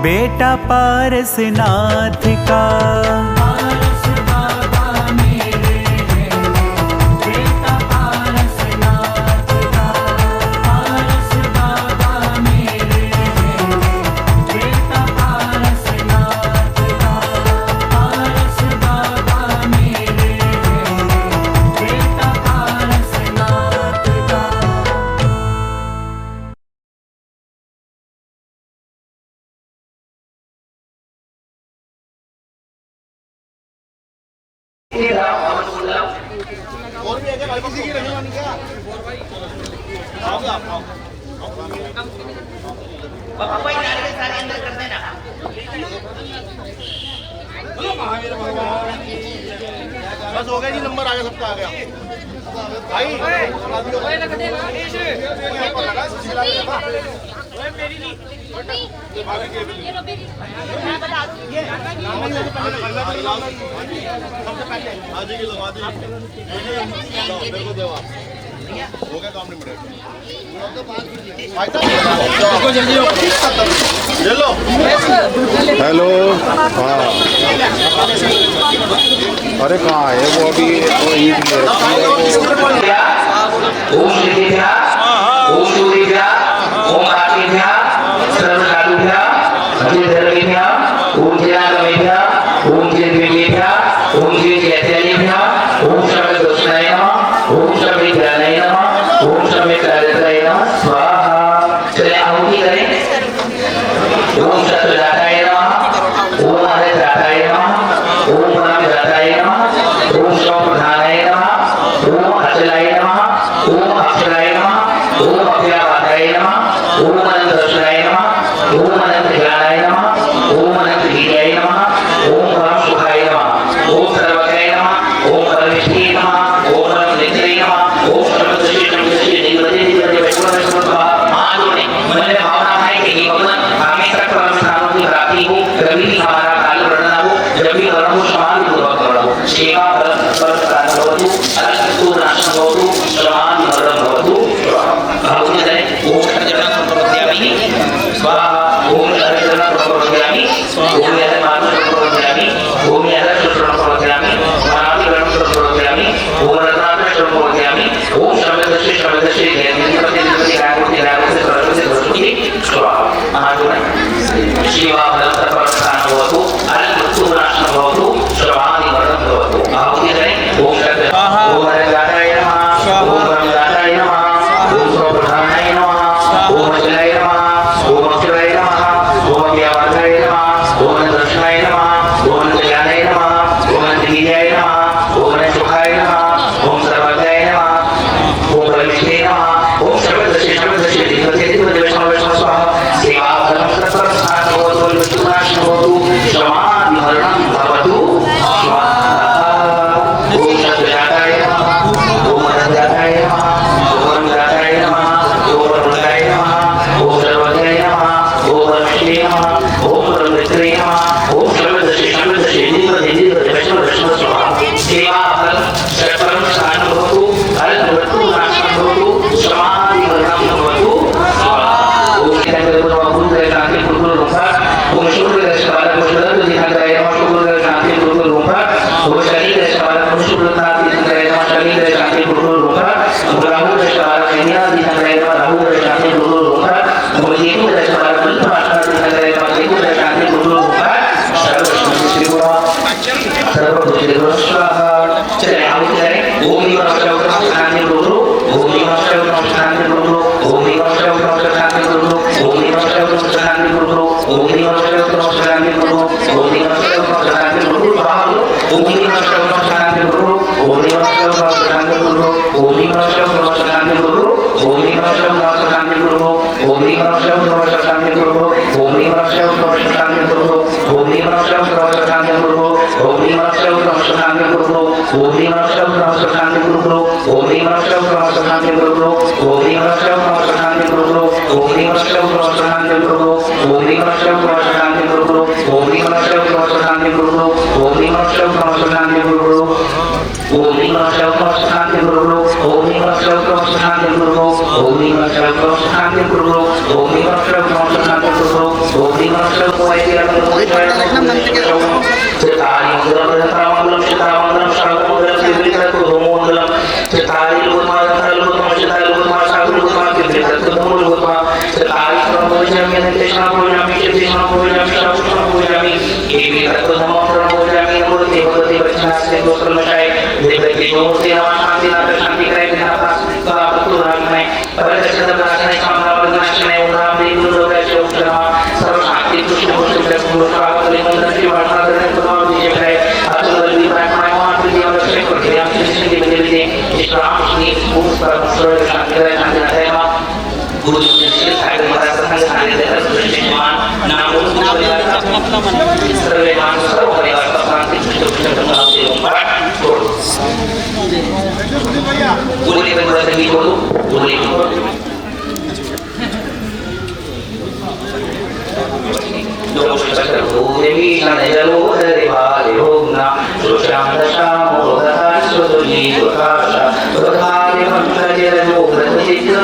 बेटा पारसनाथ का। और भी है भाई, किसी की रहने वाली क्या? आओगे आप, आओ। भाई नारियल सारे अंदर कर देना। बोलो महावीर भगवान की जय। बस हो गया जी, नंबर आ गया, सबका आ गया भाई। हो गया काम निपटे। हेलो, हाँ, अरे कहाँ है वो? अभी वो ईद में ओम श्रीभ्या, ओम सूर्यभ्या, ओम आदिभ्या, सर्वधातुभ्या, अतिधर्मेभ्या, ओम जयागमेभ्या, ओम जयदेवेभ्या, ओम जयचैतन्यभ्या, ओम सर्वदोषाय नमः, ओम सर्वविद्यालय नमः, ओम सर्वकार्यकाय नमः, स्वाहा। चलिए आहुति करें। ओम सत्वदाताय नमः, ओम आदिदाताय नमः, ओम नामदाताय नमः, ओम स्वप्रधानाय नमः, ओम अचलाय नमः, ओम अक्षराय नमः, ओम अभ्यावादाय नमः, ओम अनंतदर्शनाय नमः, ओम अनंतज्ञानाय नमः, ओम अनंतवीर्याय नमः, ओम परम सुखाय नमः, ओम सर्वकाय नमः, ओम परमेश्वरी नमः, ओम परम नेत्रे नमः, ओम सर्वदर्शी सर्वदर्शी देवते देवते वैष्णव स्वाहा। हाँ जोड़े मन में भावना है कि हे भगवान हमेशा परम स्थानों की प्राप्ति हो, कभी भी हमारा काल वर्णना हो, जब भी वर्ण हो समान पूर्वक वर्ण हो, सेवा परम परम प्राण भवतु, अलग नाशम भवतु, समान वर्ण भवतु। आहुति करें। ओम सर्वजन प्रपद्यामि स्वाहा, ओम सर्वजन प्रपद्यामि स्वाहा, ओम यद मानव प्रपद्यामि, ओम यद शुक्र प्रपद्यामि, मानव गण प्रपद्यामि, ओम रत्नात्र प्रपद्यामि, ओम सर्वदर्शी सर्वदर्शी देवते देवते गायत्री गायत्री सरस्वती सरस्वती स्वाहा। आहुति शिवा बलम सर्वस्थान भवतु, अलग नाशम भवतु, समान वर्ण भवतु। आहुति करें। ओम सर्व ओम रत्नाय नमः, ओम रत्नाय नमः, ओम स्वप्रधानाय नमः, ओम अचलाय नमः, ओम अक्षराय नमः, ओम अभ्यावादाय नमः, ओम अनंतदर्शनाय नमः, ओम अनंतज्ञानाय नमः, ओम अनंतवीर्याय नमः, ओम अनंतसुखाय नमः, ओम सर्वज्ञाय नमः, ओम परमेश्वरी नमः, ओम सर्वदर्शी सर्वदर्शी देवते देवते वैष्णव वैष्णव स्वाहा। सेवा परम सर्व स्थान भवतु, विष्णुनाश भवतु, समान वर्णं भवतु स्वाहा। ओम सत्वजाताय नमः, ओम अनंतजाताय नमः, ओम अनंतजाताय नमः, ओम परमजाय नमः, ओम सर्वज्ञाय नमः, ओम परमेश्वरी नमः, ओम परमनेत्रे नमः, ओम सर्वदर्शी सर्वदर्शी देवते देवते वैष्णव वैष्णव स्वाहा। सेवा परम स्थान भवतु, अलग नाशम भवतु, समान वर्णं भवतु स्वाहा। ओम शांति गुरु रूपा, ओम शुक्र दशवाला मुशुद्ध दिखाए नमः, शुक्र शांति गुरु रूपा, ओम शनि दशवाला मुशुद्ध दिखाए नमः, शनि शांति गुरु रूपा, ओम राहु दशवाला कन्या दिखाए नमः, राहु शांति गुरु रूपा, ओम केतु दशवाला बुधवासना दिखाए नमः, केतु शांति गुरु रूपा, सर्व श्री गुरु सर्व श्री गुरु स्वाहा। चलिए आहुति करें। ओम नमः शांति गुरु, ओम नमः शांति गुरु, ओम नमः शांति गुरु, ओम नमः शांति गुरु, ओम नमः शांति गुरु, ओम नमः शांति गुरु स्वाहा। ओम नमः शांति गुरु, ओम नमः शांति गुरु, ओम नमः शांति गुरु, ओम नमः शांति गुरु, ओम नमः शांति गुरु, ओम नमः शांति गुरु, ओम नमः शांति गुरु, ओम नमः शांति गुरु, ओम नमः शांति गुरु, ओम नमः शांति गुरु, ओम नमः शांति गुरु, ओम नमः शांति गुरु, ओम नमः शांति गुरु, ओम नमः शांति गुरु, ओम नमः शांति गुरु, ओम नमः शांति गुरु, ओम नमः शांति गुरु, ओम नमः शांति गुरु, ओम नमः शांति गुरु, ओम नमः जो